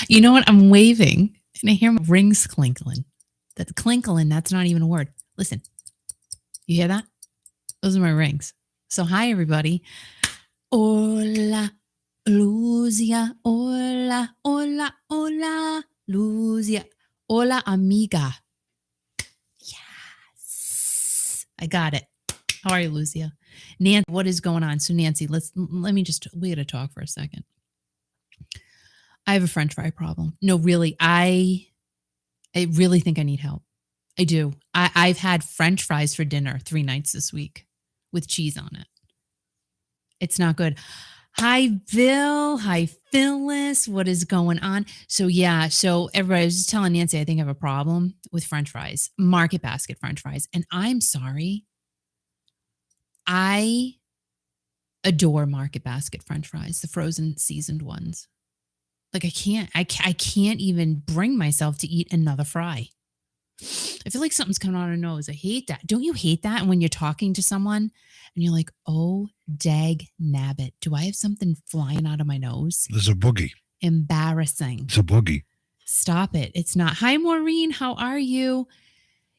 You know what? I'm waving and I hear my rings clinkling. That clinkling, that's not even a word. Listen, you hear that? Those are my rings. So hi, everybody. Hola, Luzia. Hola, hola, hola, Luzia. Hola, amiga. Yes. I got it. How are you, Luzia? Nancy, what is going on? So Nancy, we got to talk for a second. I have a French fry problem. No, really, I really think I need help. I do. I've had French fries for dinner 3 nights this week with cheese on it. It's not good. Hi, Bill. Hi, Phyllis. What is going on? So everybody, I was just telling Nancy, I think I have a problem with French fries, Market Basket French fries. And I'm sorry. I adore Market Basket French fries, the frozen seasoned ones. Like I can't even bring myself to eat another fry. I feel like something's coming out of my nose. I hate that. Don't you hate that? And when you're talking to someone and you're like, oh, dag nabbit, do I have something flying out of my nose? There's a boogie. Embarrassing. It's a boogie. Stop it. It's not. Hi, Maureen. How are you?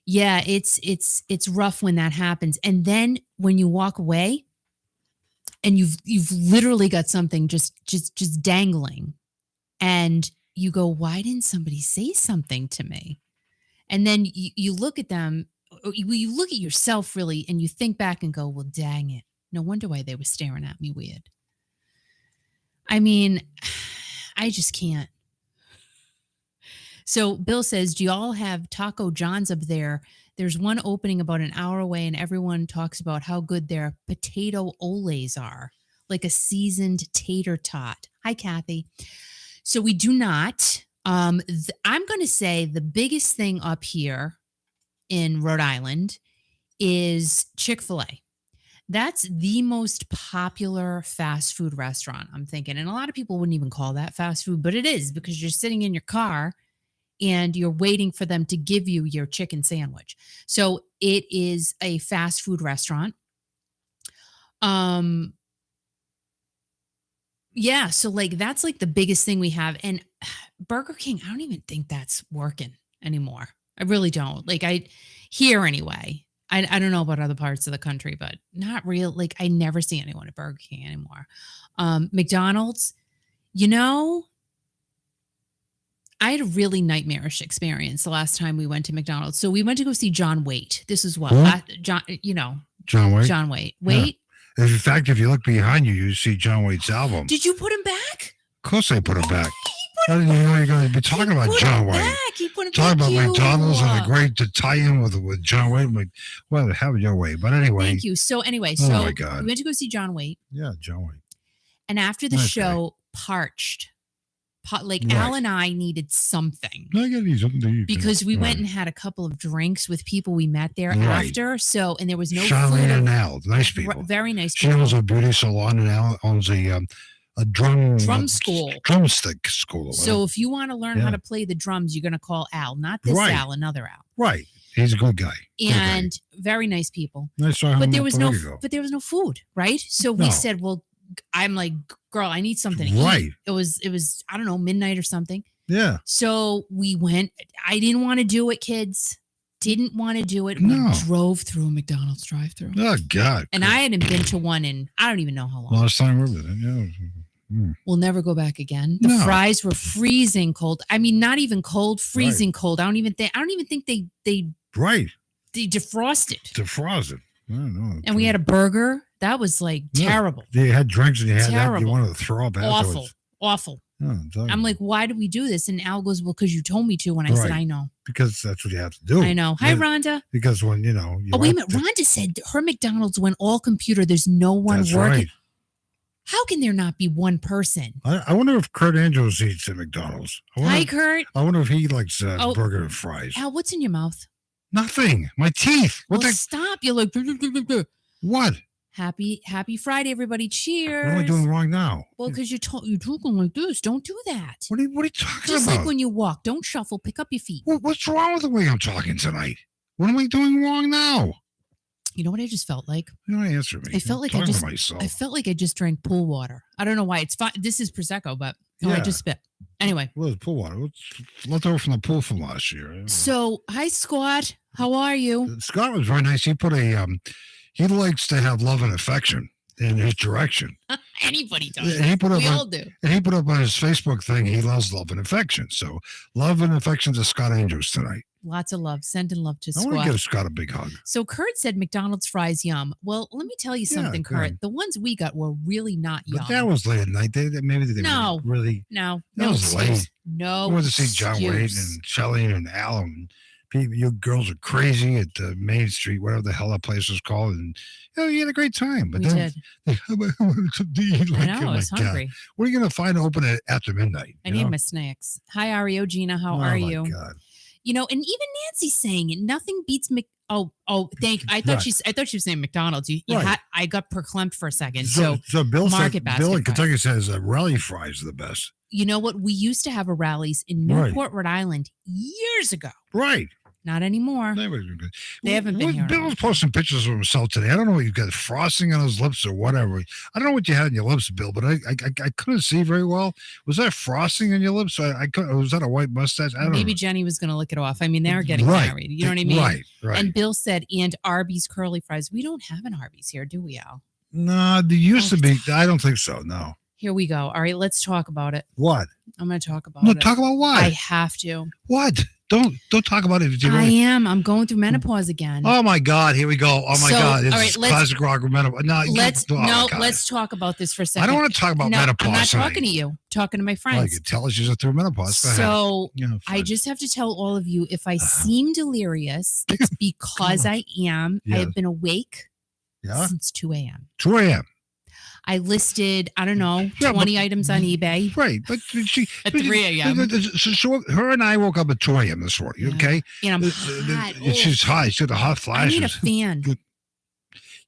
Yeah, it's rough when that happens. And then when you walk away and you've literally got something just dangling. And you go, why didn't somebody say something to me? And then you look at them, you look at yourself really, and you think back and go, well, dang it. No wonder why they were staring at me weird. I mean, I just can't. So Bill says, do y'all have Taco John's up there? There's one opening about an hour away and everyone talks about how good their potato oles are, like a seasoned tater tot. Hi, Kathy. So we do not. I'm going to say the biggest thing up here in Rhode Island is Chick-fil-A. That's the most popular fast food restaurant, I'm thinking. And a lot of people wouldn't even call that fast food, but it is because you're sitting in your car and you're waiting for them to give you your chicken sandwich. So it is a fast food restaurant. Yeah, so like that's like the biggest thing we have. And Burger King, I don't even think that's working anymore. I really don't. Like here anyway. I don't know about other parts of the country, but not real. Like I never see anyone at Burger King anymore. McDonald's, I had a really nightmarish experience the last time we went to McDonald's. So we went to go see John Waite. This is what John Waite. John Waite. Wait. Yeah. In fact, if you look behind you, you see John Waite's album. Did you put him back? Of course I put him back. I didn't even know you're going to be talking about John Waite. He put him talking back. about McDonald's and the great tie-in with John Waite. Like, well, have your way. But anyway. Thank you. So anyway, oh my God. We went to go see John Waite. Yeah, John Waite. And after the show, parched. Right. Al and I needed something. I got to need something to eat. Because we went and had a couple of drinks with people we met there after. So, and there was no Charlene food. and Al, nice people. Very nice people. She owns a beauty salon and Al owns a drum school. Drumstick school. So if you want to learn how to play the drums, you're going to call Al, not this Al, another Al. Right. He's a good guy. And very nice people. I saw him but there was no food, right? So we said, well, I'm like, girl, I need something to eat. It was, I don't know, midnight or something. Yeah. So we went. I didn't want to do it, kids. Didn't want to do it. No. We drove through a McDonald's drive-through. Oh, God. And I hadn't been to one in, I don't even know how long. Last time we were there, yeah. We'll never go back again. The fries were freezing cold. I mean, not even cold, freezing cold. I don't even think they they defrosted. Defrosted. I don't know. And we had a burger. That was like terrible. They had drinks and you had that. You wanted to throw up afterwards. Awful. Yeah, I'm like, why do we do this? And Al goes, well, because you told me to. And I said, I know. Because that's what you have to do. I know. Hi, Rhonda. Because when, wait a minute. Rhonda said her McDonald's went all compuper. There's no one working. Right. How can there not be one person? I wonder if Kurt Andrews eats at McDonald's. Hi, Kurt. I wonder if he likes burger and fries. Al, what's in your mouth? Nothing. My teeth. Stop. You're like, what? Happy Friday, everybody. Cheers. What am I doing wrong now? Well, because you're talking like this. Don't do that. What are you talking about? Just like when you walk. Don't shuffle. Pick up your feet. What's wrong with the way I'm talking tonight? What am I doing wrong now? You know what I just felt like? You don't answer me. I felt like I just drank pool water. I don't know why. It's fine. This is Prosecco, but I just spit. Anyway, Well, pool water. Left over from the pool from last year. so hi Scott, how are you? Scott was very nice. He put a he likes to have love and affection in his direction. Anybody does. And he put up We all do. And he put up on his Facebook thing. He loves love and affection. So love and affection to Scott Andrews tonight. Lots of love. Sending love to I want to Scott. give Scott a big hug. So Kurt said McDonald's fries yum. Well, let me tell you something, go Kurt. ahead. The ones we got were really not yum. But that was late at night. Maybe they No. were really. No, That no was excuse. late. No. I went to see John Wayne excuse. and Shelley and Alan. People, you girls are crazy at Main Street, whatever the hell that place was called, and you had a great time. But We then, did. I wanted to eat. I Like, know. oh I my was God. hungry. What are you going to find open after midnight? I need my snacks. Hi, Ario, Gina. How are you? Oh my God. You know, and even Nancy's saying it. Nothing beats thank. I thought Right. she was saying McDonald's. Right. I got perclumped for a second. So Bill Market said, basket Bill in fries. Kentucky says rally fries are the best. you know what? We used to have a Rallies in Right. Newport, Rhode Island, years ago. Right. Not anymore. They haven't been here in a Bill long was posting pictures of himself today. I don't know if he's got frosting on his lips or whatever. I don't know what you had on your lips, Bill, but I couldn't see very well. Was that frosting on your lips? I couldn't. Was that a white mustache? I don't Maybe know. Jenny was going to lick it off. I mean, they're getting Right. married. You know what I mean? Right. And Bill said, and Arby's curly fries. We don't have an Arby's here, do we, Al? No, there used to be. I don't think so. No. Here we go. All right, let's talk about it. What? I'm going to talk about No, it. talk about what? I have to. What? Don't talk about it. If you I really, am. I'm going through menopause again. Oh my God! Here we go. Oh my So, God! This all is right, let's- classic rock menopause. No, Let's God. let's talk about this for a second. I don't want to talk about no, menopause. I'm not tonight. talking to you. Talking to my I friends. could tell she's through menopause. Go ahead. So Yeah, I fine. just have to tell all of you, if I seem delirious, it's because I am. I Yes. have been awake Yeah. since 2 a.m. 2 a.m. I listed, I don't know, Yeah, 20 items on eBay. Right, but she At 3 a.m.. So her and I woke up at 2 a.m. this morning. Yeah. Okay, And I'm hot. she's hot. She got the hot I need a flashes. fan.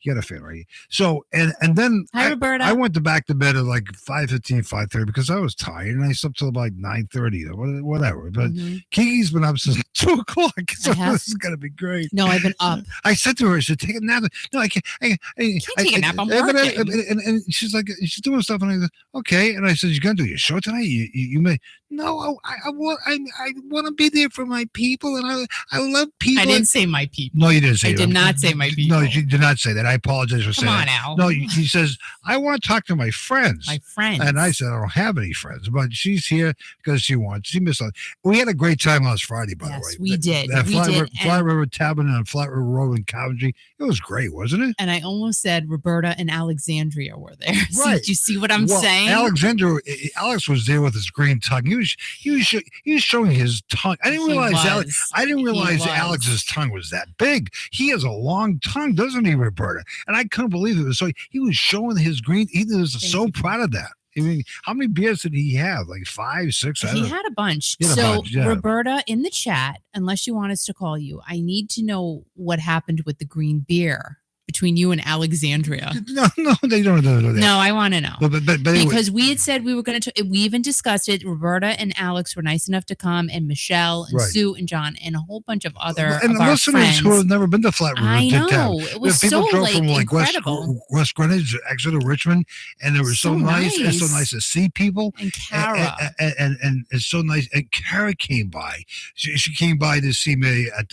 You got a fan, right? So and then Hi, Roberta. I went back to bed at like 5:15, 5:30 because I was tired and I slept till about 9:30 or whatever. But Mhm. Kiki's been up since 2 o'clock, so I have. this is gonna be great. No, I've been up. I said to her, I said, take a nap. No, I can't. I Can't take a nap. I'm but working. and she's like, she's doing stuff, and I said, okay. And I said, you gonna do your show tonight? You may. No, I want to be there for my people, and I love people. I didn't say my people. No, you didn't say I that. did not say my people. No, you did not say that. I apologize for Come saying on, that. Al. No, he says, I want to talk to my friends. My friends. And I said, I don't have any friends, but she's here because she wants. She missed out. We had a great time last Friday, by the way. Yes, we did. That We Flat, did, Flat and- River Tavern on Flat River Road in Coventry. It was great, wasn't it? And I almost said Roberta and Alexandria were there. So Right. did you see what I'm Well, saying? Alex was there with his green tongue. He was showing his tongue. I didn't He realize was. I didn't He realize was. Alex's tongue was that big. He has a long tongue, doesn't he, Roberta? And I couldn't believe it. So he was showing his green. He was Thank so you. proud of that. I mean, how many beers did he have? Like 5, 6? I don't He know. had a bunch. He had a So, bunch, yeah. Roberta, in the chat, unless you want us to call you, I need to know what happened with the green beer between you and Alexandria. No, they don't do that. No, I want to know. But anyway, Because we had said we were going to, we even discussed it. Roberta and Alex were nice enough to come, and Michelle and Right. Sue and John and a whole bunch of other and of our listeners friends. who have never been to Flat River I did that. know. It was People so drove from like incredible. West Greenwich, Exeter, Richmond, and it was so So nice. It's so nice. nice to see people. And Kara. And it's so nice. And Kara came by. She came by to see me at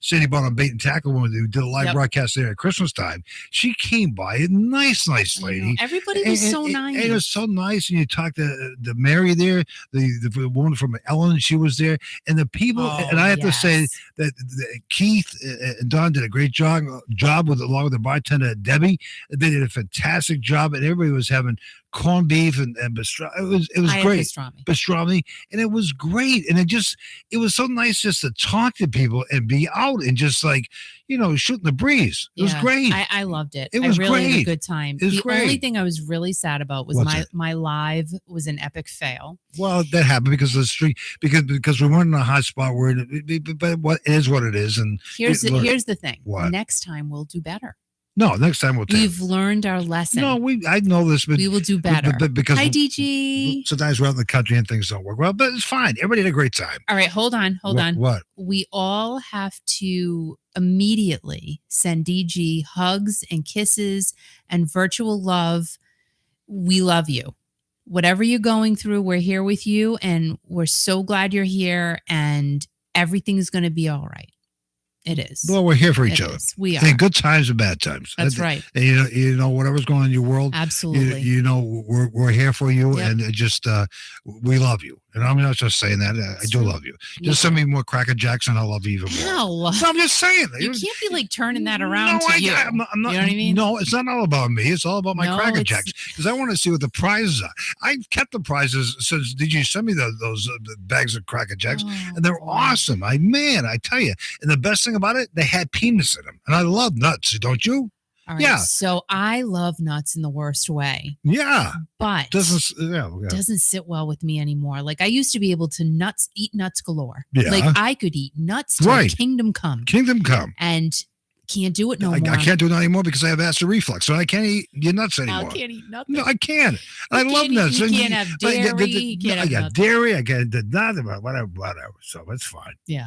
Sandy Bottom Bait and Tackle when we did a live Yep. broadcast there at Christmas time. She came by, a nice I lady. know. Everybody was so nice. And it was so nice. And you talked to the Mary there, the woman from Ellen, she was there. And the people, Oh, and I have to say yes. that Keith and Don did a great job along with the bartender Debbie. They did a fantastic job, and everybody was having corned beef and pastrami. It was I had great. pastrami. And it was great. And it was so nice just to talk to people and be out and just like, shooting the breeze. It was Yeah, great. I loved it. It was I really had a great. good time. It was The only great. thing I was really sad about was What's my live was an epic fail. Well, that happened because of the street, because we weren't in a hot spot where but what is what it is. And Here's the thing. What? Next time we'll do better. no, next time we'll take. We've learned our lesson. No, I know this, but we will do better. But because Hi, DG. sometimes we're out in the country and things don't work well, but it's fine. Everybody had a great time. All right, hold on. What? We all have to immediately send DG hugs and kisses and virtual love. We love you. whatever you're going through, we're here with you, and we're so glad you're here, and everything's going to be all right. It is. Well, we're here for each It other. is. We are. In good times and bad times. That's right. And you know, whatever's going on in your world, Absolutely. you know, we're here for you, Yep. and it just we love you. And I'm not just saying that. I do love you. Just send me more Cracker Jacks, and I'll love you even more. No. No, I'm just saying. You can't be like turning that around No, to you. I'm not, You know what I mean? No, it's not all about me. It's all about my No, Cracker it's- Jacks because I want to see what the prizes are. I've kept the prizes since. Did you send me those bags of Cracker Jacks? Oh, And they're boy. awesome. I tell you. And the best thing about it, they had peanuts in them, and I love nuts. Don't you? All right. Yeah. So I love nuts in the worst way, Yeah. but Doesn't sit well with me anymore. Like I used to be able to eat nuts galore. Yeah. Like I could eat nuts till Right. kingdom come, Kingdom Come. and can't do it no I more. can't do it anymore because I have acid reflux, so I can't eat your nuts anymore. I can't eat nothing. No, I can't. You I love can't eat- nuts. you And can't have but dairy, you can't I have got nothing. dairy. I got nothing. Whatever. So it's fine. Yeah.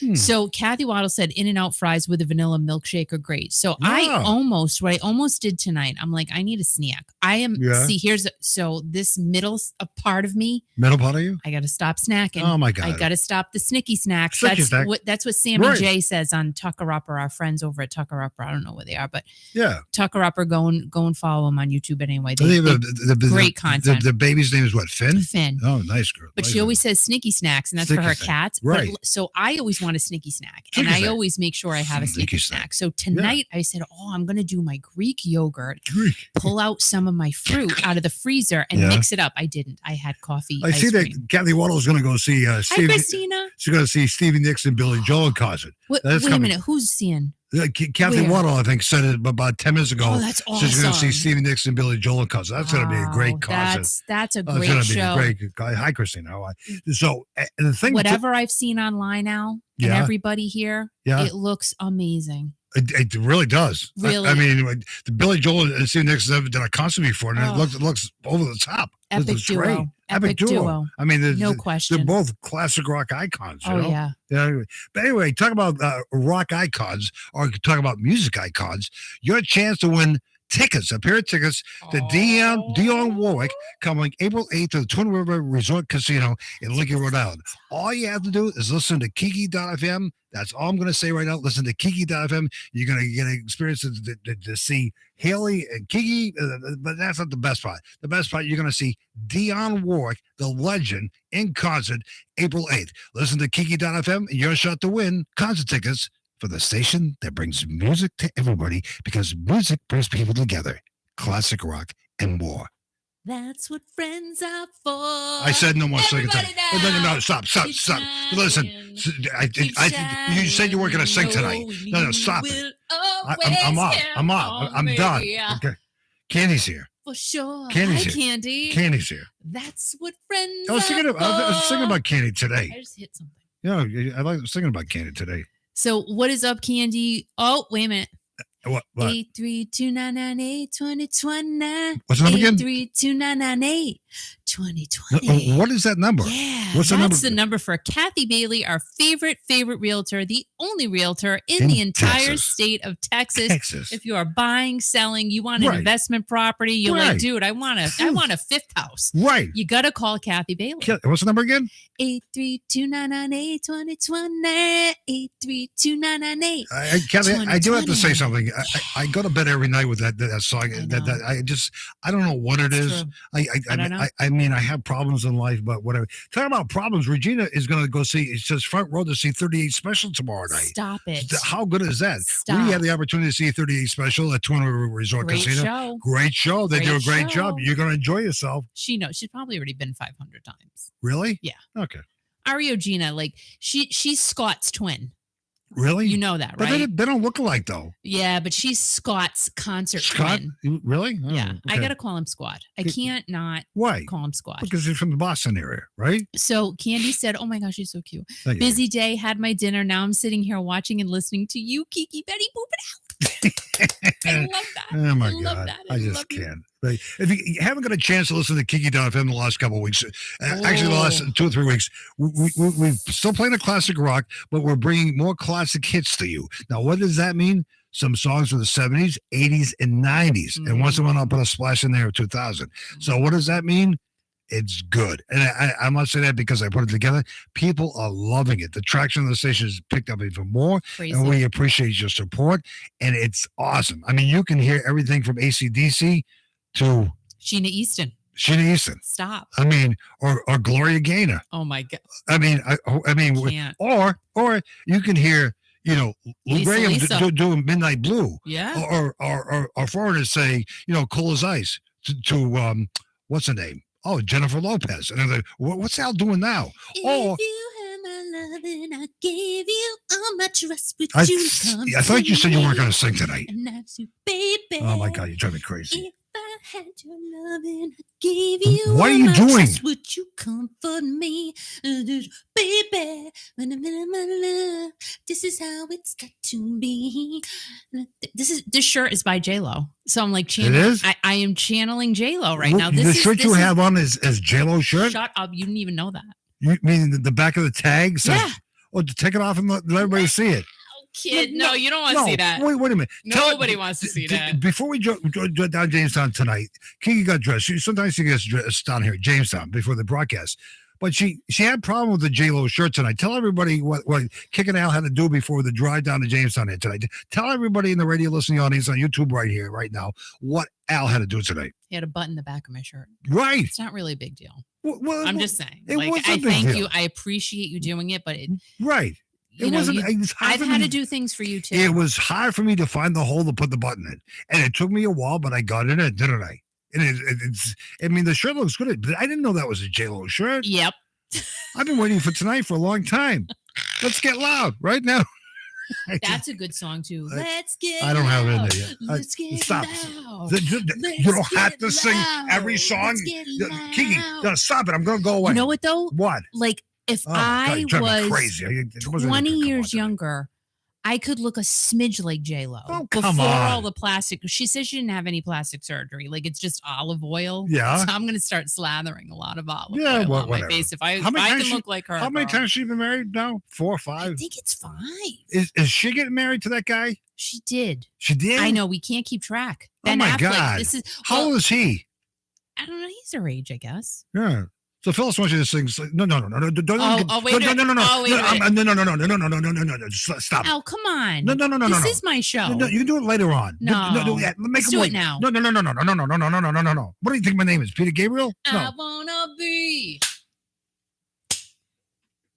Hmm. So Kathy Waddle said In-N-Out fries with a vanilla milkshake are great. So Yeah. what I almost did tonight, I'm like, I need a snack. Yeah. So this middle part of me, Middle part of you? I got to stop snacking. Oh my I God. got to stop the snicky snacks. Snicky snack. That's what Sammy Right. J says on Tucker Upper. Our friends over at Tucker Upper. I don't know where they are, but Yeah. Tucker Upper, go and follow them on YouTube anyway. I think great content. The baby's name is what? Finn? Finn. Oh, nice girl. But Nice she girl. always says snicky snacks, and that's for Snicky her snack. cats. Right. But, so I always want a snicky snack, Snicky and I snack. always make sure I have a Snicky snicky snack. snack. So tonight I said, oh, I'm going to do my Greek yogurt, Greek. pull out some of my fruit out of the freezer, and Yeah. mix it up. I didn't. I had coffee. I ice see cream. that Kathy Waddle's going to go see Hi, Stevie. Christina. She's going to see Stevie Nicks and Billy Joel in concert. Wait That's a coming. minute. Who's seeing? Kathy Where? Waddle, I think, said it about 10 minutes ago. Oh, that's awesome. She's going to see Stevie Nicks and Billy Joel in concert. That's going to be a great Wow, concert. That's a Oh, it's great going to be show. a great. Hi, Christina. How are you? So, and the thing, Whatever I've seen online now, and Yeah. everybody here, Yeah. it looks amazing. it really does. Really? I mean, the Billy Joel and Stevie Nicks have done a concert before, and Oh. it looks over the top. Epic It's duo. great. Epic duo. I mean, No they're question. both classic rock icons. You Oh, know? yeah. Yeah. But anyway, talk about rock icons or talk about music icons. Your chance to win tickets, a pair of tickets to Dionne Warwick coming April 8th to the Twin River Resort Casino in Lincoln, Rhode Island. All you have to do is listen to Kiki.fm. That's all I'm going to say right now. Listen to Kiki.fm. You're going to get an experience to see Haley and Kiki, but that's not the best part. The best part, you're going to see Dionne Warwick, the legend, in concert April 8th. Listen to Kiki.fm and you're shot to win concert tickets for the station that brings music to everybody because music brings people together. Classic rock and more. That's what friends are for. I said no more singing. No, stop. Listen, you said you weren't going to sing tonight. No, stop it. I'm off. I'm done. Okay. Candy's here. For sure. Candy's Hi, here. Candy. Candy's here. That's what friends I was are singing for. about Candy today. I just hit something. Yeah, I like singing about Candy today. So what is up, Candy? Oh, wait a minute. What? 832-998-2020. What's the number again? 832-998-2020. What is that number? Yeah, What's the number? that's the number for Kathy Bailey, our favorite realtor, the only realtor in the entire Texas. state of Texas. Texas. If you are buying, selling, you want an Right. investment property, you're Right. like, dude, I want a fifth house. Right. You got to call Kathy Bailey. What's the number again? 832-998-2020. 832-998. Kathy, I do have to say 2020. something. I go to bed every night with that song. I know. I don't know what it It's is. true. I don't know. mean, I have problems in life, but whatever. Talking about problems, Regina is going to go see. It says front row to see 38 Special tomorrow night. Stop it. How good is that? Stop. We had the opportunity to see 38 Special at Twin River Resort Great Casino. show. Great show. They do a Great great job. show. You're going to enjoy yourself. She knows. She's probably already been 500 times. Really? Yeah. Okay. Ario Gina, like she's Scott's twin. Really? You know that, But right? they don't look alike though. Yeah, but she's Scott's concert Scott? twin. Really? Oh, Yeah, I okay. gotta call him Squad. I Okay. can't not Why? call him Squad. Because he's from the Boston area, right? So Candy said, "Oh my gosh, she's so cute. Thank you. Busy day, had my dinner. Now I'm sitting here watching and listening to you, Kiki Betty, poop it out. I love that. Oh my I love God. that. I love just you. can't. But if you haven't got a chance to listen to Kiki.fm the last couple of weeks, actually the last Oh. 2 or 3 weeks, we're still playing the classic rock, but we're bringing more classic hits to you. Now, what does that mean? some songs from the 70s, 80s, and 90s. And once in a while, I'll put a splash in there of 2000. So what does that mean? It's good. And I must say that because I put it together. People are loving it. The traction of the station has picked up even more. Crazy. And we appreciate your support. And it's awesome. I mean, you can hear everything from AC/DC to Sheena Easton. Stop. I mean, or Gloria Gaynor. Oh my God. I mean, Can't. or you can hear, Lou Graham doing Midnight Blue. Yeah. Or foreigners saying, cool as ice to what's her name? Oh, Jennifer Lopez. And they're like, what's Al doing now? If you had my love and I gave you all my trust, would I you thought you said you weren't going to sing tonight. And that's you, baby. Oh my God, you're driving me crazy. If I had your love and I gave you what are all you my doing? trust, would you comfort me? Baby, when I'm in my love, this is how it's got to be. This shirt is by J-Lo. So I'm like channeling. It is? I am channeling J-Lo right now. The shirt you have on is J-Lo shirt? Shut up. You didn't even know that. You mean the back of the tag says, Yeah. Oh, take it off and let everybody see it. Kid, no, you don't want to see that. Wait a minute. Nobody wants to see that. Before we go down Jamestown tonight, Kiki got dressed. Sometimes she gets dressed down here at Jamestown before the broadcast. But she had a problem with the J-Lo shirt tonight. Tell everybody what Kick and Al had to do before the drive down to Jamestown here tonight. Tell everybody in the radio listening audience on YouTube right here, right now, what Al had to do tonight. He had a button in the back of my shirt. Right. It's not really a big deal. Well, I'm just saying. It was a I big thank deal. you. I appreciate you doing it, but right. It wasn't. I've had to do things for you too. It was hard for me to find the hole to put the button in, and it took me a while, but I got in it, didn't I? And it's. I mean, the shirt looks good, but I didn't know that was a J-Lo shirt. Yep. I've been waiting for tonight for a long time. Let's get loud right now. That's a good song too. Let's get. I don't have it in there yet. Let's get stop. loud. You don't have to sing every song. Kiki, stop it. I'm going to go away. You know what though? What? Like if I was 20 years younger, I could look a smidge like J-Lo. Oh, come before on. all the plastic. She says she didn't have any plastic surgery. Like it's just olive oil. Yeah. So I'm going to start slathering a lot of olive oil on my face. If I can look like her. How many times has she been married now? 4 or 5? I think it's 5. Is she getting married to that guy? She did. She did? I know. We can't keep track. Oh, my God. How old is he? I don't know. He's her age, I guess. Yeah. So Phyllis wants you to sing. No. Don't. Wait a minute. No. Stop. Oh, come on. No. This is my show. No, you can do it later on. No. Let's do it now. No. What do you think my name is? Peter Gabriel? No. I wanna be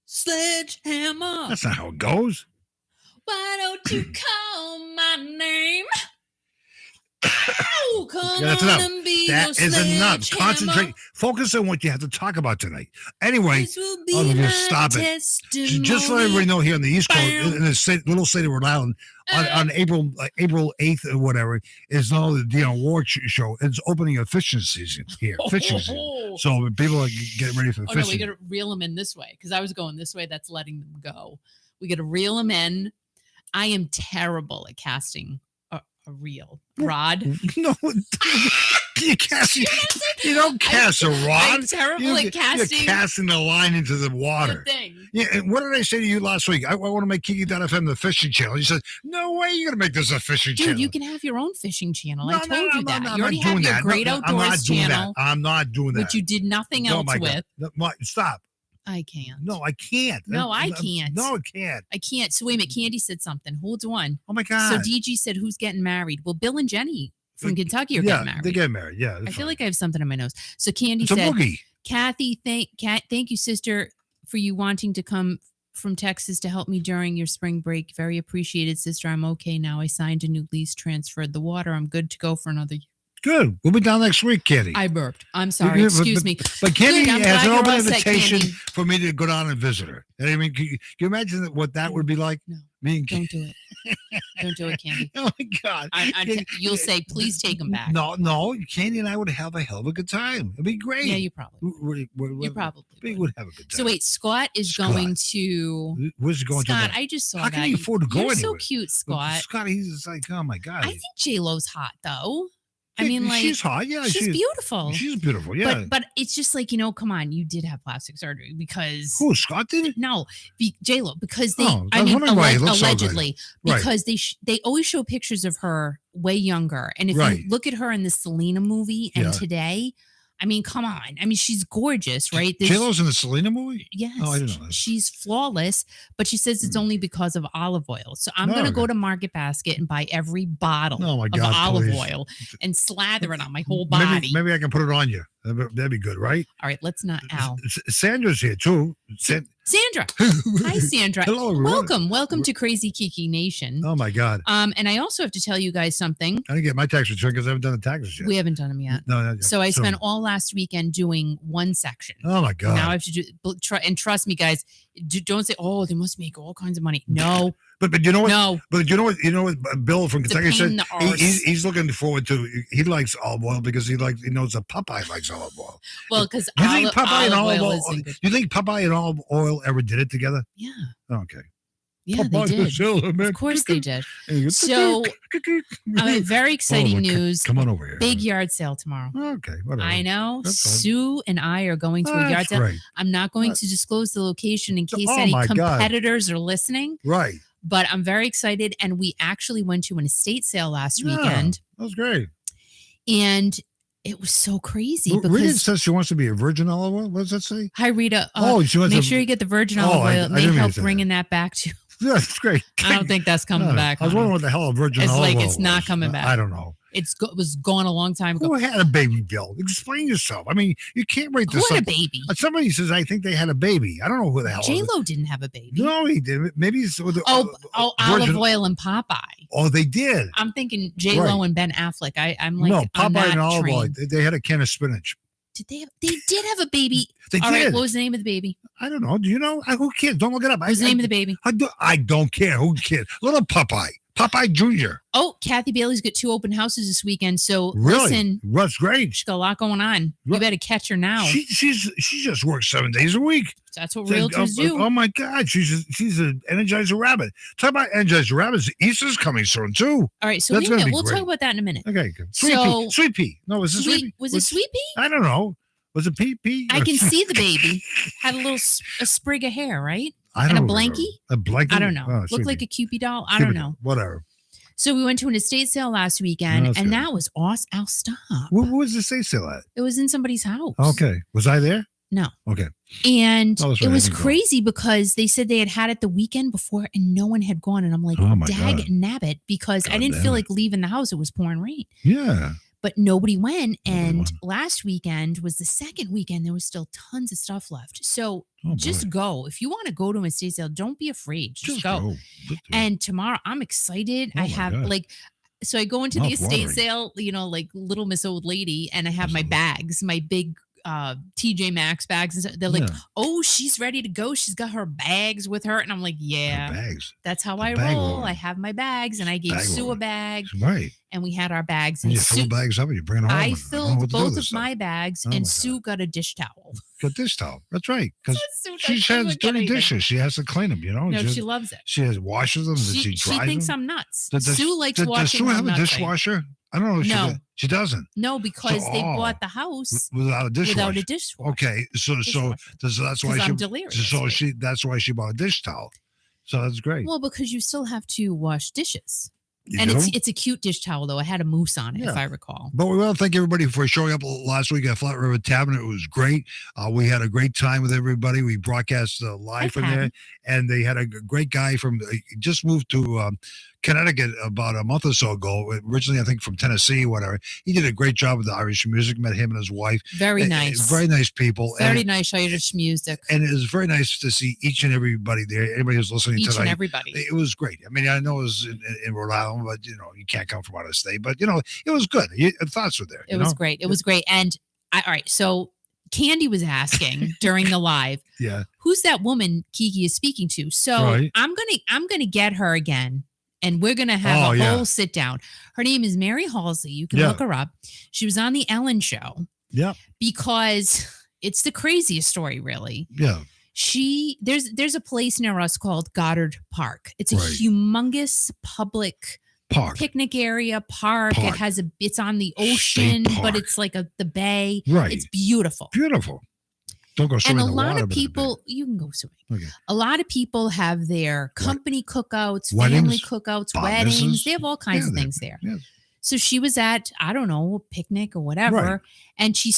Sledgehammer. That's not how it goes. Why don't you call my name? Oh, come That's on enough. and be That your is enough. sledgehammer. Concentrate. Focus on what you have to talk about tonight. Anyway, This will be my stop it. testimony. Just let everybody know here on the East Coast, Bam. in the little state of Rhode Island, on April 8th or whatever, is not the Dion Ward show. It's opening of fishing season here. Fishing season. So people are getting ready for Oh, fishing. no, we got to reel them in this way because I was going this way. That's letting them go. We got to reel them in. I am terrible at casting a reel rod. No, you cast. You don't cast a rod. I'm terrible at casting. You're casting the line into the water. The thing. Yeah, and what did I say to you last week? I want to make Kiki.fm the fishing channel. You said, "No way, you're gonna make this a fishing channel." Dude, you can have your own fishing channel. I told you that. I'm You already not have doing your that. Great Outdoors channel, I'm not doing that. which you did nothing else my with. God. Stop. I can't. No, I can't. No, I can't. No, I can't. I can't. So wait a minute. Candy said something. Hold on. Oh my God. So DG said, "Who's getting married?" Well, Bill and Jenny from Kentucky are getting married. They get married. Yeah. I feel like I have something in my nose. So Candy it's a said, boogie. Kathy, thank you, sister, for you wanting to come from Texas to help me during your spring break. Very appreciated, sister. I'm okay now. I signed a new lease, transferred the water. I'm good to go for another year. Good. We'll be down next week, Candy. I burped. I'm sorry. Excuse me. But Candy Good, I'm has glad an you're open all set, invitation Candy. for me to go down and visit her. And I mean, can you imagine what that would be like? No. Me and Don't do it. Don't do it, Candy. Oh my God. You'll say, please take them back. No. Candy and I would have a hell of a good time. It'd be great. Yeah, you probably You probably would have a good time. So wait, Scott is going to. Where's he going Scott, to? I just saw How that. can he afford to go You're anywhere? so cute, Scott. Scott, he's just like, oh my God. I think J-Lo's hot though. I mean, like, she's hot. Yeah, she's beautiful. she's beautiful. Yeah. But it's just like, come on, you did have plastic surgery because Who, Scott did? no, J-Lo, because they, Oh, I I was mean, wondering why he looks so good. allegedly, Right. because they always show pictures of her way younger. And if Right. you look at her in the Selena movie and Yeah. today, I mean, come on. I mean, she's gorgeous, right? J-Lo's in the Selena movie? Yes. Oh, I didn't know that. She's flawless, but she says it's only because of olive oil. So I'm going to go to Market Basket and buy every bottle Oh, my of God, olive please. oil and slather it on my whole body. Maybe I can put it on you. That'd be good, right? All right, let's not, Al. Sandra's here, too. Sandra. Hi, Sandra. Hello, everyone. Welcome to Crazy Kiki Nation. Oh, my God. And I also have to tell you guys something. I didn't get my tax return because I haven't done the taxes yet. We haven't done them yet. No, not yet. So I spent all last weekend doing one section. Oh, my God. Now I have to do, and trust me, guys, don't say, oh, they must make all kinds of money. No. But you know what? No. But you know what? Bill from Kentucky said he's looking forward to. He likes olive oil because he knows that Popeye likes olive oil. Well, because you think Popeye and olive oil? You think Popeye and olive oil ever did it together? Yeah. Okay. Yeah, Popeye they did. Sailor, man. Of course they did. So, very exciting news. Come on over here. Big yard sale tomorrow. Okay, whatever. I know. Sue and I are going to a yard sale. Great. I'm not going to disclose the location in case any competitors are listening. Right. But I'm very excited. And we actually went to an estate sale last weekend. That was great. And it was so crazy. Rita says she wants to be a virgin olive oil. What does that say? Hi, Rita. She wants make sure you get the virgin olive oil. It may help bringing that back to you. Yeah, that's great. I don't think that's coming back. I was wondering what the hell a virgin olive oil it's not coming back. I don't know. It was gone a long time ago. Who had a baby, Bill? Explain yourself. I mean, you can't write this. Who had a baby? Somebody says, I think they had a baby. I don't know who the hell. J-Lo didn't have a baby. No, he didn't. Maybe it's olive oil and Popeye. Oh, they did. I'm thinking J-Lo and Ben Affleck. I'm like, no, Popeye and olive oil. They had a can of spinach. Did they? They did have a baby. They did. Right, what was the name of the baby? I don't know. Do you know? Who cares? Don't look it up. What was the name of the baby? I don't care. Who cares? Little Popeye. Popeye Jr. Oh, Kathy Bailey's got 2 open houses this weekend. So listen, that's great. She's got a lot going on. You better catch her now. She just works 7 days a week. That's what realtors do. Oh my God, she's an Energizer Rabbit. Talk about Energizer Rabbits. Easter's coming soon too. All right, so we'll talk about that in a minute. Okay, good. Sweet pea. No, was it sweet pea? Was it sweet pea? I don't know. Was it pea? I can see the baby had a sprig of hair, right? I don't and a blankie? A blankie? I don't know. Looked like a Cupid doll. I don't know. Whatever. So we went to an estate sale last weekend, and that was awesome. I'll stop. Where was the estate sale at? It was in somebody's house. Okay. Was I there? No. Okay. And it was crazy because they said they had it the weekend before and no one had gone. And I'm like, dag nabbit, because I didn't feel like leaving the house. It was pouring rain. Yeah. But nobody went. And last weekend was the second weekend. There was still tons of stuff left. So just go. If you want to go to an estate sale, don't be afraid. Just go. And tomorrow, I'm excited. I have so I go into the estate sale, like Little Miss Old Lady, and I have my bags, my big TJ Maxx bags. And they're like, oh, she's ready to go. She's got her bags with her. And I'm like, yeah, bags. That's how I roll. I have my bags, and I gave Sue a bag. Right. And we had our bags. And you fill bags up and you bring it home. I filled both of my bags, and Sue got a dish towel. Got dish towel. That's right. Because she has dirty dishes. She has to clean them, No, she loves it. She washes them. She thinks I'm nuts. Sue likes washing. Does Sue have a dishwasher? I don't know. No. She doesn't. No, because they bought the house without a dishwasher. Okay, so that's why I'm delirious. That's why she bought a dish towel. So that's great. Well, because you still have to wash dishes. You and do? it's a cute dish towel, though. I had a moose on it, if I recall. But we want to thank everybody for showing up last week at Flat River Tavern. It was great. We had a great time with everybody. We broadcast live from there, and they had a great guy from just moved to Connecticut about a month or so ago. Originally, I think from Tennessee, whatever. He did a great job with the Irish music. Met him and his wife. Very nice. Very nice people. Very nice Irish music. And it was very nice to see each and everybody there. Anybody who's listening tonight. Each and everybody. It was great. I mean, I know it was in Rhode Island, but you can't come from out of state. But it was good. Thoughts were there. It was great. It was great. And all right, so Candy was asking during the live, who's that woman Kiki is speaking to? So I'm gonna get her again. And we're going to have a whole sit down. Her name is Mary Halsey. You can look her up. She was on the Ellen show. Yeah. Because it's the craziest story, really. Yeah. There's a place near us called Goddard Park. It's a humongous public Park. picnic area, park. It has it's on the ocean, but it's like the bay. Right. It's beautiful. Beautiful. Don't go swimming And a in the lot water. of people, you can go swimming. Okay. A lot of people have their company cookouts, Weddings, family cookouts, weddings. They have all kinds of things there. Yeah. So she was at, I don't know, a picnic or whatever. Right. And she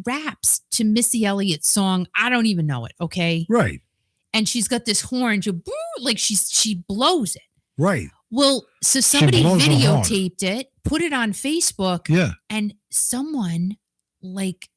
raps to Missy Elliott's song. I don't even know it. Okay. Right. And she's got this horn. Like she blows it. Right. Well, so somebody blows the horn. videotaped it, put it on Facebook. Yeah. And someone like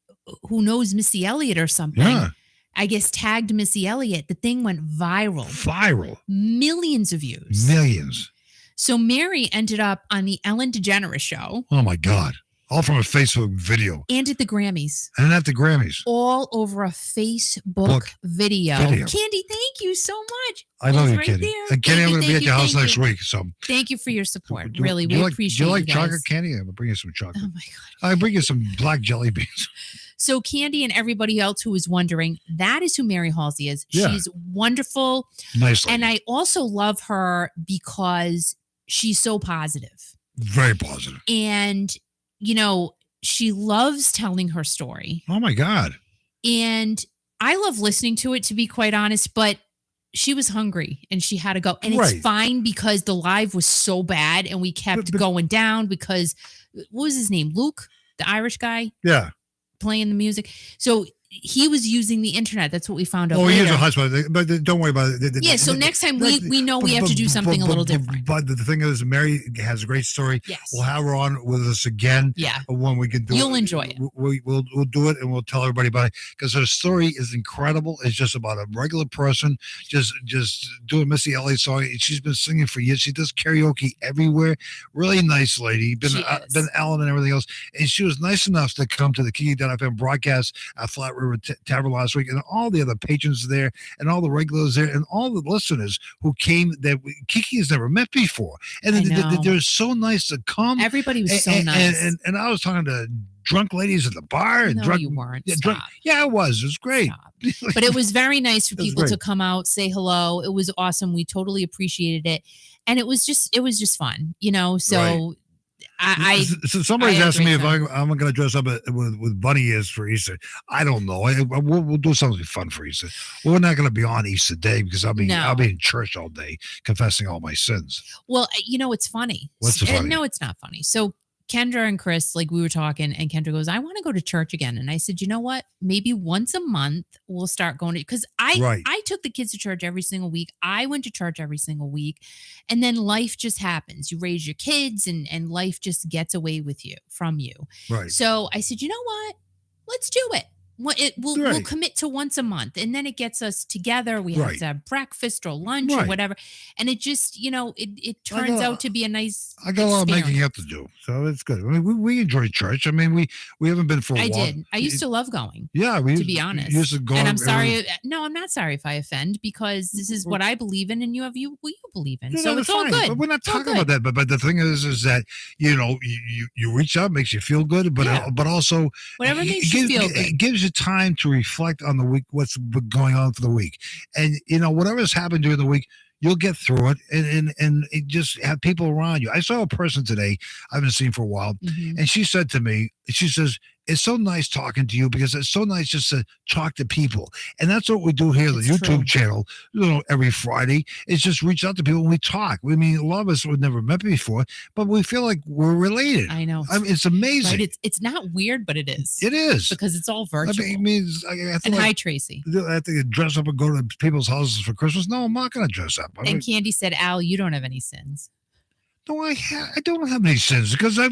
who knows Missy Elliott or something, I guess tagged Missy Elliott. The thing went viral. Millions of views. Millions. So Mary ended up on the Ellen DeGeneres show. Oh my God. All from a Facebook video. And at the Grammys. And at the Grammys. All over a Facebook video. Candy, thank you so much. I love you, right Candy. there. And Candy, I'm going to be at your house next week. So thank you for your support. Do we appreciate it. Do you like guys. chocolate, Candy? I'm going to bring you some chocolate. Oh my God. I'll bring you some black jelly beans. So Candy and everybody else who is wondering, that is who Mary Halsey is. Yeah. She's wonderful. Nice lady. And I also love her because she's so positive. Very positive. And, she loves telling her story. Oh my God. And I love listening to it, to be quite honest, but she was hungry and she had to go. And it's fine because the live was so bad and we kept going down because, what was his name? Luke, the Irish guy? Yeah. Playing the music. So he was using the internet. That's what we found out. Oh, later. he is a husband, but don't worry about it. Yeah, so next time we know we have to do something a little different. But the thing is, Mary has a great story. Yes. We'll have her on with us again. Yeah. When we can do You'll enjoy it. We'll do it and we'll tell everybody about it because her story is incredible. It's just about a regular person just doing Missy Elliott song. She's been singing for years. She does karaoke everywhere. Really nice lady. Been Ellen and everything else. And she was nice enough to come to the Kiki.FM broadcast at Flat River Tavern last week, and all the other patrons there, and all the regulars there, and all the listeners who came that Kiki has never met before. And they're so nice to come. Everybody was so nice. And I was talking to drunk ladies at the bar. And no, you weren't. Yeah, it was. It was great. But it was very nice for people to come out, say hello. It was awesome. We totally appreciated it. And it was just fun, so So somebody's asking me if I'm going to dress up with bunny ears for Easter. I don't know. We'll do something fun for Easter. We're not going to be on Easter Day because I'll be in church all day confessing all my sins. Well, it's funny. What's the funny? No, it's not funny. So Kendra and Chris, like we were talking, and Kendra goes, I want to go to church again. And I said, you know what? Maybe once a month we'll start going to, because I took the kids to church every single week. I went to church every single week. And then life just happens. You raise your kids and life just gets away from you. Right. So I said, you know what? Let's do it. We'll commit to once a month, and then it gets us together. We have to have breakfast or lunch or whatever, and it just it turns out to be a nice. I got a lot of making up to do, so it's good. I mean, we enjoy church. I mean, we haven't been for a while. I did. I used to love going. Yeah, to be honest, used to go. And I'm sorry. No, I'm not sorry if I offend because this is what I believe in, and you have what you believe in. So it's all good. But we're not talking about that. But the thing is that you reach out, makes you feel good, but also whatever makes you feel good. It gives you time to reflect on the week, what's going on for the week, and whatever's happened during the week, you'll get through it, and it just have people around you. I saw a person today I haven't seen for a while, and she said to me, she says, it's so nice talking to you because it's so nice just to talk to people. And that's what we do here on the YouTube channel, every Friday, is just reach out to people and we talk. I mean, a lot of us we've never met before, but we feel like we're related. I know. I mean, it's amazing. Right? It's not weird, but it is. It is. Because it's all virtual. I mean, hi, Tracy. I have to dress up and go to people's houses for Christmas. No, I'm not going to dress up. And Candy said, Al, you don't have any sins. No, I don't have any sins because I've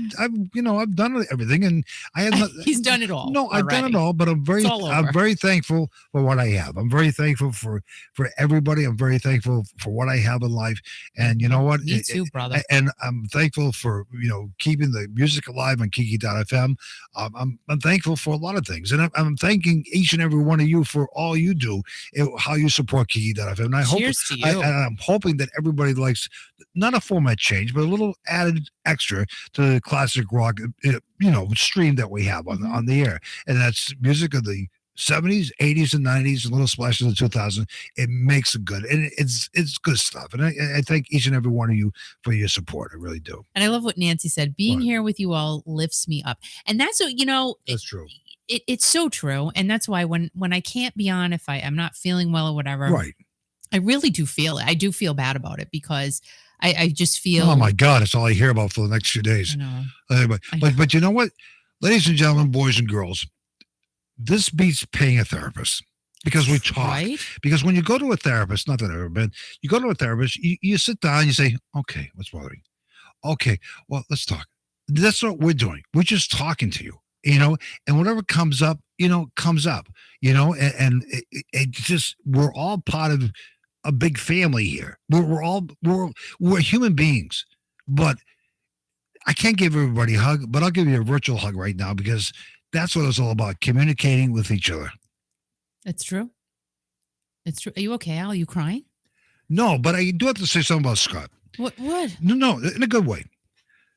done everything, and I have not. He's done it all. No, I've done it all, but I'm very thankful for what I have. I'm very thankful for everybody. I'm very thankful for what I have in life, and you know what? Me too, brother. And I'm thankful for keeping the music alive on Kiki.FM. I'm thankful for a lot of things, and I'm thanking each and every one of you for all you do, how you support Kiki.FM. And I Cheers to you. I'm hoping that everybody likes not a format change, but a little added extra to the classic rock, stream that we have on the air, and that's music of the 70s, 80s, and 90s, and little splashes of 2000. It makes it good, and it's good stuff. And I thank each and every one of you for your support. I really do. And I love what Nancy said. Being What? here with you all lifts me up, and that's what That's true. It's so true, and that's why when I can't be on, if I'm not feeling well or whatever, Right. I really do feel it. I do feel bad about it because I just feel. Oh my God, it's all I hear about for the next few days. I know. But you know what, ladies and gentlemen, boys and girls, this beats paying a therapist because we talk. Right? Because when you go to a therapist, not that I've ever been, you go to a therapist, you sit down, you say, okay, what's bothering you? Okay, well, let's talk. That's what we're doing. We're just talking to you, and whatever comes up, comes up, and it just, we're all part of a big family here. We're human beings, but I can't give everybody a hug, but I'll give you a virtual hug right now because that's what it's all about, communicating with each other. It's true. It's true. Are you okay, Al? Are you crying? No, but I do have to say something about Scott. What? No, in a good way.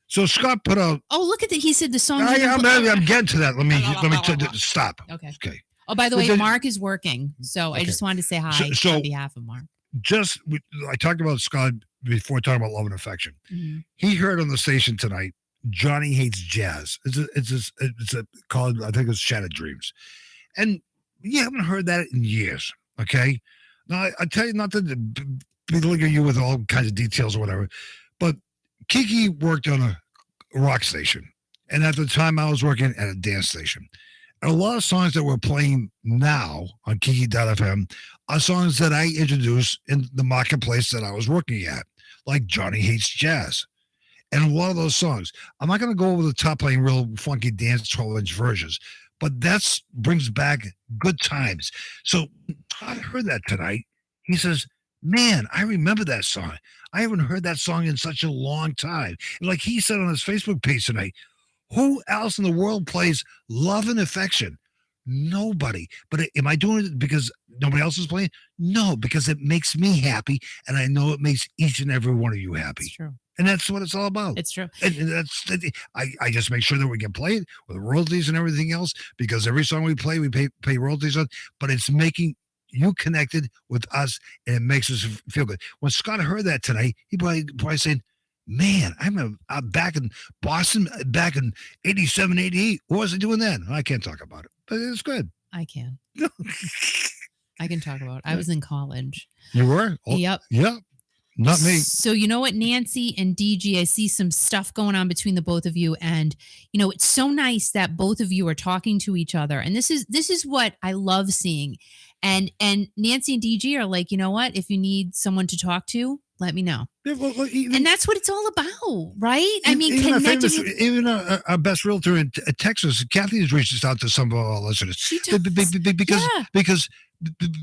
So Scott put out. Oh, look at that. He said the song. I'm getting to that. Let me stop. Okay. Okay. Oh, by the way, Because- Mark is working, so I Okay. just wanted to say hi So- on behalf of Mark. I talked about Scott before talking about love and affection. Mhm. He heard on the station tonight, Johnny Hates Jazz. It's called, I think it's Shattered Dreams. And you haven't heard that in years, okay? Now, I tell you not to belabor you with all kinds of details or whatever, but Kiki worked on a rock station. And at the time, I was working at a dance station. And a lot of songs that we're playing now on Kiki.fm are songs that I introduced in the marketplace that I was working at, like Johnny Hates Jazz. And a lot of those songs, I'm not going to go over the top playing real funky dance 12-inch versions, but that's brings back good times. So Todd heard that tonight. He says, man, I remember that song. I haven't heard that song in such a long time. And like he said on his Facebook page tonight, who else in the world plays Love and Affection? Nobody. But am I doing it because nobody else is playing? No, because it makes me happy, and I know it makes each and every one of you happy. It's true. And that's what it's all about. It's true. And I just make sure that we can play it with royalties and everything else, because every song we play, we pay royalties on, but it's making you connected with us, and it makes us feel good. When Scott heard that tonight, he probably said, man, I'm back in Boston back in 87, 88. What was I doing then? I can't talk about it, but it's good. I can. I can talk about it. I was in college. You were? Oh, Yep. Yeah. Not me. So you know what, Nancy and DG, I see some stuff going on between the both of you, and it's so nice that both of you are talking to each other, and this is what I love seeing. And Nancy and DG are like, you know what? If you need someone to talk to, let me know. Yeah, well, And that's what it's all about, right? I mean, even connecting. even our best realtor in Texas, Kathy, has reached out to some of our listeners. She does.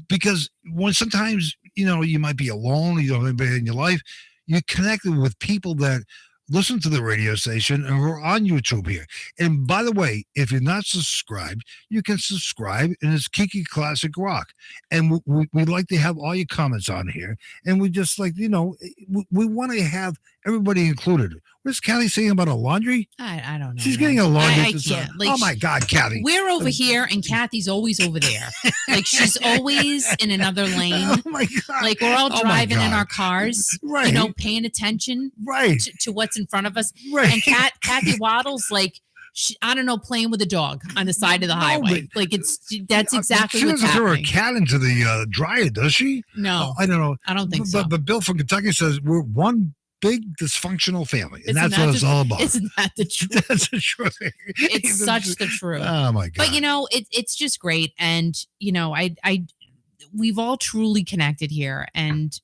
Because when sometimes you might be alone, you don't have anybody in your life, you're connected with people that listen to the radio station and we're on YouTube here. And by the way, if you're not subscribed, you can subscribe, and it's Kiki Classic Rock. And we like to have all your comments on here. And we just like, we want to have everybody included. What's Kathy saying about a laundry? I don't know. She's getting a laundry. I can't. Oh my God, Kathy. We're over here and Kathy's always over there. Like she's always in another lane. Oh my God. Like we're all Oh my driving in God. our cars, Right. paying attention Right. to what's in front of us. Right. And Kathy Waddle's like, I don't know, playing with a dog on the side of the highway. Like that's exactly she what's doesn't throw her happening. cat into the dryer, does she? No, I don't know. I don't think so. But Bill from Kentucky says we're one big dysfunctional family, and Isn't that's that what it's all about. Isn't that the truth? That's the truth. It's such the truth. Oh my God! But it's just great, and we've all truly connected here, and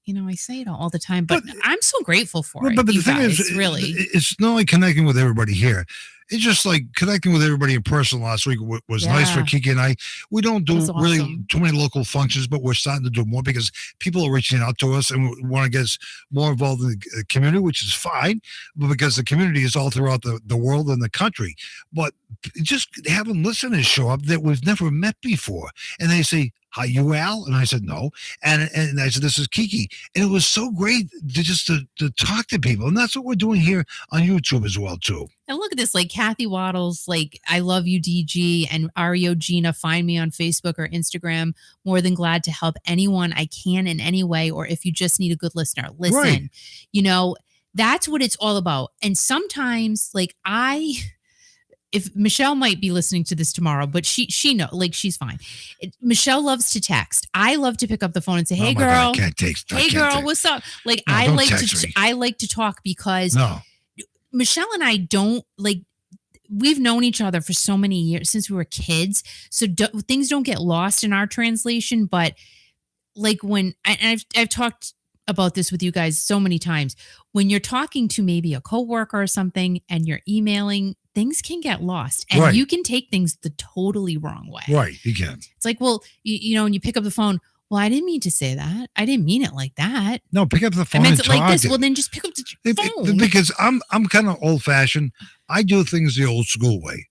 I say it all the time, but I'm so grateful for it. But the you thing guys, is, really, it's not only connecting with everybody here. It's just like connecting with everybody in person last week was nice for Yeah. Kiki and I. We don't do It was really awesome. too many local functions, but we're starting to do more because people are reaching out to us and we want to get us more involved in the community, which is fine, but because the community is all throughout the world and the country. But just having listeners show up that we've never met before, and they say, Hi, you Al? And I said, no. And I said, this is Kiki. And it was so great to talk to people. And that's what we're doing here on YouTube as well, too. And look at this, like Kathy Waddles, like I love you, DG, and Ario Gina. Find me on Facebook or Instagram. More than glad to help anyone I can in any way, or if you just need a good listener, listen. Right. You know, that's what it's all about. And sometimes, like if Michelle might be listening to this tomorrow, but she know, like she's fine. Michelle loves to text. I love to pick up the phone and say, "Hey, Oh my girl, God, I can't text. hey, girl, what's up?" Like No, I don't like text to me. I like to talk because No. Michelle and I don't like. We've known each other for so many years since we were kids, so things don't get lost in our translation. But like when I've talked about this with you guys so many times, when you're talking to maybe a coworker or something and you're emailing, things can get lost, and Right. you can take things the totally wrong way. Right, you can. It's like, well, you know, and you pick up the phone. Well, I didn't mean to say that. I didn't mean it like that. No, pick up the I phone meant and it like talk. this. Well, then just pick up the phone. Because I'm kind of old fashioned. I do things the old school way.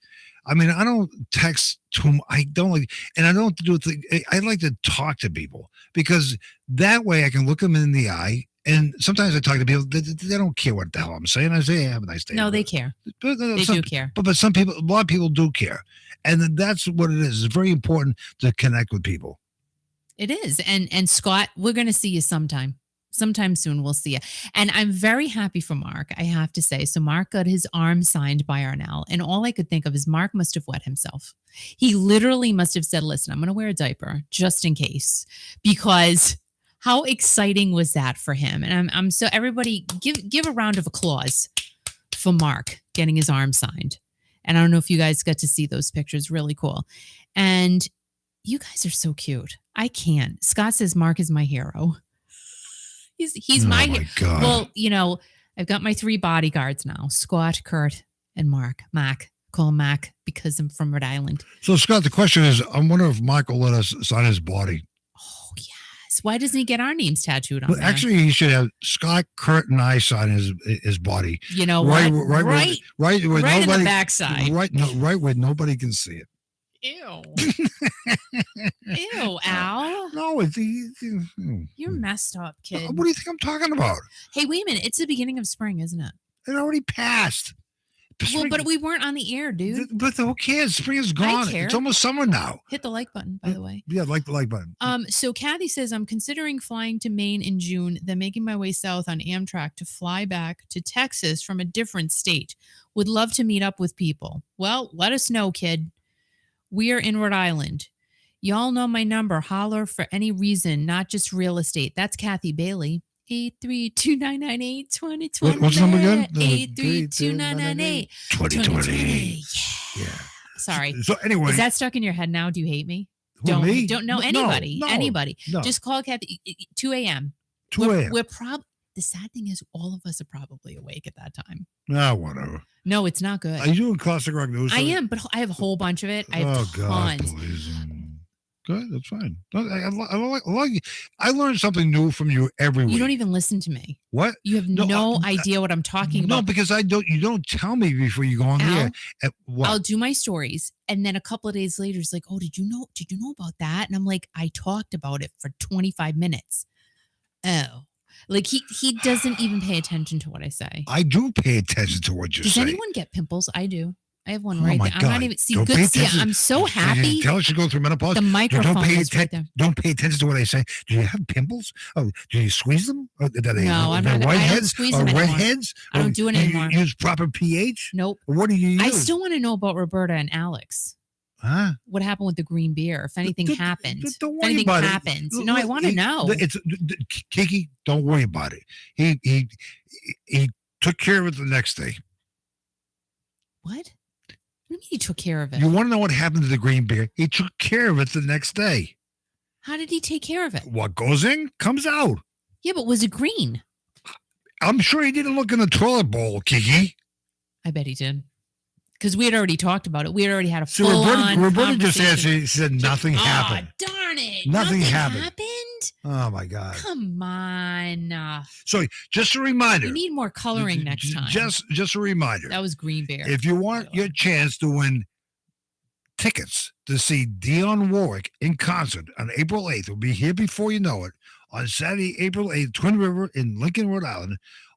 I mean, I don't text too. I don't like, and I don't do things. I like to talk to people because that way I can look them in the eye. And sometimes I talk to people, they don't care what the hell I'm saying. I say, hey, have a nice day. No, they care. But, They do care. But some people, a lot of people do care. And that's what it is. It's very important to connect with people. It is. And Scott, we're going to see you sometime. Sometime soon we'll see you. And I'm very happy for Mark, I have to say. So Mark got his arm signed by Arnell. And all I could think of is Mark must have wet himself. He literally must have said, listen, I'm going to wear a diaper just in case. Because how exciting was that for him? And I'm so everybody give a round of applause for Mark getting his arm signed. And I don't know if you guys got to see those pictures. Really cool. And you guys are so cute. I can't. Scott says Mark is my hero. He's my hero. God. Well, you know, I've got my 3 bodyguards now: Scott, Kurt, and Mark. Mac. Call him Mac because I'm from Rhode Island. So, Scott, the question is, I wonder if Mark will let us sign his body. Oh, yes. Why doesn't he get our names tattooed on Well, there? actually, he should have Scott, Kurt, and I sign his body. You know right, what? Right, right where in nobody, the backside. Right where nobody can see it. Ew. Ew, Al. No, it's You're messed up, kid. What do you think I'm talking about? Hey, wait a minute. It's the beginning of spring, isn't it? It already passed. Well, but we weren't on the air, dude. But who cares? Spring is gone. care. It's almost summer now. Hit the like button, by the way. Yeah, like the like button. So Kathy says, I'm considering flying to Maine in June, then making my way south on Amtrak to fly back to Texas from a different state. Would love to meet up with people. Well, let us know, kid. We are in Rhode Island. Y'all know my number. Holler for any reason, not just real estate. That's Kathy Bailey. 832-998-2020. What's the number again? 832-998-2020. Yeah. Sorry. So anyway. Is that stuck in your head now? Do you hate me? Me? Don't know No, anybody. no, Anybody. no. Just call Kathy. 2 a.m. 2 a.m. We're the sad thing is all of us are probably awake at that time. Ah, whatever. No, it's not good. Are you doing classic rock news? I am, but I have a whole bunch of it. I have tons. Please. Good, that's fine. I learned something new from you every week. You don't even listen to me. What? You have no idea what I'm talking about. No, because you don't tell me before you go on Al, here. I'll do my stories, and then a couple of days later, it's like, oh, did you know about that? And I'm like, I talked about it for 25 minutes. Oh. Like he doesn't even pay attention to what I say. I do pay attention to what you say. Does anyone get pimples? I do. I have one Oh right my there. God. I'm not even see Don't good pay see. attention. I'm so happy. Tell us you go through menopause. The microphone is right there. Don't pay attention to what I say. Do you have pimples? Oh, do you squeeze them? Or do they, No, I'm not. I don't squeeze them anymore. Redheads? I don't do it anymore. You use proper pH? Nope. Or what do you use? I still want to know about Roberta and Alex. Huh? What happened with the green beer? If anything happened. Don't If worry anything about happens. it. No, I want to know. It's Kiki. Don't worry about it. He took care of it the next day. What? What do you mean he took care of it? You want to know what happened to the green beer? He took care of it the next day. How did he take care of it? What goes in comes out. Yeah, but was it green? I'm sure he didn't look in the toilet bowl, Kiki. I bet he did. Because we had already talked about it. We had already had a So full-on Roberta just conversation. answered. She said nothing happened. Oh, darn it. Nothing happened. happened? Oh my God. Come on. So just a reminder. We need more coloring next time. Just a reminder. That was green beer. If you want your chance to win tickets to see Dionne Warwick in concert on April 8th. We'll be here before you know it on Saturday, April 8th, Twin River in Lincoln, Rhode Island.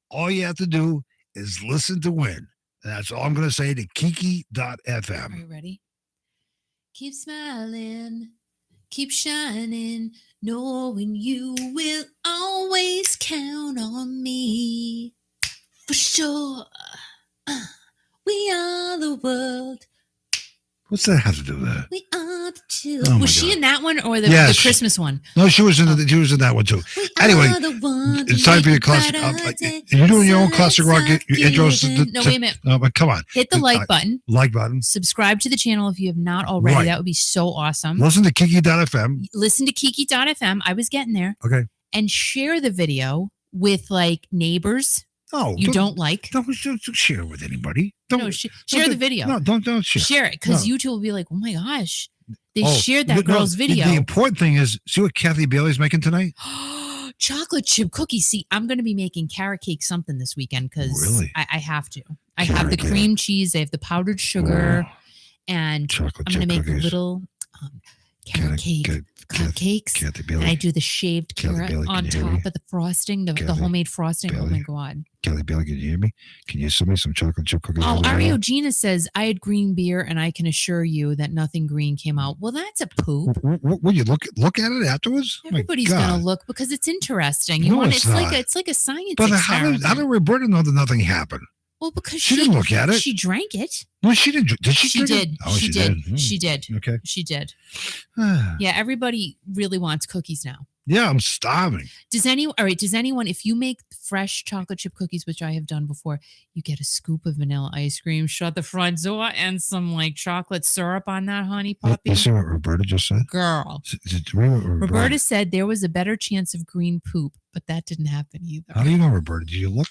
All you have to do is listen to win. And that's all I'm going to say to Are Kiki.fm. you ready? Keep smiling, keep shining, knowing you will always count on me. For sure. We are the world. What's that have to do with that? We are the Oh children. my Was she God. in that one or the Yes. Christmas one? No, she was in that one too. We Anyway, are the ones it's who time for your make classic. a brighter day. You're doing your own classic rock Sunset intros. giving. No, wait a minute. No, but come on. Hit the like button. Like button. Subscribe to the channel if you have not already. Right. That would be so awesome. Listen to Kiki.fm. Listen to Kiki.fm. I was getting there. Okay. And share the video with like neighbors Oh, you don't like. Don't share it with anybody. Don't, No, share the video. No, don't share. Share it because No. YouTube will be like, oh my gosh, they Oh, shared that no, girl's the- video. The important thing is, see what Kathy Bailey's making tonight? Chocolate chip cookies. See, I'm going to be making carrot cake something this weekend because Really? I have to. I have the Carrot cream cheese. I have the powdered sugar, and Chocolate I'm going chip to make cookies. little carrot cake cupcakes. Kathy And Bailey. I do the shaved Kathy carrot Bailey, on can you hear me? top of the frosting, the Kathy homemade frosting. Oh my Bailey. God. Kathy Bailey, can you hear me? Can you send me some chocolate chip cookies? Oh, over there? Ario Gina says, I had green beer and I can assure you that nothing green came out. Well, that's a poop. Will you look at it afterwards? Oh my Everybody's God. gonna look because it's interesting. No, Want it's like not. it's like a science But experiment. how did Roberta know that nothing happened? Well, because She didn't look at it. She drank it. No, she didn't. Did she? She drink did. it? Oh, she did. Hmm. She did. Okay. She did. yeah, Yeah, everybody really wants cookies now. I'm starving. Does anyone, if you make fresh chocolate chip cookies, which I have done before, you get a scoop of vanilla ice cream, shut the front door, and some like chocolate syrup on that, honey puppy? You see what Roberta just said? Girl. Roberta said there was a better chance of green poop, but that didn't happen either. How do you know, Roberta? Do you look?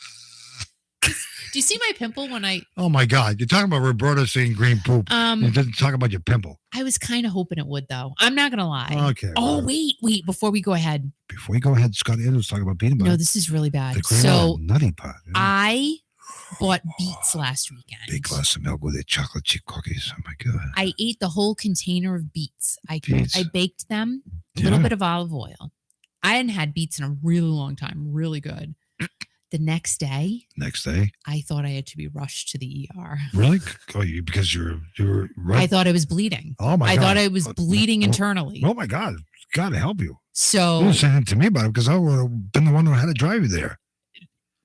Do you see my pimple when I Oh my God! You're talking about Roberta seeing green poop. You didn't talk about your pimple. I was kind of hoping it would though. I'm not gonna lie. Okay. Oh, well, wait, before we go ahead. Before you go ahead, Scott Andrews talk about peanut butter. No, this is really bad. the cream So nutty pot. Yeah. I bought beets last weekend. Big glass of milk with the chocolate chip cookies. Oh my God! I ate the whole container of beets. Beets. I baked them, a little Yeah. bit of olive oil. I hadn't had beets in a really long time. Really good. The next day, Next day, I thought I had to be rushed to the ER. really? Oh, because you're right. I thought I was bleeding. Oh my I God! thought I was bleeding oh, internally. Oh my God! God to help you. You So didn't say anything to me about it because I would have been the one who had to drive you there.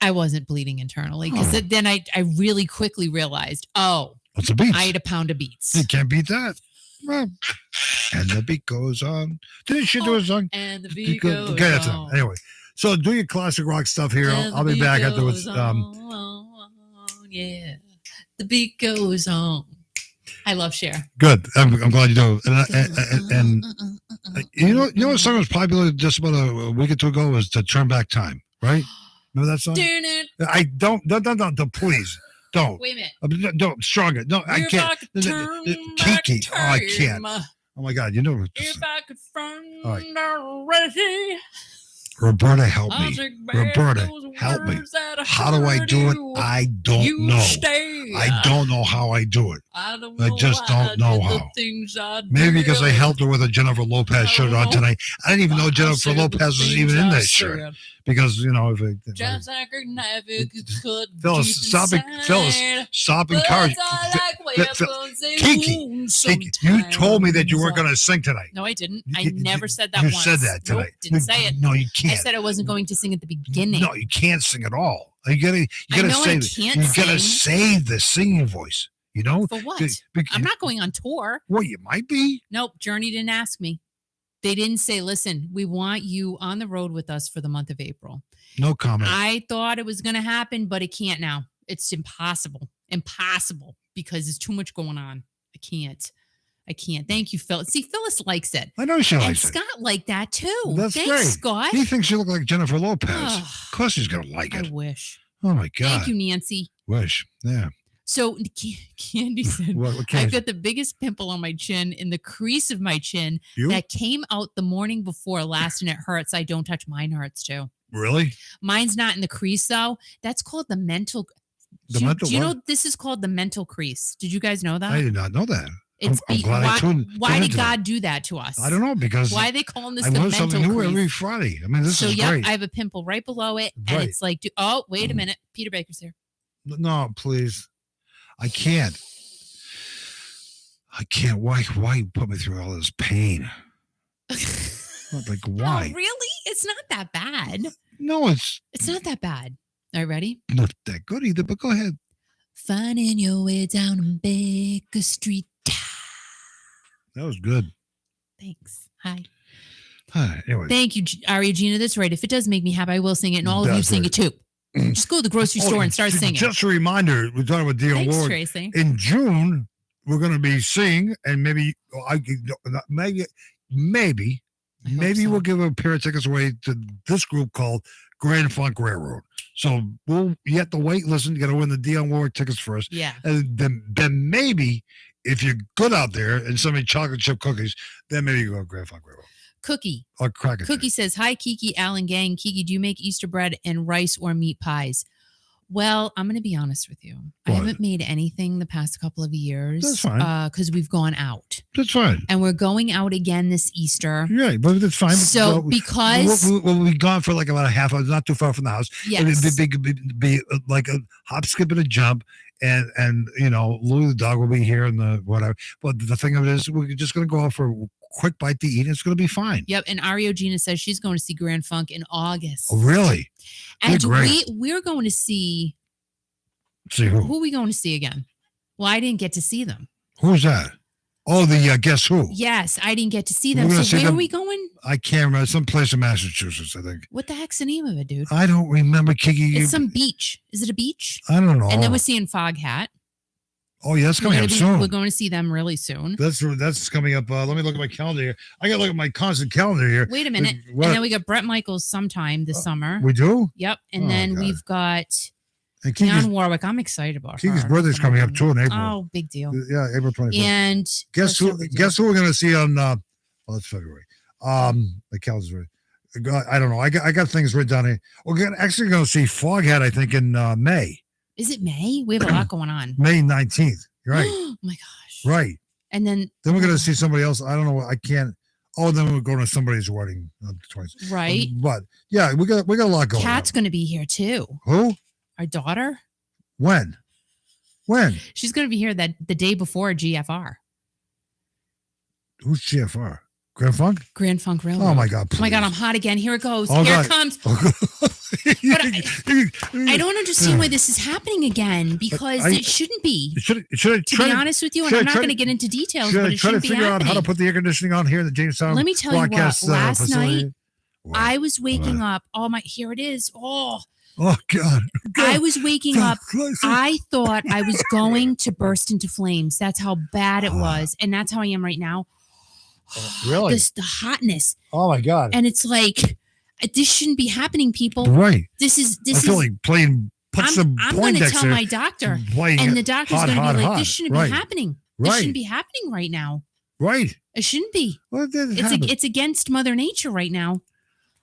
I wasn't bleeding internally because Oh. then I really quickly realized, oh, What's the beats? I ate a pound of beets. You can't beat that. Well, and the beat goes on. Didn't she do a song? And the beat Okay, goes that's it. on. Anyway, so do your classic rock stuff here. And I'll the be beat back afterwards. goes on, yeah, the beat goes on. I love Cher. Good. I'm glad you do. And you know what song was popular just about a week or two ago was to Turn Back Time, right? Remember that song? I don't, please. Don't. Wait a minute. Don't. Stronger. No, I If can't. I could turn back Kiki. Oh, I can't. time, Oh my God. You know. If I could find All right. already, Roberta, help I'll me. take back Roberta, those help me. words that How do I hurt do it? you. I don't You know. stay. I don't know how I do it. I don't I know just why don't know did the how. things I Maybe because I did. helped her with a Jennifer Lopez shirt on tonight. I didn't even know I Jennifer said the Lopez was things even in I that shirt. said. Because, you know, if it, Just like a knife it could Phyllis, deep stop it. inside. Phyllis, stop But encouraging. I like Phil- weapons, they Kiki, wound Kiki, you told me that you weren't sometimes. going to sing tonight. No, I didn't. I You- never said that You once. said that tonight. Nope, didn't say it. No, you I can't. said I wasn't going to sing at the beginning. No, you can't sing at all. You gotta I know I save. can't You gotta sing. save the singing voice. You know. For what? Because- I'm not going on tour. Well, you might be. Nope, Journey didn't ask me. They didn't say, listen, we want you on the road with us for the month of April. No comment. I thought it was going to happen, but it can't now. It's impossible. Impossible because there's too much going on. I can't. Thank you, Phyllis. See, Phyllis likes it. I know she And likes it. Scott liked that too. That's Thanks, great. Scott. He thinks you look like Jennifer Lopez. Ugh. Of course, he's gonna like I it. wish. Oh my God. Thank you, Nancy. Wish. Yeah. So Candy said, What can I've got the biggest pimple on my chin in the crease of my chin you that came out the morning before last and it hurts. I don't touch. Mine hurts too. really? Mine's not in the crease though. That's called the mental. The do mental you what? know this is called the mental crease? Did you guys know that? I did not know that. It's I'm glad I tuned why did into that. God do that to us? I don't know because Why are they calling this I the learn mental something new crease? every Friday. I mean, this is great. I have a pimple right below it, and Right. it's like, oh, wait a minute, Peter Baker's here. No, please. I can't. Why you put me through all this pain? Like, why? Oh, really? It's not that bad. No, it's not that bad. All right, ready? not that good either, but go ahead. Finding your way down on Baker Street. That was good. Thanks. Hi. Anyway. Thank you, Aria Gina. That's right. If it does make me happy, I will sing it, and all of you sing it too. Just go to the grocery store and start singing. Just a reminder, we're talking about Dion Thanks, Ward. Tracy. In June, we're going to be singing, and maybe we'll give a pair of tickets away to this group called Grand Funk Railroad. So you have to wait, listen, you got to win the Dion Ward tickets first. Yeah. And then maybe if you're good out there and somebody chocolate chip cookies, then maybe you go to Grand Funk Railroad. Cookie. Or cracker. Cookie says, hi, Kiki, Alan Gang. Kiki, do you make Easter bread and rice or meat pies? Well, I'm going to be honest with you. What? I haven't made anything the past couple of years. That's fine. Because we've gone out. That's fine. And we're going out again this Easter. Yeah, but that's fine. So because... We'll be gone for like about a half hour, not too far from the house. Yes. It'd be like a hop, skip, and a jump. And Louie the dog will be here and the whatever. But the thing of it is, we're just going to go out for a quick bite to eat. And it's going to be fine. Yep. And Ario Gina says she's going to see Grand Funk in August. Oh, really? And we're going to see... See who? Who are we going to see again? Well, I didn't get to see them. Who's that? Oh, the Guess Who? Yes, I didn't get to see them. So where are we going? I can't remember. Some place in Massachusetts, I think. What the heck's the name of it, dude? I don't remember, Kiki. It's some beach. Is it a beach? I don't know. And then we're seeing Foghat. Oh, yeah, that's coming up soon. We're going to see them really soon. That's coming up. Let me look at my calendar here. I got to look at my constant calendar here. Wait a minute. And then we got Brett Michaels sometime this summer. We do? Yep. And then we've got... And Dionne Warwick, I'm excited about Kiki's her. birthday's coming up too in April. Oh, big deal. Yeah, April 24th. And guess who we're going to see on, that's February. The calendar's right. I don't know. I got things written down here. We're actually going to see Foghat, I think, in May. Is it May? We have a lot going on. May 19th. Right. Oh, my gosh. Right. And then we're going to see somebody else. I don't know. I can't. Oh, then we're going to somebody's wedding on the 20th. Right. But, yeah, we got a lot going on. Kat's going to be here, too. Who? Our daughter. When? She's going to be here the day before GFR. Who's GFR? Grand Funk? Grand Funk Railroad. Oh, my God. Please. Oh, my God. I'm hot again. Here it goes. Oh, here God. it comes. But I don't understand why this is happening again because it shouldn't be. To be honest with you, and I'm not going to get into details, but it shouldn't be happening. Try to figure out how to put the air conditioning on here in the Jamestown. Let me tell you what. Last night, I was waking up. Oh, here it is. Oh, God. I was waking up. I thought I was going to burst into flames. That's how bad it was. And that's how I am right now. Really? The hotness. Oh, my God. And it's like, this shouldn't be happening, people. Right. This is. I feel like playing. I'm going to tell my doctor. And the doctor's going to be like, this shouldn't be happening. This shouldn't be happening right now. Right. It shouldn't be. It's against Mother Nature right now.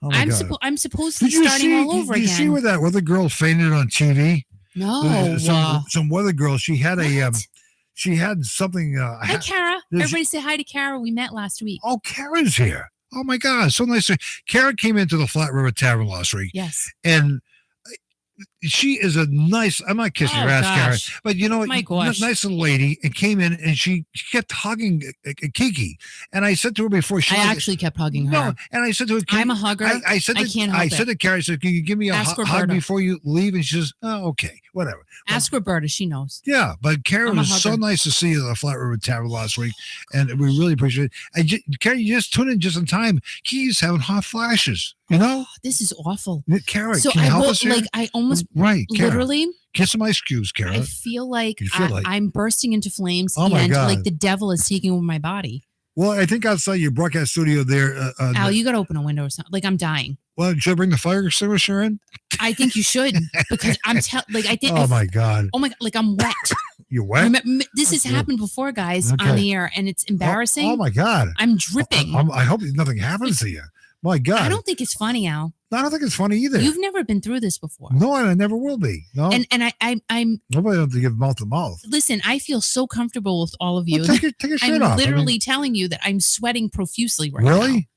Oh I'm supposed to be starting all over again. Did you see where that other girl fainted on TV? No. Some weather girl. She had she had something. Hi, Kara. Everybody say hi to Kara. We met last week. Oh, Kara's here. Oh, my God. So nice. Kara came into the Flat River Tavern last week. Yes. And she is a nice, I'm not kissing her ass, Karen, but you know what? Nice little lady, and came in and she kept hugging Kiki. And I said to her before, I actually kept hugging her. No, and I said to her, I'm a hugger. I said to Karen, I said, can you give me a hug before you leave? And she says, oh, okay, whatever. Ask Roberta, she knows. Yeah, but Karen was so nice to see you at the Flat River Tavern last week, and we really appreciate it. And Karen, you just tuned in just in time. Kiki's having hot flashes. You know, this is awful. Kara, so can you help us here? I almost Kara, literally get some ice cubes, Kara. I feel like I'm bursting into flames, and like the devil is taking over my body. Well, I think outside your broadcast studio there, Al, you got to open a window or something. Like I'm dying. Well, should I bring the fire extinguisher in? I think you should because I think. Oh my God! Oh my God! Like I'm wet. You're wet. This has happened before, guys, on the air, and it's embarrassing. Oh my God! I'm dripping. I hope nothing happens to you. My God. I don't think it's funny, Al. I don't think it's funny either. You've never been through this before. No, and I never will be. No. And I'm Nobody has to give mouth to mouth. listen, I feel so comfortable with all of you. Well, take your shirt I'm off. literally telling you that I'm sweating profusely right now. Really?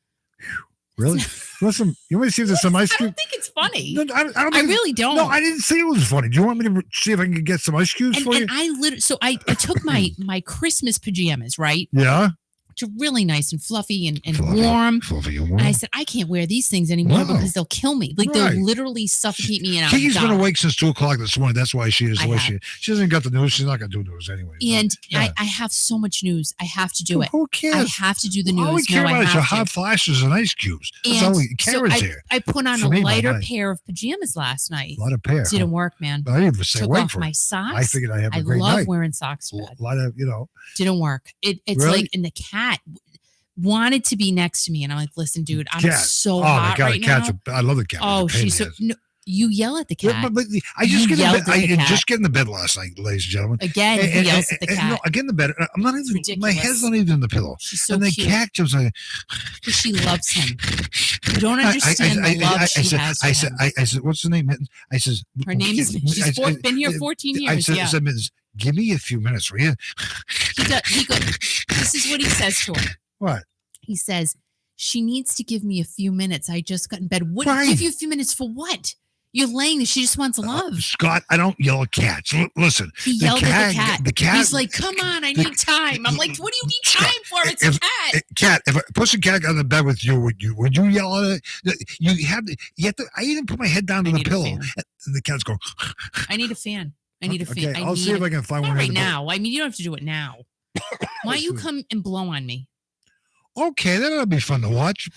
Really? Listen, you want me to see if there's some ice I cubes? don't think it's funny. No, I don't I think really don't. No, I didn't say it was funny. Do you want me to see if I can get some ice cubes for you? And I literally, so I took my Christmas pajamas, right? Yeah. Which are really nice and fluffy and Fluffy, warm. Fluffy and And I said, I can't wear these things anymore No. because they'll kill me. Like Right. they'll literally suffocate me. And Kiki's been I'll die. awake since 2:00 this morning. That's why she is the I way have. she is. She hasn't got the news. She's not going to do news anyway. And Yeah. I have so much news. I have to do it. Who I cares? have to do the news. All we care No, I about is your have to. hot flashes and ice cubes. That's And all we so care is here. I put on For a me, my lighter life. pair of pajamas last night. A lot of pair. Didn't work, man. I didn't even stay Took awake off for my it. socks. I figured I have a I great love night. wearing socks to A bed. lot of, Didn't work. It's Really? like, and the cat wanted to be next to me, and I'm like, listen, dude, I'm Cat. so Oh, my hot God, right the cat's now. I love the cat. Oh, It's a pain she's in so. the ass. No, you yell at the cat. But I You just get in yelled the at bed. the I cat. just get in the bed last night, ladies and gentlemen. Again, he yells at the cat. No, I get in the bed. I'm not even. My ridiculous. head's not even in the pillow. She's so and the cute. cat just like. Because she loves him. You don't understand the love she has for him. I said, what's the name? Mittens? I says, Her name is. She's been here 14 years. I said, Yeah. I said, Mittens, give me a few minutes, will you? He goes. This is what he says to her. What? He says, she needs to give me a few minutes. I just got in bed. What? Right. Give you a few minutes for what? You're laying there. She just wants love. Scott, I don't yell at cats. Listen, He yelled at the cat. The cat. He's like, come on, I need time. I'm like, what do you need time for? It's a If- cat. Cat, if a pussycat got in the bed with you, would you yell at it? You have to. I even put my head down to I the need a pillow, fan. and the cat's going. I need a fan. I need a fan. Okay, I'll see if I can find Not one right here to now. I mean, you don't have to do it now. Why don't you Listen. come and blow on me? Okay, that'll be fun to watch.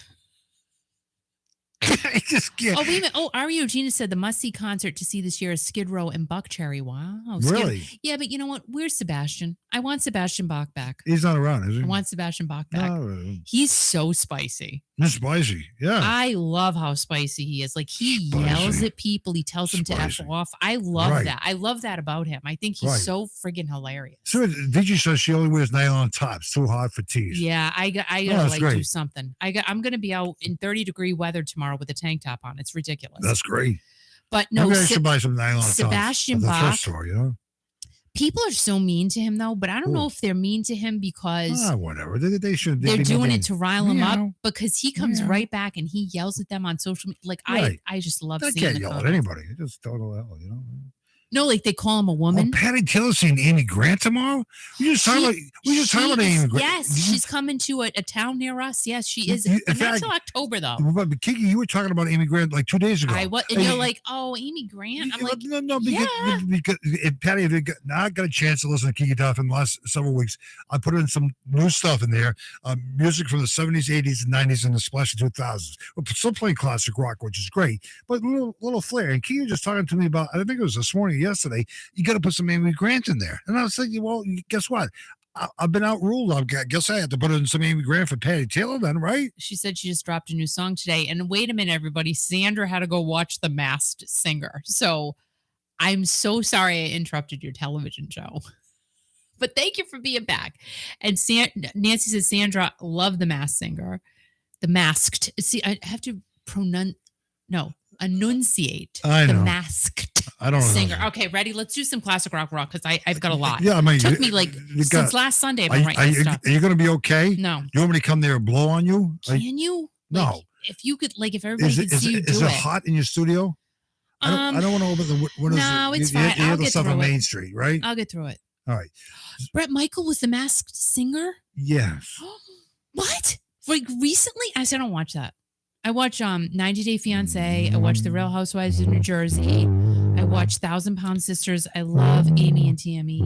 I just can't. Oh, wait a minute. Oh, Ario Gina said the must-see concert to see this year is Skid Row and Buckcherry. Wow. Really? Yeah, but you know what? Where's Sebastian? I want Sebastian Bach back. He's not around, is he? I want Sebastian Bach back. No, He's so spicy. it's spicy. Yeah. I love how spicy he is. Like he yells Spicy. at people. He tells them to F Spicy. off. I love Right. that. I love that about him. I think he's Right. so friggin' hilarious. So Vigi says she only wears nylon tops. Too hot for tees. Yeah, I gotta that's like do great. something. I'm gonna be out in 30-degree weather tomorrow with a tank top on. It's ridiculous. That's great. But no, Maybe I should buy some nylon Sebastian tops at the Bach. thrift store, you know? people are so mean to him though. But I don't know Ooh. if they're mean to him because Whatever. They should. they're be doing mean. it to rile him Yeah. up. Because he comes Yeah. right back and he yells at them on social media. Like Right. I just love I seeing can't the yell at comments. anybody. I just total hell, you know? No, like they call him a Oh, woman. Patty Taylor seeing Amy Grant tomorrow? We just talking about Amy Grant. Yes, she's coming to a town near us. Yes, she is. In Not fact- till October though. But Kiki, you were talking about Amy Grant like 2 days ago. I was, and you're like, oh, Amy Grant. I'm like, no, because if Patty, if you not got a chance to listen to Kiki Duff in the last several weeks, I put in some new stuff in there, music from the 70s, 80s, and 90s, and the splash of 2000s. We're still playing classic rock, which is great, but a little flair. And Kiki was just talking to me about, I think it was this morning, yesterday, you got to put some Amy Grant in there. And I was thinking, well, guess what? I've been outruled. I guess I had to put in some Amy Grant for Patty Taylor then, right? she said she just dropped a new song today. And wait a minute, everybody. Sandra had to go watch The Masked Singer. So I'm so sorry I interrupted your television show. But thank you for being back. And Nancy says, Sandra, love The Masked Singer. The Masked. See, I have to enunciate. I The know. Masked I don't know. Singer. Okay, ready? Let's do some classic rock because I've got a lot. Yeah, I mean, Took me like since last Sunday. I've been writing stuff. Are you going to be okay? No. You want me to come there and blow on you? Can you? No. Like, if you could, like, if everybody could see you is do it it. hot in your studio? I don't want to open the windows. No, it's you fine. You I'll have the get stuff on through it. Main Street, right? I'll get through it. All right. Brett Michael was The Masked Singer. Yes. What? Like recently? I said I don't watch that. I watch 90 Day Fiance. I watch The Real Housewives of New Jersey. I watch 1,000 Pound Sisters. I love Amy and Tammy.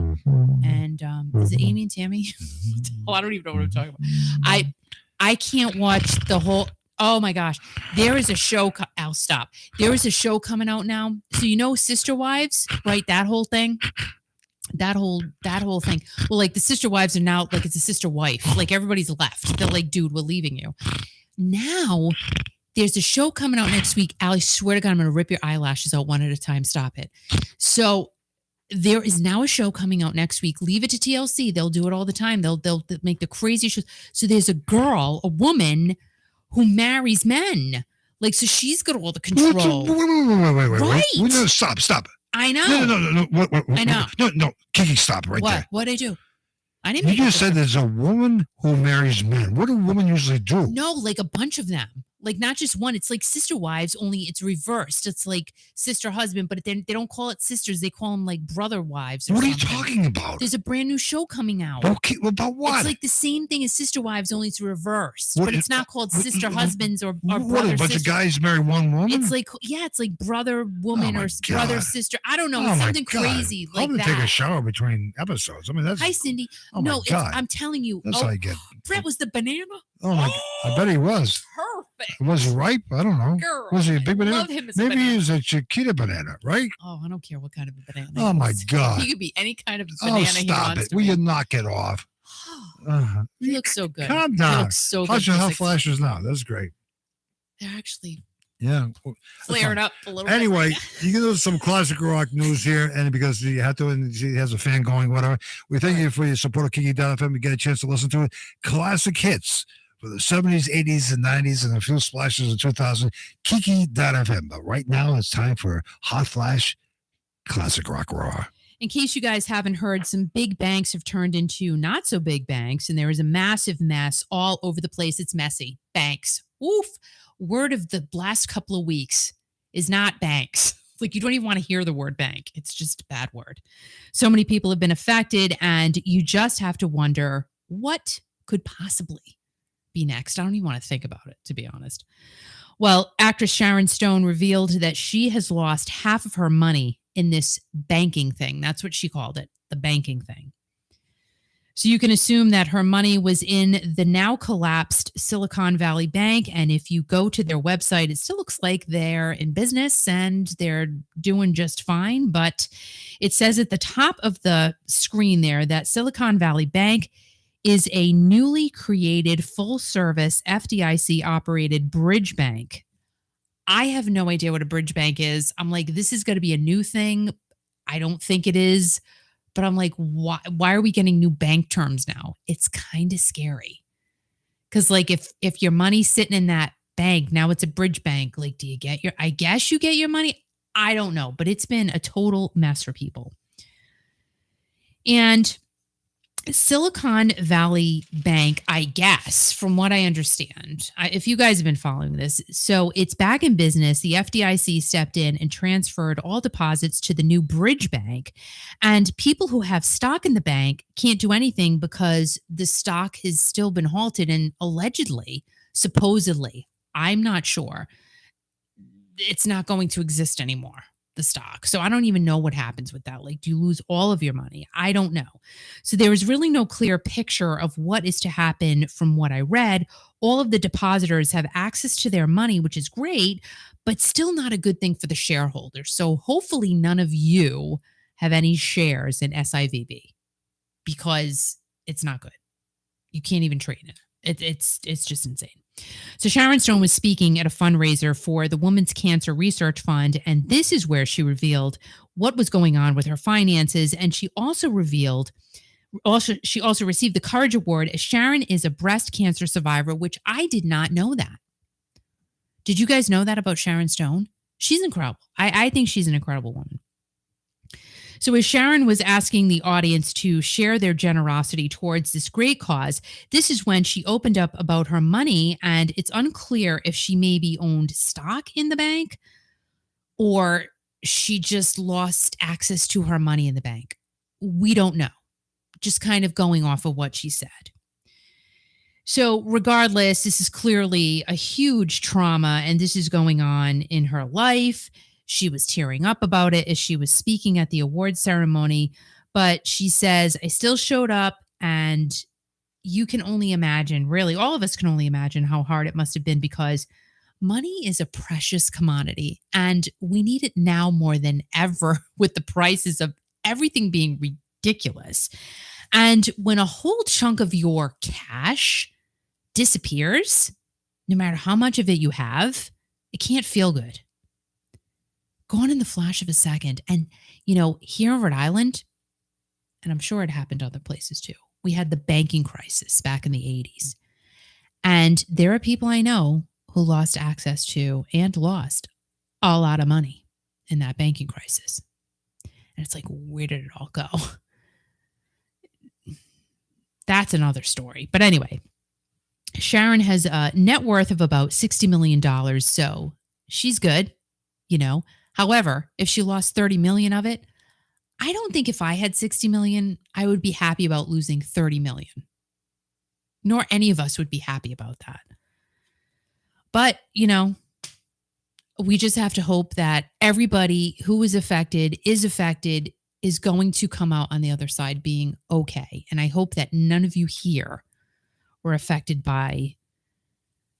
And is it Amy and Tammy? Oh, I don't even know what I'm talking about. I can't watch the whole. Oh my gosh, there is a show. I'll stop. There is a show coming out now. So you know, Sister Wives, right? That whole thing. That whole thing. Well, like the sister wives are now like it's a sister wife. Like everybody's left. They're like, dude, we're leaving you. Now there's a show coming out next week. Allie, swear to God, I'm gonna rip your eyelashes out one at a time. Stop it. So there is now a show coming out next week. Leave it to TLC. They'll do it all the time. They'll make the crazy shows. So there's a woman who marries men. Like, so she's got all the Wait, control. wait. Right. No, stop. I know. No. What, I know. No. Kiki, stop right What? there. What'd I do? I didn't You make up just the said script. there's a woman who marries men. What do women usually do? No, like a bunch of them. Like not just one. It's like sister wives, only it's reversed. It's like sister husband, but then they don't call it sisters. They call them like brother wives or What are something. you talking about? There's a brand new show coming out. Okay, about what? It's like the same thing as sister wives, only it's reversed. What But is- it's not called sister what- husbands or what, brother a bunch sisters. of guys marry one woman? It's like, yeah, it's like brother woman Oh, my or brother God. sister. I don't know. Oh, It's my something God. crazy like I'm gonna that. take a shower between episodes. I mean, that's Hi, Cindy. Oh, my No, God. I'm telling you. That's how I get. Brett was the banana. Oh my! I bet he was. Perfect. Was he ripe? I don't know. Girl, Was he a I big banana? love him as a Maybe banana. he was a Chiquita banana, right? Oh, I don't care what kind of a banana. Oh, he my is. God. He could be any kind of banana Oh, he stop wants it! to Will be. you knock it off? He looks so good. Calm He down. looks so How's good. your He's health like, flashes now? That's great. they're actually Yeah. flared up a little Anyway, bit. you can do some classic rock news here, and because you have to, and she has a fan going, whatever. We thank you for your support of Kiki.fm. You get a chance to listen to it. Classic hits for the 70s, 80s, and 90s, and a few splashes of 2000. Kiki.fm. But right now, it's time for Hot Flash Classic Rock Raw. In case you guys haven't heard, some big banks have turned into not so big banks, and there is a massive mess all over the place. It's messy. Banks. Oof. Word of the last couple of weeks is not banks. Like, you don't even want to hear the word bank. It's just a bad word. So many people have been affected, and you just have to wonder what could possibly be next. I don't even want to think about it, to be honest. Well, actress Sharon Stone revealed that she has lost half of her money in this banking thing. That's what she called it, the banking thing. So you can assume that her money was in the now collapsed Silicon Valley Bank. And if you go to their website, it still looks like they're in business and they're doing just fine. But it says at the top of the screen there that Silicon Valley Bank is a newly created full-service FDIC operated bridge bank. I have no idea what a bridge bank is. I'm like, this is going to be a new thing. I don't think it is. But I'm like, why are we getting new bank terms now? It's kind of scary. Because like if your money's sitting in that bank, now it's a bridge bank. Like, do you get I guess you get your money? I don't know. But it's been a total mess for people. And Silicon Valley Bank, I guess, from what I understand, if you guys have been following this, so it's back in business. The FDIC stepped in and transferred all deposits to the new Bridge Bank. And people who have stock in the bank can't do anything because the stock has still been halted and allegedly, supposedly, I'm not sure, it's not going to exist anymore, the stock. So I don't even know what happens with that. Like, do you lose all of your money? I don't know. So there is really no clear picture of what is to happen from what I read. All of the depositors have access to their money, which is great, but still not a good thing for the shareholders. So hopefully none of you have any shares in SIVB because it's not good. You can't even trade it. It's just insane. So Sharon Stone was speaking at a fundraiser for the Women's Cancer Research Fund, and this is where she revealed what was going on with her finances. And she also revealed, she also received the Courage Award, as Sharon is a breast cancer survivor, which I did not know that. Did you guys know that about Sharon Stone? She's incredible. I think she's an incredible woman. So as Sharon was asking the audience to share their generosity towards this great cause, this is when she opened up about her money, and it's unclear if she maybe owned stock in the bank or she just lost access to her money in the bank. We don't know. Just kind of going off of what she said. So regardless, this is clearly a huge trauma, and this is going on in her life. She was tearing up about it as she was speaking at the award ceremony, but she says, I still showed up, and you can only imagine, really, all of us can only imagine how hard it must have been, because money is a precious commodity and we need it now more than ever with the prices of everything being ridiculous. And when a whole chunk of your cash disappears, no matter how much of it you have, it can't feel good. Gone in the flash of a second. And, here in Rhode Island, and I'm sure it happened other places too, we had the banking crisis back in the 80s. And there are people I know who lost access to and lost a lot of money in that banking crisis. And it's like, where did it all go? That's another story. But anyway, Sharon has a net worth of about $60 million. So she's good, you know. However, if she lost 30 million of it, I don't think if I had 60 million, I would be happy about losing 30 million. Nor any of us would be happy about that. But, you know, we just have to hope that everybody who is affected, is going to come out on the other side being okay. And I hope that none of you here were affected by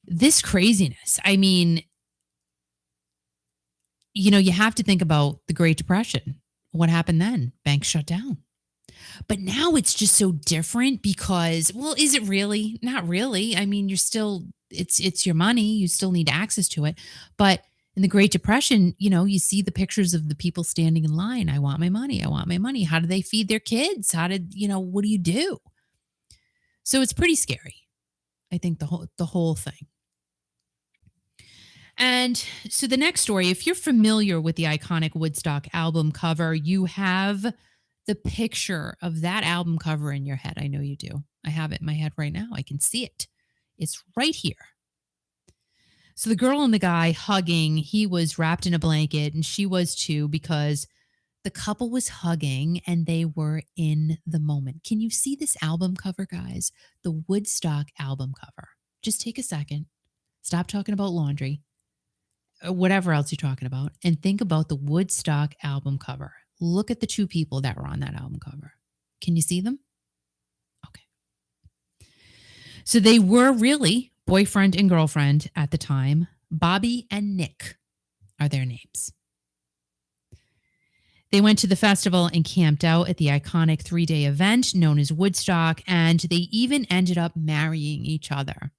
this craziness. I mean, you know, you have to think about the Great Depression. What happened then? Banks shut down. But now it's just so different because, well, is it really? Not really. I mean, you're still, it's your money. You still need access to it. But in the Great Depression, you know, you see the pictures of the people standing in line. I want my money. I want my money. How do they feed their kids? How did, you know, what do you do? So it's pretty scary. I think the whole thing. And so the next story, if you're familiar with the iconic Woodstock album cover, you have the picture of that album cover in your head. I know you do. I have it in my head right now. I can see it. It's right here. So the girl and the guy hugging, he was wrapped in a blanket and she was too, because the couple was hugging and they were in the moment. Can you see this album cover, guys? The Woodstock album cover. Just take a second. Stop talking about laundry, or whatever else you're talking about, and think about the Woodstock album cover. Look at the two people that were on that album cover. Can you see them? Okay. So they were really boyfriend and girlfriend at the time. Bobby and Nick are their names. They went to the festival and camped out at the iconic 3-day event known as Woodstock, and they even ended up marrying each other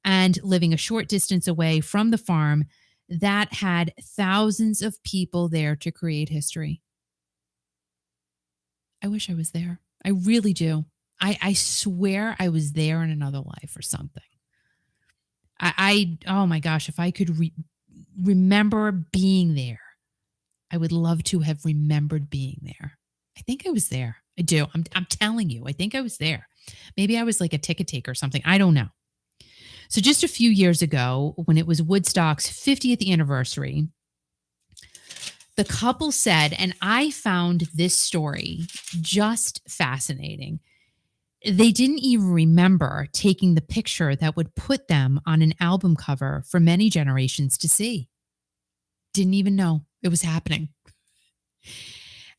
and living a short distance away from the farm that had thousands of people there to create history. I wish I was there. I really do. I swear I was there in another life or something. Oh my gosh, if I could remember being there, I would love to have remembered being there. I think I was there. I do. I'm telling you, I think I was there. Maybe I was like a ticket taker or something. I don't know. So just a few years ago, when it was Woodstock's 50th anniversary, the couple said, and I found this story just fascinating, they didn't even remember taking the picture that would put them on an album cover for many generations to see. Didn't even know it was happening.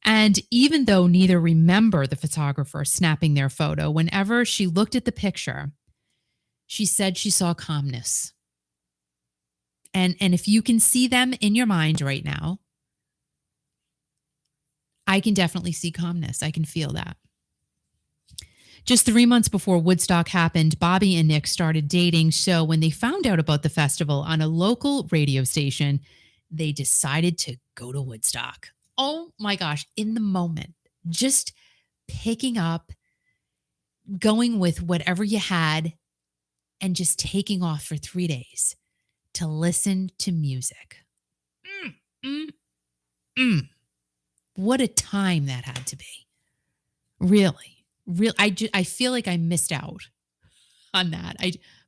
And even though neither remember the photographer snapping their photo, whenever she looked at the picture, she said she saw calmness. And if you can see them in your mind right now, I can definitely see calmness. I can feel that. Just 3 months before Woodstock happened, Bobby and Nick started dating. So when they found out about the festival on a local radio station, they decided to go to Woodstock. Oh my gosh, in the moment, just picking up, going with whatever you had, and just taking off for 3 days to listen to music. What a time that had to be. Really. I feel like I missed out on that.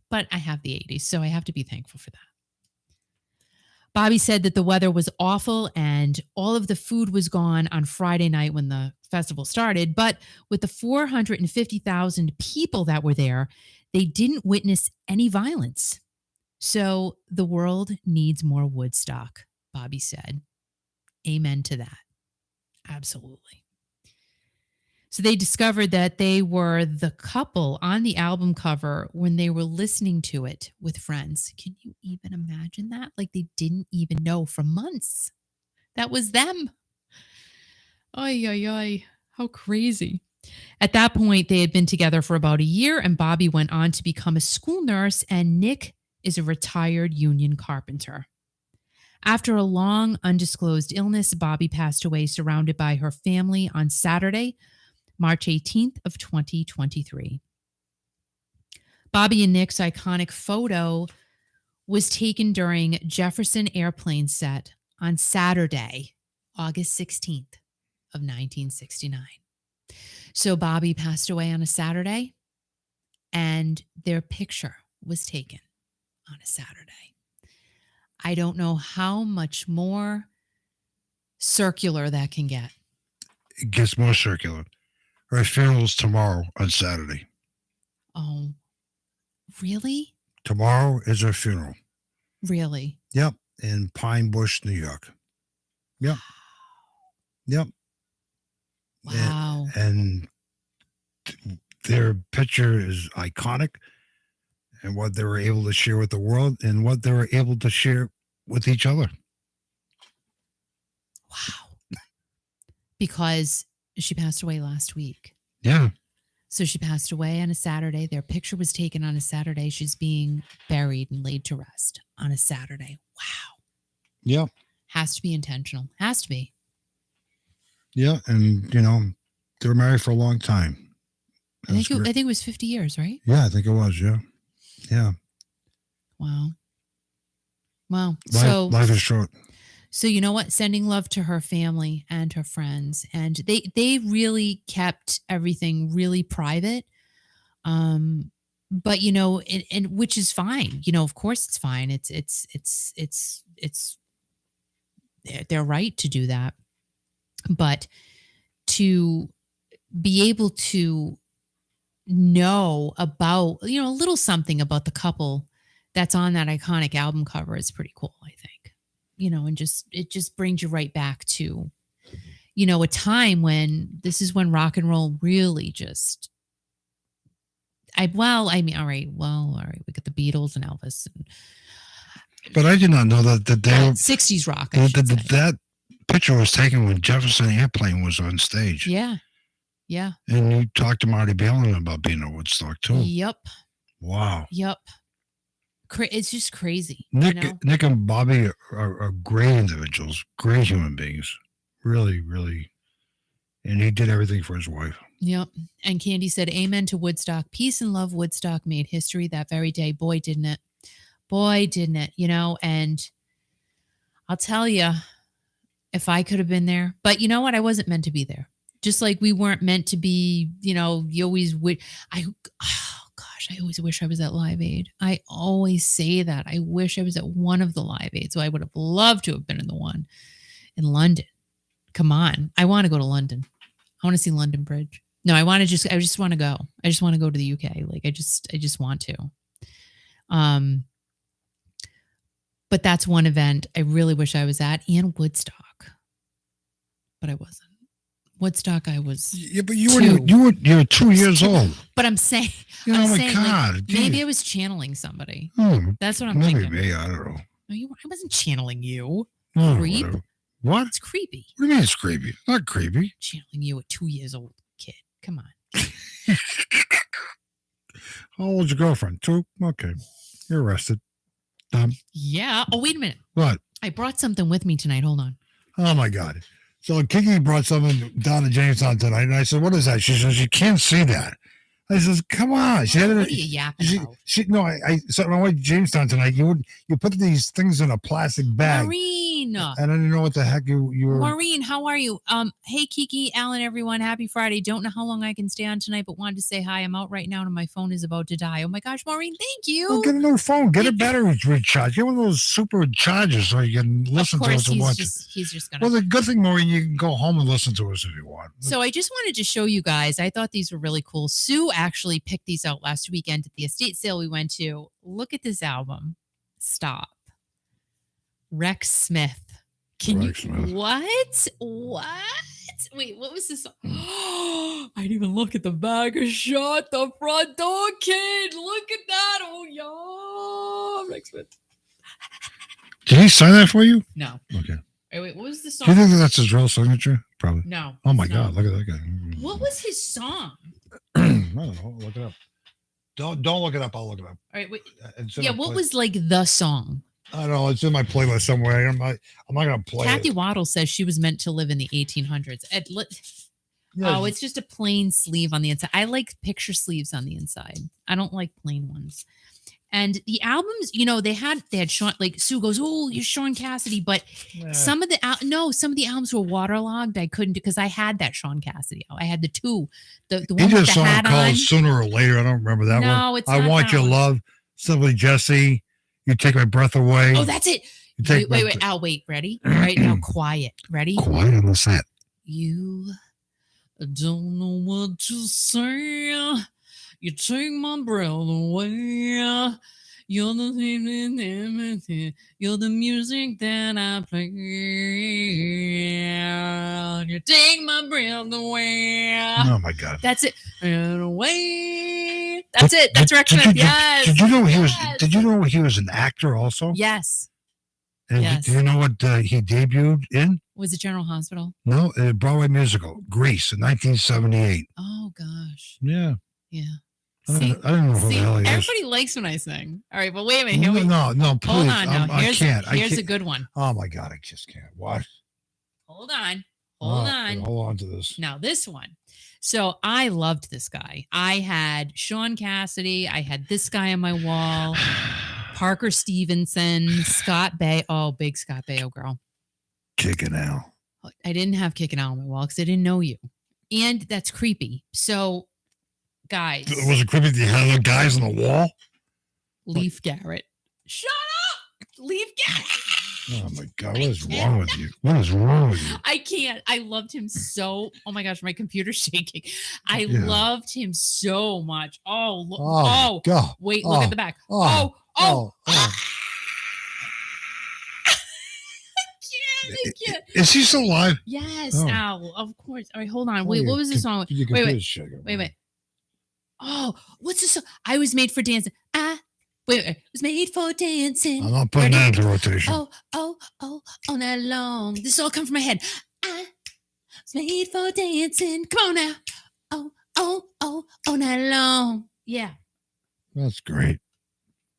But I have the 80s, so I have to be thankful for that. Bobby said that the weather was awful and all of the food was gone on Friday night when the festival started. But with the 450,000 people that were there, they didn't witness any violence. So the world needs more Woodstock, Bobby said. Amen to that. Absolutely. So they discovered that they were the couple on the album cover when they were listening to it with friends. Can you even imagine that? Like they didn't even know for months. That was them. Ay, ay, ay. How crazy. At that point, they had been together for about a year, and Bobby went on to become a school nurse, and Nick is a retired union carpenter. After a long, undisclosed illness, Bobby passed away surrounded by her family on Saturday, March 18th of 2023. Bobby and Nick's iconic photo was taken during Jefferson Airplane set on Saturday, August 16th of 1969. So Bobby passed away on a Saturday, and their picture was taken on a Saturday. I don't know how much more circular that can get. It gets more circular. Her funeral's tomorrow on Saturday. Oh, really? Tomorrow is her funeral. Really? Yep. In Pine Bush, New York. Yep. Yep. Wow. And their picture is iconic, and what they were able to share with the world and what they were able to share with each other. Wow. Because she passed away last week. Yeah. So she passed away on a Saturday. Their picture was taken on a Saturday. She's being buried and laid to rest on a Saturday. Wow. Yeah. Has to be intentional. Has to be. Yeah. And, they were married for a long time. I think it was 50 years, right? Yeah, I think it was. Yeah. Yeah. Wow. Wow. Life is short. So you know what? Sending love to her family and her friends, and they really kept everything really private. But and which is fine. Of course it's fine. It's they're right to do that. But to be able to know about a little something about the couple that's on that iconic album cover is pretty cool, I think. And it just brings you right back to, a time when this is when rock and roll really just. All right. We got the Beatles and Elvis, But I did not know that they 60s rock. That picture was taken when Jefferson Airplane was on stage. Yeah, yeah. And you talked to Marty Balin about being at Woodstock too. Yep. Wow. Yep. It's just crazy. Nick and Bobby are great individuals, great human beings. Really, really. And he did everything for his wife. Yep. And Candy said, amen to Woodstock. Peace and love. Woodstock made history that very day. Boy, didn't it. Boy, didn't it. And I'll tell you, if I could have been there. But you know what? I wasn't meant to be there. Just like we weren't meant to be, you always would. I always wish I was at Live Aid. I always say that. I wish I was at one of the Live Aids. So I would have loved to have been in the one in London. Come on. I want to go to London. I want to see London Bridge. No, I just want to go. I just want to go to the UK. Like I just want to. But that's one event I really wish I was at, and Woodstock. But I wasn't. Woodstock, I was. Yeah, but you were 2 years old. But I'm saying, God, maybe I was channeling somebody. Oh, that's what I'm maybe thinking. Me, I don't know. No, I wasn't channeling you. Oh, Creep. whatever. What? It's creepy. What do you mean it's creepy? It's not creepy. Channeling you at 2 years old, kid. Come on. How old's your girlfriend? 2? Okay, you're arrested. Yeah. Oh, wait a minute. What? I brought something with me tonight. Hold on. Oh my God. So Kiki brought something down to Jamestown tonight, and I said, "What is that?" She says, "You can't see that." I says, "Come on." She what are you yapping about? I so when I went to Jamestown tonight, you put these things in a plastic bag. Maureen. And I didn't know what the heck you were. Maureen, how are you? Hey Kiki, Alan, everyone, happy Friday. Don't know how long I can stay on tonight, but wanted to say hi. I'm out right now and my phone is about to die. Oh my gosh, Maureen, thank you. Well, get a new phone. Get a battery recharge. Get one of those super chargers so you can listen to us and watch it. He's just gonna. Well, the good thing, Maureen, you can go home and listen to us if you want. So I just wanted to show you guys. I thought these were really cool. Sue actually picked these out last weekend at the estate sale we went to. Look at this album. Stop. Rex Smith. What? Wait, what was this song? I didn't even look at the back. Shut the front door, kid. Look at that. Oh, yeah. Rex Smith. Did he sign that for you? No. Okay. Wait, what was the song? Do you think that's his real signature? Probably. No. Oh my God, look at that guy. What was his song? I don't know. Look it up. Don't look it up. I'll look it up. All right. Wait. Yeah, what was like the song? I don't know. It's in my playlist somewhere. I'm not going to play Kathy it. Waddle says she was meant to live in the 1800s. Yeah, Oh, it's just a plain sleeve on the inside. I like picture sleeves on the inside. I don't like plain ones. And the albums, they had Sean, like Sue goes, "Oh, you're Sean Cassidy," but some of the some of the albums were waterlogged. I couldn't because I had that Sean Cassidy. I had the two, the he one did with a the song hat called on. "Sooner or Later." I don't remember that one. No, it's I not Want that Your one. Love, Simply Jesse. You Take My Breath Away. Oh, that's it. Wait, Al, wait, ready? Right now, quiet. Ready? Quiet on the set. You don't know what to say. You take my breath away. You're the music that I play. You take my breath away. Oh my God. That's it. And away. That's it. That's Rex Smith. Yes. Did you know he was? Did you know he was an actor also? Yes. And yes. Do you know what he debuted in? Was it General Hospital? No, a Broadway musical, Grease, in 1978. Oh gosh. Yeah. Yeah. I don't know who the hell he is. Everybody likes when I sing. All right, but wait a minute. No, please. Hold on. No, I can't. Here's a good one. Oh my God, I just can't. What? Hold on. Hold on to this. Now this one. So I loved this guy. I had Sean Cassidy. I had this guy on my wall. Parker Stevenson, Scott Bay. Oh, big Scott Baio girl. Kicking Al. I didn't have Kicking Al on my wall because I didn't know you. And that's creepy. So, guys. Was it creepy that you had other guys on the wall? Leif Garrett. Shut up! Leif Garrett. Oh my God, what is wrong with you? What is wrong with you? I can't. I loved him so. Oh my gosh, my computer's shaking. I loved him so much. Oh, God. Wait, look at the back. Oh. I can't. Is he still alive? Yes, Al, of course. All right, hold on. Wait, what was the song? Wait. Oh, what's the song? I Was Made for Dancing. Wait, was made for dancing. I'm not putting that into rotation. Oh, all night long. This all comes from my head. I was made for dancing. Come on now. All night long. Yeah. That's great.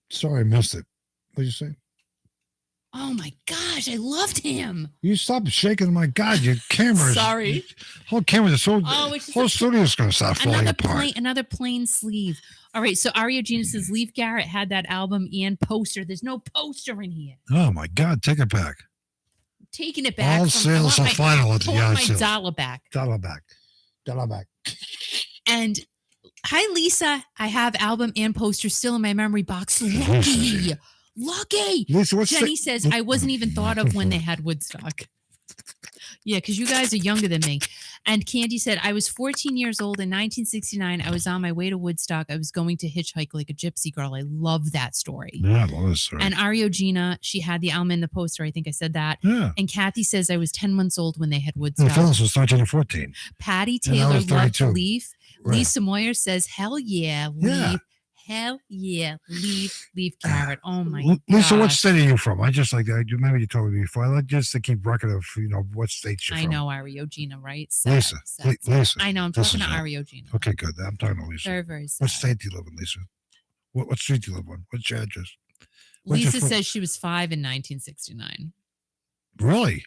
Sorry I missed it. What did you say? Oh my gosh, I loved him. You stop shaking. My God, your camera. Sorry. Whole camera is so. It's whole studio is going to start falling apart. Another plain sleeve. All right, so Ario Gina says Leif Garrett had that album and poster. There's no poster in here. Oh my God, take it back. Taking it back. All sales are final at the yard sale. Dollar back. Dollar back. And hi, Lisa. I have album and poster still in my memory box. Lucky. Lisa, Jenny says I wasn't even thought of when they had Woodstock. Yeah, because you guys are younger than me. And Candy said, I was 14 years old in 1969. I was on my way to Woodstock. I was going to hitchhike like a gypsy girl. I love that story. Yeah, I love that story. And Ario Gina, she had the album in the poster. I think I said that. Yeah. And Kathy says I was 10 months old when they had Woodstock. The Phyllis was 13 or 14. Patty Taylor loved Leaf. Right. Lisa Moyer says, hell yeah, Leaf. Yeah. Hell yeah, Leaf Garrett. Oh my God. Lisa, what state are you from? I just like that. Remember you told me before. I like just to keep record of what state you're from. I know Ario Gina, right? Lisa. I know. I'm talking to Ario Gina. Okay, good. I'm talking to Lisa. Very, very sad. What state do you live in, Lisa? What street do you live on? What's your address? Lisa says she was 5 in 1969. Really?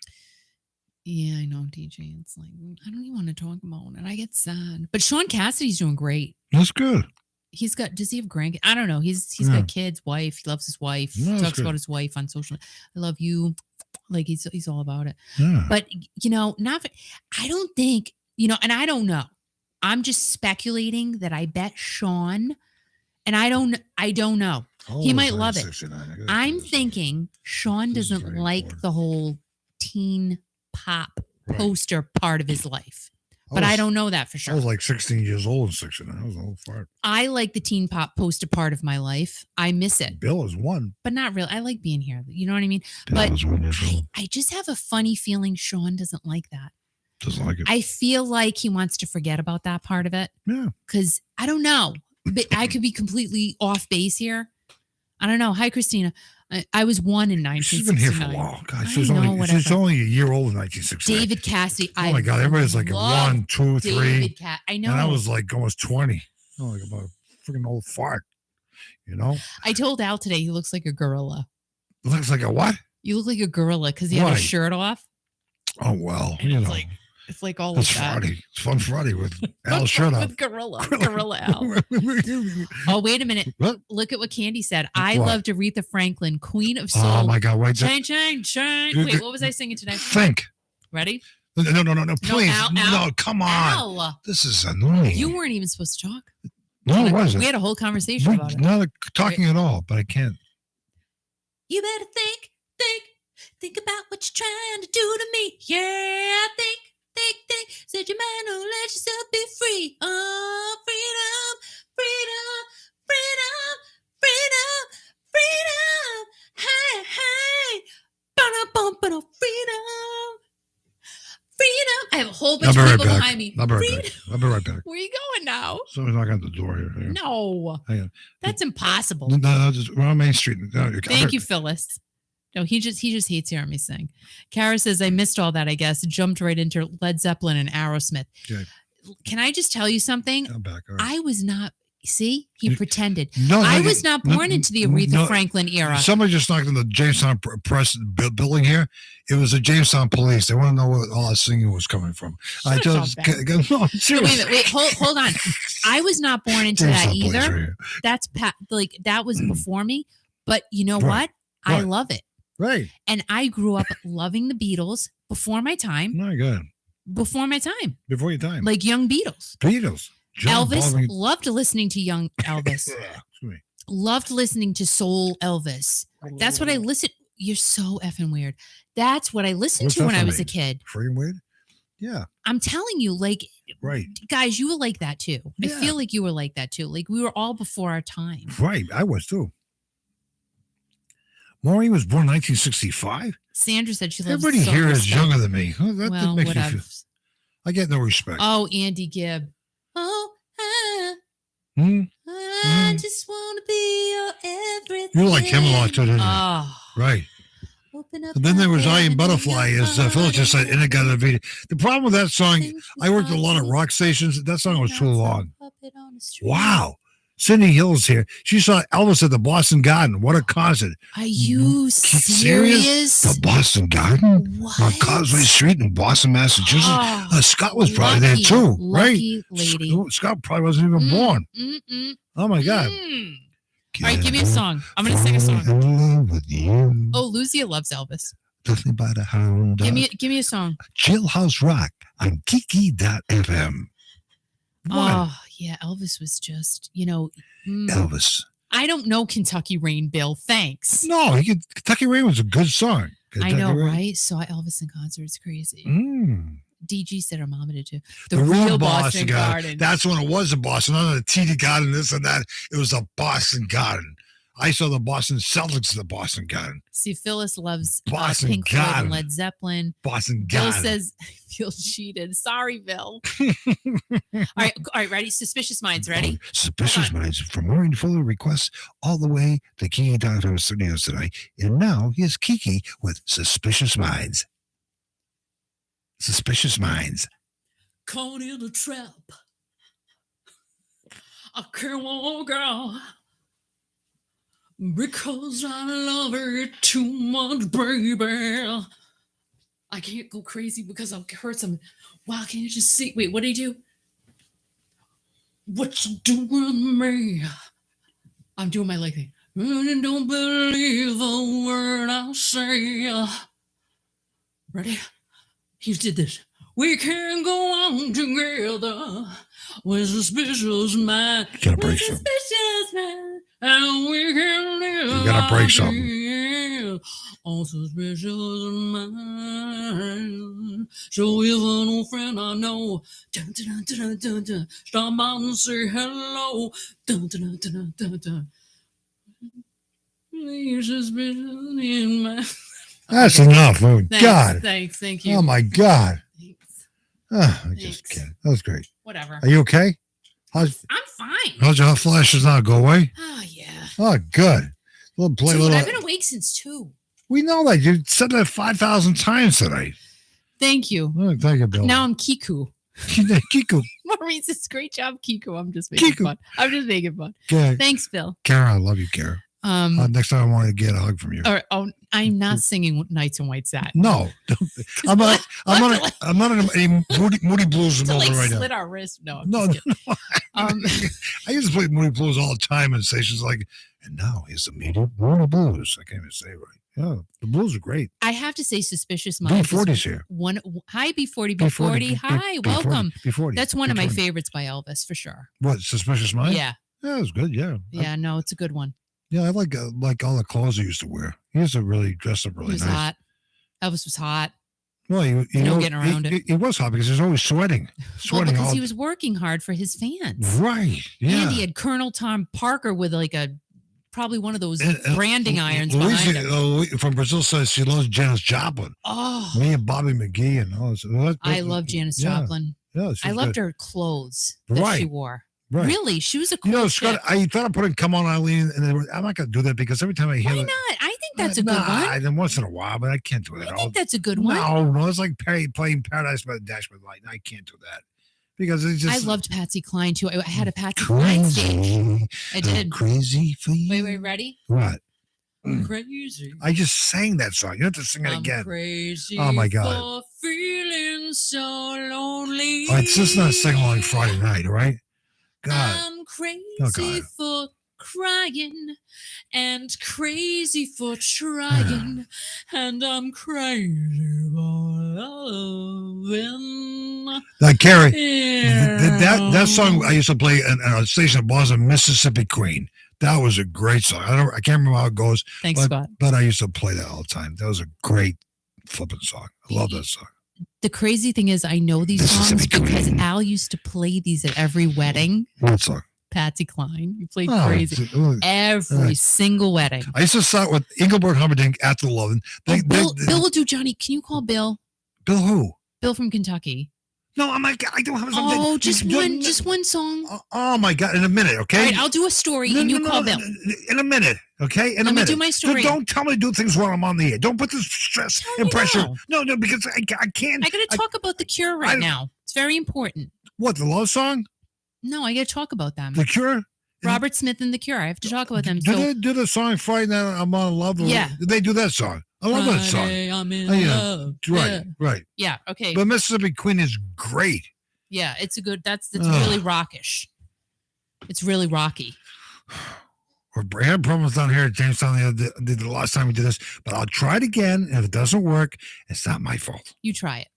Yeah, I know, DJ. It's like I don't even want to talk about it. I get sad. But Sean Cassidy's doing great. That's good. Does he have grandkids? I don't know. He's got kids, wife. He loves his wife. Talks about his wife on social. I love you. Like he's all about it. Yeah. But I don't think, and I don't know. I'm just speculating that I bet Sean, and I don't know. He might love it. I'm thinking Sean doesn't like the whole teen pop poster part of his life. But I don't know that for sure. I was like 16 years old in 69. I was an old fart. I like the teen pop poster part of my life. I miss it. Bill is one. But not really. I like being here. You know what I mean? Bill but I just have a funny feeling Sean doesn't like that. Doesn't like it. I feel like he wants to forget about that part of it. Yeah. Because I don't know. But I could be completely off base here. I don't know. Hi, Christina. I was 1 in 1969. She's been here for a while. God, she's only a year old in 1969. David Cassidy. Oh my God, everybody's like 1, 2, 3. I know. And I was like almost 20. Oh, like about a freaking old fart. I told Al today he looks like a gorilla. Looks like a what? You look like a gorilla because he had his shirt off. Oh well, and it's like It's like all It's of that. Friday. It's Fun Friday with Al shirt off. With Gorilla Al. Oh, wait a minute. What? Look at what Candy said. I What? loved Aretha Franklin, Queen of Soul. Oh my God! Wait, Chain, chain, chain. Wait, what was I singing today? think. Ready? No, please. Al, No, come on. Al. This is annoying. You weren't even supposed to talk. No, it wasn't. We had a whole conversation about it. Not talking at all, but I can't. You better think about what you're trying to do to me. Yeah, think. Said your mind will let yourself be free. Oh, freedom. Hey. Ba-da-bum, freedom. I have a whole bunch of people behind me. I'll be right back. Where are you going now? Someone's knocking at the door here. No, Hang on. that's impossible. No, just, we're on Main Street. No, Thank you, Phyllis. No, he just hates hearing me sing. Kara says, I missed all that, I guess. Jumped right into Led Zeppelin and Aerosmith. Okay. Can I just tell you something? I'm back. All right. I was not, see, he pretended. No, I was not born into the Aretha Franklin era. Somebody just knocked on the Jamestown Press building here. It was the Jamestown police. They want to know where all that singing was coming from. Shut No, up, seriously. wait, hold on. I was not born into that either. That's that was before me. But you know what? I love it. Right. And I grew up loving the Beatles before my time. My God. Before my time. Before your time. Like young Beatles. Elvis, loved listening to young Elvis. Loved listening to soul Elvis. That's what I listened. You're so effing weird. That's what I listened to when I was a kid. Freaking weird? Yeah. I'm telling you, like, right. Guys, you were like that too. Yeah. I feel like you were like that too. Like we were all before our time. Right. I was too. Maureen was born 1965. Sandra said she loves everybody here is younger than me. Well, makes whatever. me feel, I get no respect. Oh, Andy Gibb. Oh, I just want to be your everything. You like him a lot too, didn't you? Oh. Right. And then there was I Am Butterfly, as Phil just said, and it got a video. The problem with that song, I worked at a lot of rock stations. That song was too long. Wow. Cindy Hill's here. She saw Elvis at the Boston Garden. What a concert. Are you serious? The Boston Garden? What? On Causeway Street in Boston, Massachusetts. Scott was probably there too, right? Lady. Scott probably wasn't even born. Oh my God. All right, give me a song. I'm going to sing a song. With you. Oh, Lucia loves Elvis. Nothing but a hound dog. Give me a song. Jailhouse Rock on Kiki.fm. Oh, yeah. Elvis was just, Elvis. I don't know Kentucky Rain, Bill. Thanks. No, Kentucky Rain was a good song. I know, right? Saw Elvis in concert. It's crazy. DG said her mom did too. The real Boston Garden. That's when it was a Boston. Not a TD Garden, this and that. It was a Boston Garden. I saw the Boston Celtics at the Boston Garden. See, Phyllis loves Boston Pink Floyd Garden. and Led Zeppelin. Boston Garden. Bill says, I feel cheated. Sorry, Bill. All right, ready? Suspicious Minds, ready? Suspicious Minds. For more info requests, all the way to Kiki.fm studios today. And now here's Kiki with Suspicious Minds. Suspicious Minds. Caught in a trap. I can't want a girl. Because I love her too much, baby. I can't go crazy because I'll hurt some. Wow, can you just see? Wait, what do you do? What you doing to me? I'm doing my leg thing. You don't believe the word I say. Ready? He did this. We can go on together with suspicious mind. Gotta break something. Suspicious mind. And we can live. You gotta break something. On suspicious mind. So if an old friend I know, dun, dun, dun, dun, dun, dun, stop by and say hello. Dun, dun, dun, dun, dun, dun. Leave suspicion in my. That's enough. Oh, God. Thanks. Thank you. Oh, my God. Thanks. Oh, I just kidding. That was great. Whatever. Are you okay? I'm fine. How's your hot flashes now? Go away? Oh, yeah. Oh, good. Dude, I've been awake since 2. We know that. You said that 5,000 times today. Thank you. Oh, thank you, Bill. Now I'm Kiku. Kiku. Maureen says, great job, Kiku. I'm just making fun. I'm just making fun. Okay. Thanks, Phil. Kara, I love you, Kara. Next time I want to get a hug from you. I'm not singing Nights in White Satin. No, I'm not in any Moody Blues moment right now. Slit our wrist. No, I'm just kidding. I used to play Moody Blues all the time in stations like, and now here's the Moody Blues. I can't even say it right. Yeah, the blues are great. I have to say, Suspicious Minds. B40's here. Hi, B40. Hi, welcome. B40. That's one of my favorites by Elvis for sure. What, Suspicious Minds? Yeah. Yeah, it was good. Yeah. Yeah, no, it's a good one. Yeah, I like all the clothes he used to wear. He used to really dress up really nice. He was hot. Elvis was hot. Well, no getting around it. He was hot because he was always sweating. Well, because he was working hard for his fans. Right. Yeah. And he had Colonel Tom Parker with probably one of those branding irons behind him. From Brazil says she loves Janis Joplin. Oh. Me and Bobby McGee and all this. I love Janis Joplin. Yeah, I loved her clothes that she wore. Right. Really? She was a cool Scott, I thought of putting Come On Eileen, and I'm not going to do that because every time I hear Why not? I think that's a good one. Then once in a while, but I can't do that. I think that's a good one. No, it's like playing Paradise by the Dashboard Light. I can't do that. Because it's just... I loved Patsy Cline, too. I had a Patsy Cline stage. I did. Crazy for you. Wait, ready? What? Crazy. I just sang that song. You have to sing it again. Crazy. Oh, my God. For feeling so lonely. All right, it's just not sing along Friday night, all right? God. I'm crazy for crying and crazy for trying and I'm crazy for loving. Now, Carrie, that song I used to play in a station that was a Mississippi Queen. That was a great song. I can't remember how it goes. Thanks, Scott. But I used to play that all the time. That was a great flipping song. I love that song. The crazy thing is I know these songs because Al used to play these at every wedding. What song? Patsy Cline. You played Crazy. Every single wedding. I used to start with Engelbert Humperdinck at the Lovin'. Bill will do Johnny. Can you call Bill? Bill who? Bill from Kentucky. No, I don't have something. Oh, just one song. Oh my God! In a minute, okay. All right, I'll do a story and you call Bill. In a minute, okay. Let me do my story. Don't tell me to do things while I'm on the air. Don't put the stress and pressure. No, because I can't. I got to talk about The Cure now. It's very important. What, the love song? No, I got to talk about them. The Cure. Robert Smith and The Cure. I have to talk about them. Did they do the song Friday Night I'm on Love? Yeah. Did they do that song? I love that song. I'm in love. Right. Yeah. Okay. But Mississippi Queen is great. Yeah, it's a good. That's really rockish. It's really rocky. We had problems down here at Jamestown the last time we did this, but I'll try it again. And if it doesn't work, it's not my fault. You try it.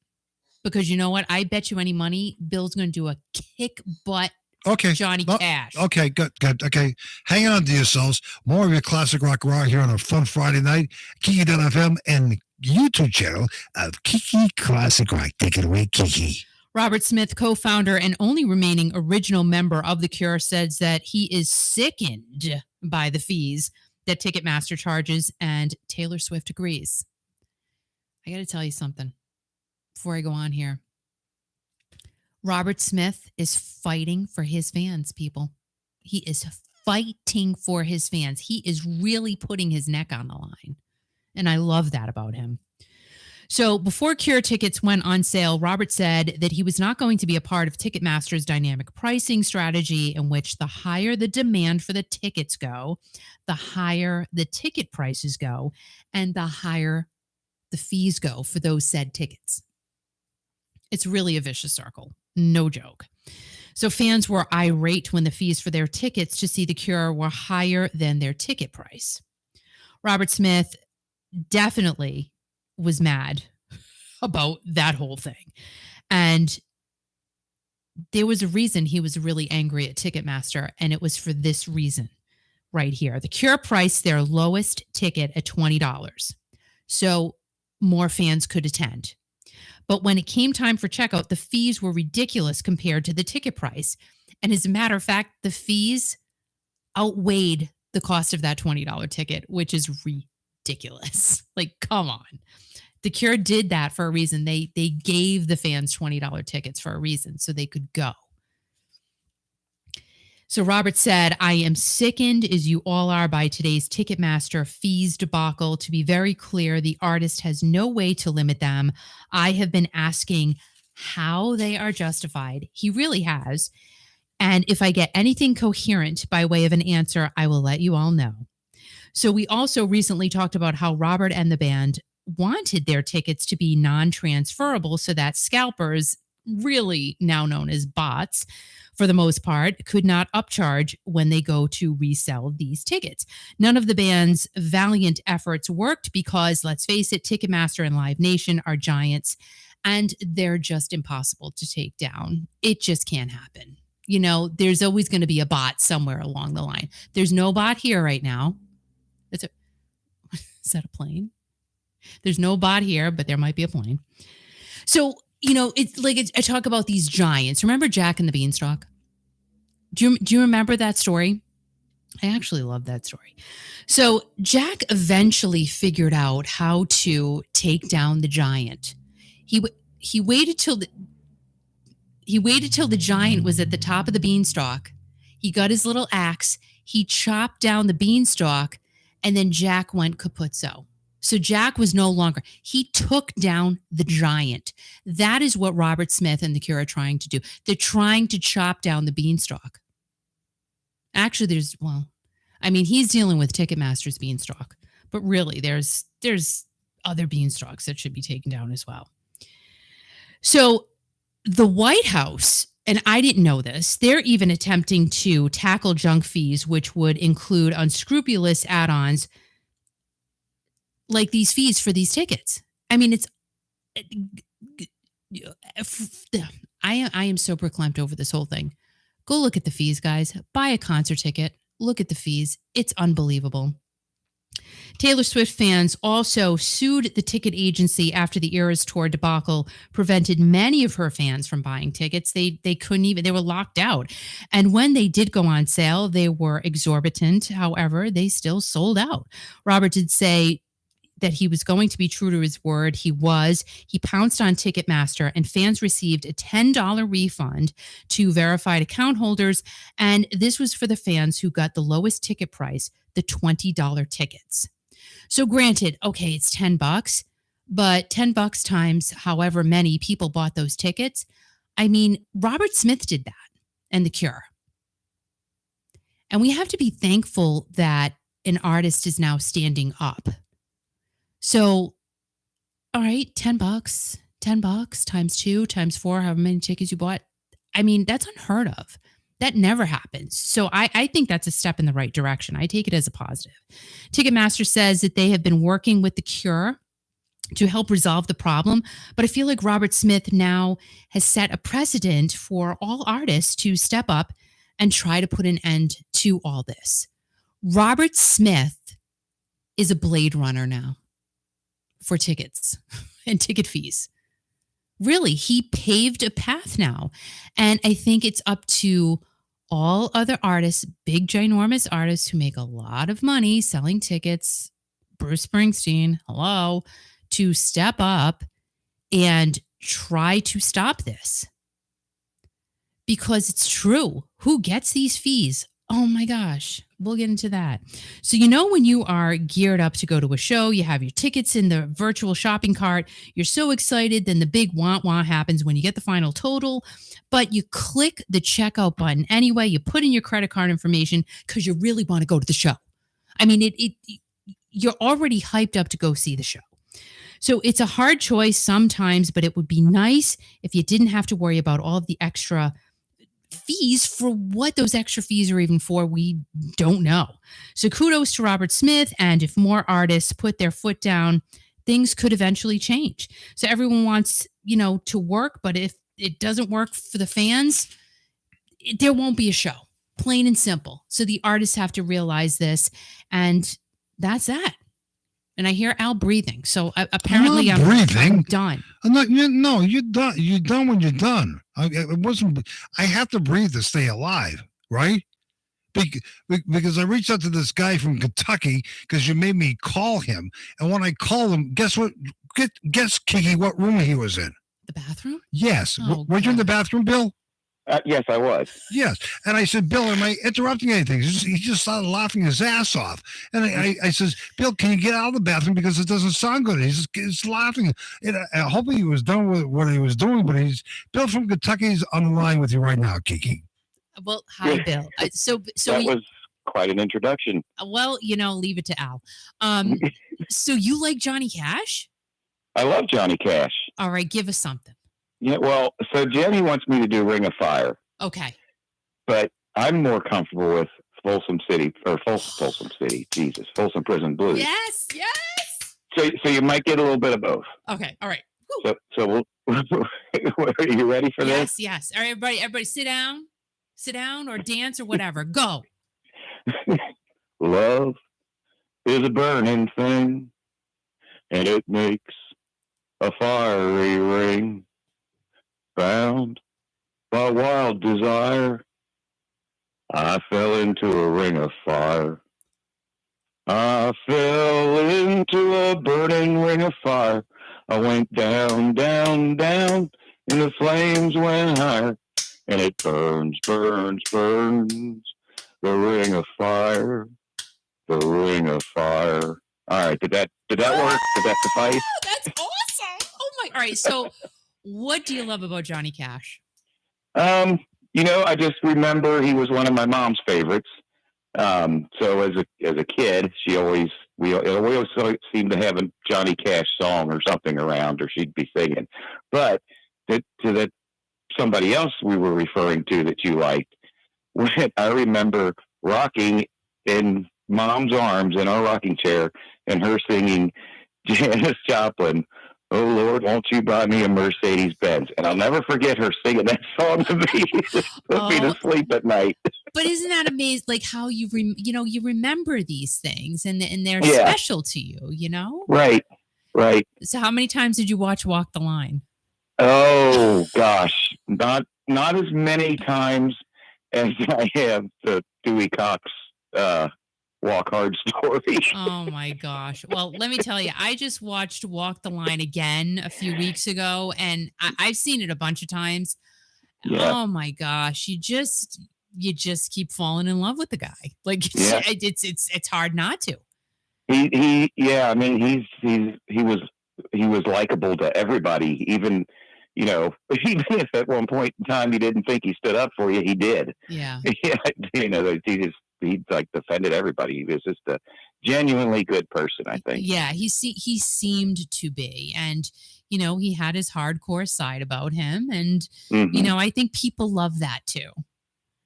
Because you know what? I bet you any money, Bill's going to do a kick butt Johnny Cash. Okay, good. Okay, hang on to yourselves. More of your classic rock here on a fun Friday night. Kiki.fm and YouTube channel of Kiki Classic Rock. Take it away, Kiki. Robert Smith, co-founder and only remaining original member of The Cure, says that he is sickened by the fees that Ticketmaster charges, and Taylor Swift agrees. I got to tell you something before I go on here. Robert Smith is fighting for his fans, people. He is fighting for his fans. He is really putting his neck on the line, and I love that about him. So before Cure tickets went on sale, Robert said that he was not going to be a part of Ticketmaster's dynamic pricing strategy, in which the higher the demand for the tickets go, the higher the ticket prices go, and the higher the fees go for those said tickets. It's really a vicious circle. No joke. So fans were irate when the fees for their tickets to see The Cure were higher than their ticket price. Robert Smith definitely was mad about that whole thing. And there was a reason he was really angry at Ticketmaster, and it was for this reason right here. The Cure priced their lowest ticket at $20, so more fans could attend. But when it came time for checkout, the fees were ridiculous compared to the ticket price. And as a matter of fact, the fees outweighed the cost of that $20 ticket, which is ridiculous. Like, come on. The Cure did that for a reason. They gave the fans $20 tickets for a reason, so they could go. So Robert said, I am sickened as you all are by today's Ticketmaster fees debacle. To be very clear, the artist has no way to limit them. I have been asking how they are justified. He really has. And if I get anything coherent by way of an answer, I will let you all know. So we also recently talked about how Robert and the band wanted their tickets to be non-transferable so that scalpers, really now known as bots, for the most part, could not upcharge when they go to resell these tickets. None of the band's valiant efforts worked because, let's face it, Ticketmaster and Live Nation are giants and they're just impossible to take down. It just can't happen. You know, there's always going to be a bot somewhere along the line. There's no bot here right now. Is that a plane? There's no bot here, but there might be a plane. So, you know, I talk about these giants. Remember Jack and the Beanstalk? Do you remember that story? I actually love that story. So Jack eventually figured out how to take down the giant. He waited till the giant was at the top of the beanstalk. He got his little axe. He chopped down the beanstalk, and then Jack went capuzzo. So Jack was no longer. He took down the giant. That is what Robert Smith and the Cure are trying to do. They're trying to chop down the beanstalk. Actually, he's dealing with Ticketmaster's beanstalk, but really, there's other beanstalks that should be taken down as well. So the White House, and I didn't know this, they're even attempting to tackle junk fees, which would include unscrupulous add-ons like these fees for these tickets. I mean, I am so verklempt over this whole thing. Go look at the fees, guys. Buy a concert ticket. Look at the fees. It's unbelievable. Taylor Swift fans also sued the ticket agency after the Eras Tour debacle prevented many of her fans from buying tickets. They couldn't even, they were locked out. And when they did go on sale, they were exorbitant. However, they still sold out. Robert did say that he was going to be true to his word. He was. He pounced on Ticketmaster, and fans received a $10 refund to verified account holders. And this was for the fans who got the lowest ticket price, the $20 tickets. So granted, okay, it's $10, but $10 times however many people bought those tickets. I mean, Robert Smith did that, and the Cure. And we have to be thankful that an artist is now standing up. So, all right, $10 times 2 times 4, however many tickets you bought. I mean, that's unheard of. That never happens. So I think that's a step in the right direction. I take it as a positive. Ticketmaster says that they have been working with the Cure to help resolve the problem. But I feel like Robert Smith now has set a precedent for all artists to step up and try to put an end to all this. Robert Smith is a Blade Runner now for tickets and ticket fees. Really, he paved a path now. And I think it's up to all other artists, big, ginormous artists who make a lot of money selling tickets, Bruce Springsteen, hello, to step up and try to stop this. Because it's true. Who gets these fees? Oh my gosh, we'll get into that. So, you know, when you are geared up to go to a show, you have your tickets in the virtual shopping cart, you're so excited, then the big wah-wah happens when you get the final total, but you click the checkout button anyway, you put in your credit card information because you really want to go to the show. I mean, you're already hyped up to go see the show. So it's a hard choice sometimes, but it would be nice if you didn't have to worry about all of the extra fees. For what those extra fees are even for, we don't know. So kudos to Robert Smith, and if more artists put their foot down, things could eventually change. So everyone wants, to work, but if it doesn't work for the fans, there won't be a show. Plain and simple. So the artists have to realize this, and that's that. And I hear Al breathing. So apparently I'm done. I'm not, you're done. You're done when you're done. I have to breathe to stay alive, right? Because I reached out to this guy from Kentucky because you made me call him. And when I called him, guess what? Guess, Kiki, what room he was in? The bathroom? Yes. Were you in the bathroom, Bill? Yes, I was. Yes. And I said, Bill, am I interrupting anything? He just started laughing his ass off. And I says, Bill, can you get out of the bathroom because it doesn't sound good? He's laughing. And I hope he was done with what he was doing, but Bill from Kentucky is on the line with you right now, Kiki. Well, hi, Bill. So that was quite an introduction. Well, leave it to Al. Um, so you like Johnny Cash? I love Johnny Cash. All right, give us something. Yeah, well, so Jenny wants me to do Ring of Fire, Okay. but I'm more comfortable with Folsom City or Folsom City, Jesus, Folsom Prison Blues. Yes, yes. So you might get a little bit of both. Okay, all right. So we'll, are you ready for Yes, yes. All right, everybody, sit down, or dance or whatever. Go. this? Love is a burning thing, and it makes a fiery ring, bound by wild desire. I fell into a ring of fire. I fell into a burning ring of fire. I went down, down, down, and the flames went higher. And it burns, burns, burns. The ring of fire. The ring of fire. All right, did that work? Did that suffice? That's awesome. Oh my! All right. So, what do you love about Johnny Cash? I just remember he was one of my mom's favorites. So as a kid, we always seemed to have a Johnny Cash song or something around, or she'd be singing. But to that somebody else we were referring to that you liked, I remember rocking in mom's arms in our rocking chair and her singing Janis Joplin, "Oh Lord, won't you buy me a Mercedes Benz?" And I'll never forget her singing that song to me, put me to sleep at night. But isn't that amazing? Like how you remember these things and they're special to you, Right. So how many times did you watch Walk the Line? Oh gosh, not as many times as I have the Dewey Cox Walk Hard story. Oh my gosh. Well, let me tell you, I just watched Walk the Line again a few weeks ago, and I've seen it a bunch of times. Yeah. Oh my gosh. You just keep falling in love with the guy. Like it's hard not to. He I mean he was likable to everybody, even even if at one point in time he didn't think he stood up for you, he did. Yeah. He like defended everybody. He was just a genuinely good person, I think. Yeah, he seemed to be, and he had his hardcore side about him, and I think people love that too.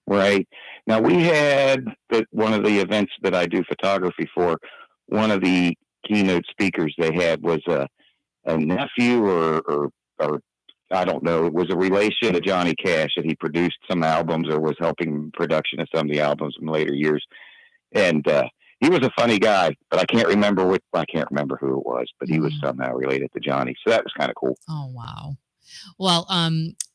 Right. Now we had one of the events that I do photography for. One of the keynote speakers they had was a nephew or I don't know. It was a relation to Johnny Cash, and he produced some albums or was helping production of some of the albums in later years. And he was a funny guy, but I can't remember who it was, but he was somehow related to Johnny. So that was kind of cool. Oh, wow. Well,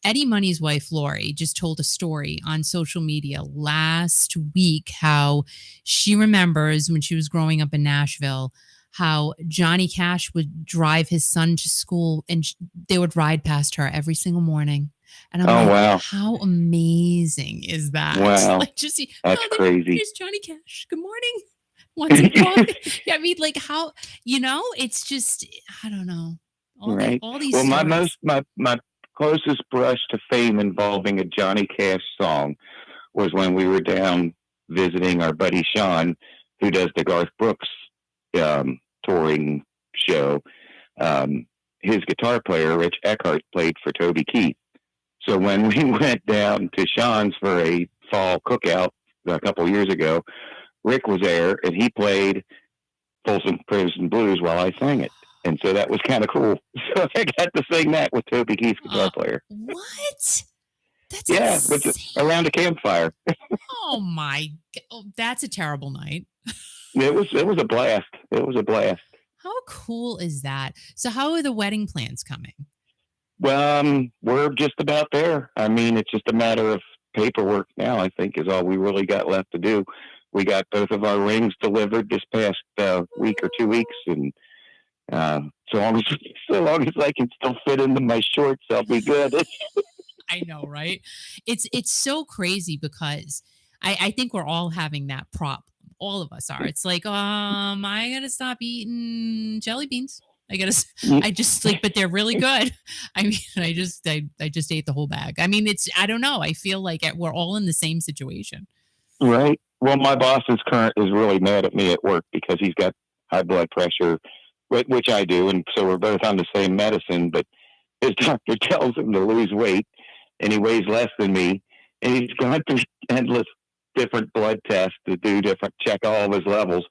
Eddie Money's wife, Lori, just told a story on social media last week how she remembers when she was growing up in Nashville, how Johnny Cash would drive his son to school and they would ride past her every single morning. And I'm wow. How amazing is that? Wow. Like, that's crazy. Here's Johnny Cash. Good morning. Want some coffee? Yeah, I mean, like how, it's just, I don't know. All these stories. My closest brush to fame involving a Johnny Cash song was when we were down visiting our buddy Sean, who does the Garth Brooks touring show. His guitar player, Rich Eckhart, played for Toby Keith. So when we went down to Sean's for a fall cookout a couple years ago, Rick was there and he played Folsom Prison Blues while I sang it. And so that was kind of cool. So I got to sing that with Toby Keith's guitar player. What? That's around a campfire. Oh my God. That's a terrible night. It was a blast. It was a blast. How cool is that? So how are the wedding plans coming? Well, we're just about there. I mean, it's just a matter of paperwork now, I think, is all we really got left to do. We got both of our rings delivered this past week or 2 weeks, and so long as I can still fit into my shorts, I'll be good. I know, right? It's so crazy because I think we're all having that problem. All of us are. It's like, I gotta stop eating jelly beans. But they're really good. I mean, I just ate the whole bag. I mean, I don't know. I feel like we're all in the same situation. Right. Well, my boss is really mad at me at work because he's got high blood pressure, which I do, and so we're both on the same medicine. But his doctor tells him to lose weight, and he weighs less than me, and he's gone through endless different blood tests to check all of his levels.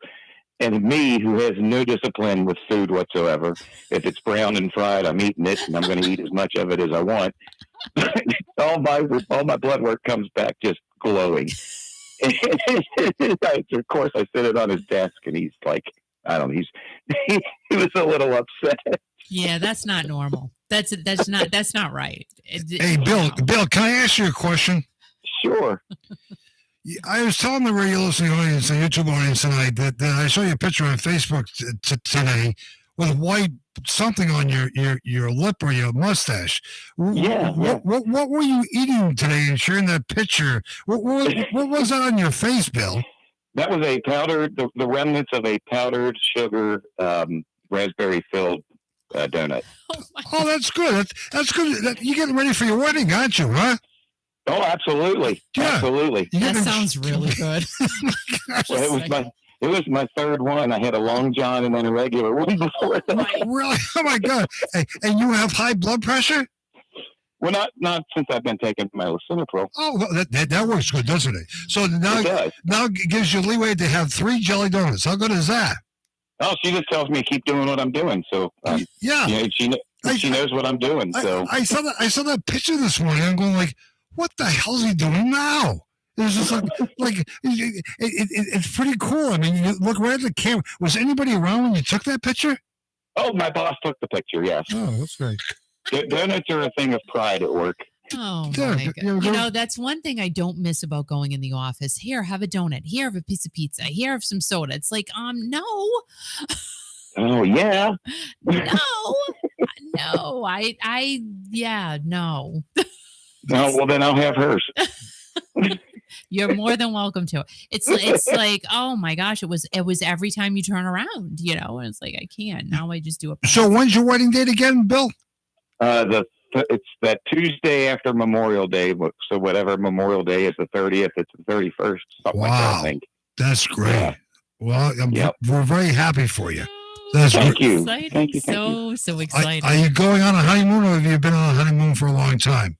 And me, who has no discipline with food whatsoever, if it's brown and fried, I'm eating it, and I'm going to eat as much of it as I want. all my blood work comes back just glowing. Of course, I sit it on his desk, and he's like, I don't know, he was a little upset. Yeah, that's not normal. That's not right. Hey, Bill, can I ask you a question? Sure. I was telling the radio listening audience, the YouTube audience tonight, that I saw your picture on Facebook today with white something on your lip or your mustache. Yeah. What were you eating today and sharing that picture? What was that on your face, Bill? That was the remnants of a powdered sugar raspberry filled donut. Oh, that's good. That's good. You're getting ready for your wedding, aren't you? Huh? Oh, absolutely. Yeah. Absolutely. That sounds really good. Well, it was my third one. I had a long john and then a regular one before that. Really? Oh my God! And you have high blood pressure? Well, not since I've been taking my lisinopril. Oh, well, that works good, doesn't it? So It gives you leeway to have 3 jelly donuts. How good is that? Oh, she just tells me keep doing what I'm doing. So yeah, she knows what I'm doing. So I saw that picture this morning. I'm going like, what the hell is he doing now? It's just like it's pretty cool. I mean, you look right at the camera. Was anybody around when you took that picture? Oh, my boss took the picture. Yes. Oh, that's great. Donuts are a thing of pride at work. Oh my God. That's one thing I don't miss about going in the office. Here, have a donut. Here, have a piece of pizza. Here, have some soda. It's like, no. Oh yeah. No. No. No, well then I'll have hers. You're more than welcome to. It's like, oh my gosh, it was every time you turn around, and it's like I can't. Now I just do it. So when's your wedding date again, Bill? It's that Tuesday after Memorial Day. So whatever Memorial Day is, the 30th, it's the 31st. Something like that, I think. That's great. Yeah. Well, we're very happy for you. Thank you. Thank you. So excited. Are you going on a honeymoon, or have you been on a honeymoon for a long time?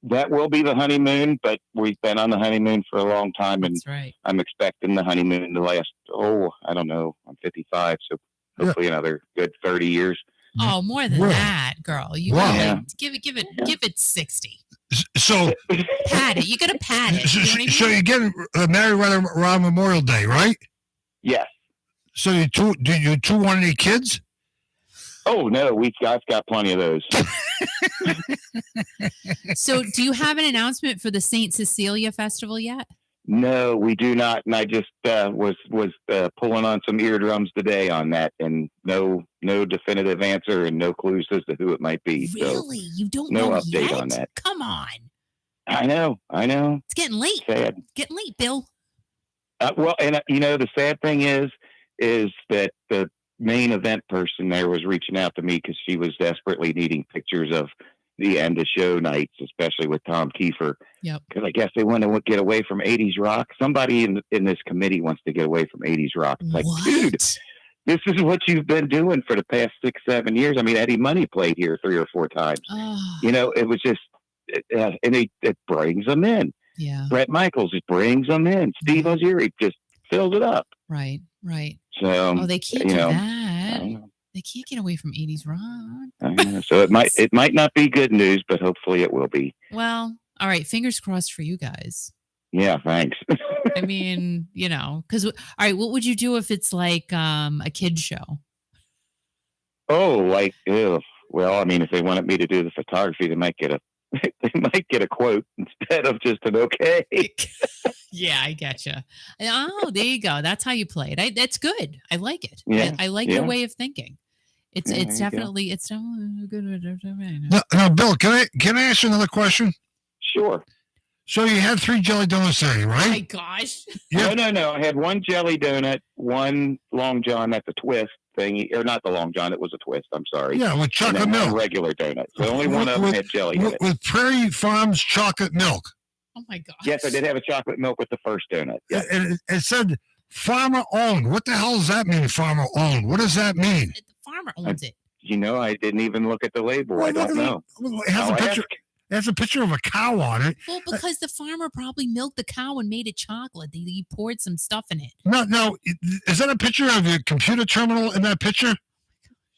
That will be the honeymoon, but we've been on the honeymoon for a long time, and that's right. I'm expecting the honeymoon to last. I don't know. I'm 55, so hopefully another good 30 years. Oh, more than that, girl. You gotta give it 60. So pat it. You gotta pat it. So you're getting married right around Memorial Day, right? Yes. So do you two want any kids? Oh no, I've got plenty of those. So, do you have an announcement for the St. Cecilia Festival yet? No, we do not. And I just was pulling on some eardrums today on that, and no definitive answer and no clues as to who it might be. Really, so you don't no know update yet? on that. Come on. I know. It's getting late. Sad. Getting late, Bill. Well, and the sad thing is that the main event person there was reaching out to me because she was desperately needing pictures of the end of show nights, especially with Tom Kiefer. Yep. Because I guess they want to get away from 80s rock. Somebody in this committee wants to get away from 80s rock. It's like, dude, this is what you've been doing for the past 6-7 years. I mean, Eddie Money played here 3 or 4 times. Oh. It was just, and it brings them in. Yeah. Bret Michaels just brings them in. Steve Oziri just fills it up. Right. So, they can't do that. They can't get away from 80s rock. So it might not be good news, but hopefully it will be. Well, all right. Fingers crossed for you guys. Yeah, thanks. I mean, because all right, what would you do if it's like a kid's show? Oh, well, I mean, if they wanted me to do the photography, they might get a quote instead of just an okay. Yeah, I getcha. Oh, there you go. That's how you play it. That's good. I like it. Yeah, I like your way of thinking. It's definitely good. Now, Bill, can I ask you another question? Sure. So you had 3 jelly donuts today, right? Oh my gosh. Yeah. No. I had 1 jelly donut, 1 Long John. That's a twist thing, or not the Long John. It was a twist. I'm sorry. Yeah, with chocolate milk. A regular donut. So only one of them had jelly in it. With Prairie Farms chocolate milk. Oh my gosh. Yes, I did have a chocolate milk with the first donut. Yeah. And it said farmer owned. What the hell does that mean, farmer owned? What does that mean? The farmer owns it. I didn't even look at the label. Well, I don't know. It has a picture. It has a picture of a cow on it. Well, because the farmer probably milked the cow and made it chocolate. He poured some stuff in it. No. Is that a picture of your computer terminal in that picture?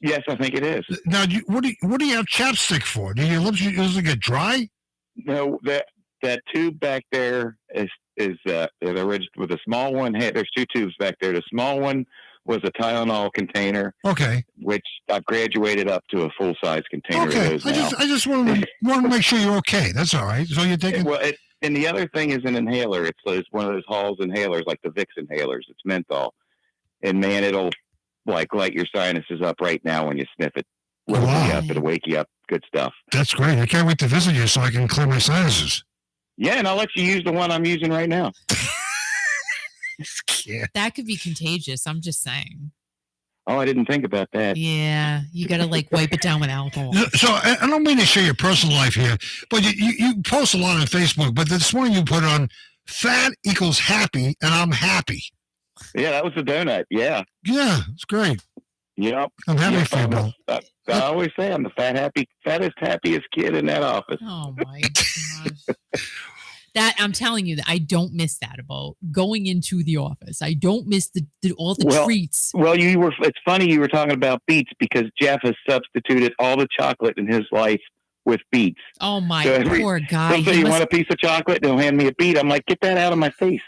Yes, I think it is. Now, what do you have chapstick for? Do your lips usually get dry? No, that tube back there is the original with the small one. Hey, there's two tubes back there. The small one was a Tylenol container. Okay. Which I've graduated up to a full size container. Okay. Of those now. I just want to make sure you're okay. That's all right. So you're taking. And the other thing is an inhaler. It's one of those Halls inhalers, like the Vicks inhalers. It's menthol, and man, it'll like light your sinuses up right now when you sniff it. It'll wake you up. Good stuff. That's great. I can't wait to visit you so I can clear my sinuses. Yeah, and I'll let you use the one I'm using right now. That could be contagious. I'm just saying. Oh, I didn't think about that. Yeah, you got to wipe it down with alcohol. So I don't mean to share your personal life here, but you post a lot on Facebook. But this morning you put on fat equals happy, and I'm happy. Yeah, that was the donut. Yeah. Yeah, it's great. Yep. I'm happy for you. I always say I'm the fattest, happiest kid in that office. Oh my gosh. That I'm telling you that I don't miss that about going into the office. I don't miss all the treats. Well, it's funny you were talking about beets because Jeff has substituted all the chocolate in his life with beets. Oh my poor guy. He'll say, you want a piece of chocolate? They'll hand me a beet. I'm like, get that out of my face.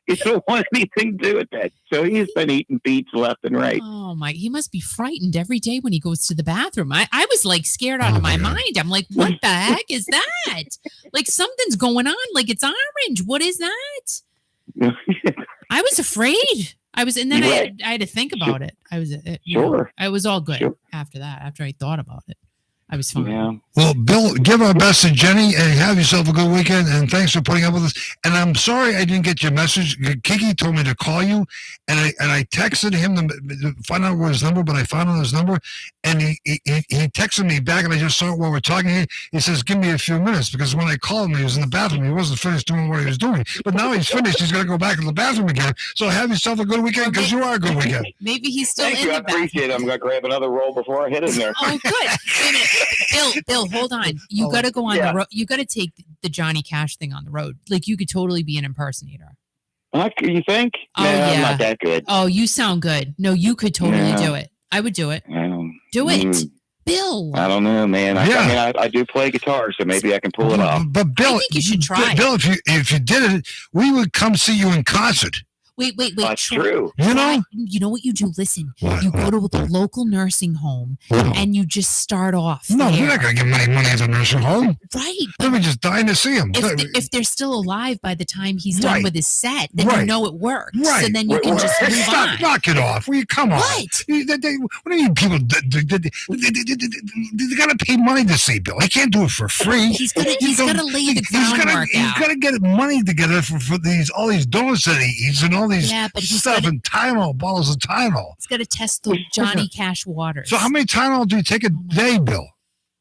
He don't want anything to do with that. So he's been eating beets left and right. Oh my, he must be frightened every day when he goes to the bathroom. I was scared out of my mind. I'm like, what the heck is that? Something's going on. It's orange. What is that? I was afraid. And then I had to think about it. I was all good after that, after I thought about it. I was fine. Yeah. Well, Bill, give our best to Jenny and have yourself a good weekend. And thanks for putting up with us. And I'm sorry I didn't get your message. Kiki told me to call you, and I texted him to find out where his number, but I found out his number, and he texted me back, and I just saw it while we're talking. He says, "Give me a few minutes," because when I called him, he was in the bathroom. He wasn't finished doing what he was doing, but now he's finished. He's going to go back to the bathroom again. So have yourself a good weekend because you are a good weekend. Maybe he's still Thank in you. the I appreciate it. I'm going to grab another roll before I hit in there. Oh, good. Wait a minute. Bill, hold on. You got to go on the road. You got to take the Johnny Cash thing on the road. You could totally be an impersonator. You think? Oh, no, yeah. I'm not that good. Oh, you sound good. No, you could totally do it. I would do it. Do it. Bill. I don't know, man. I do play guitar, so maybe I can pull it off. But Bill, I think you should try. Bill, if you did it, we would come see you in concert. Wait. That's true. You know? You know what you do? Listen, What? you go to the local nursing home and you just start off. No, there. you're not going to give money at the nursing home. Right. They'll be just dying to see him. If they're still alive by the time he's done with his set, then you know it works. Right. And then you can just move on. Knock it off. Will you come on? What? What do you mean people? They got to pay money to see Bill. He can't do it for free. He's got to lay the groundwork He's out. got to get money together for all these donuts that he eats and all these stuff and Tylenol, bottles of Tylenol. He's got to test the Johnny Cash waters. So how many Tylenol do you take a day, Bill?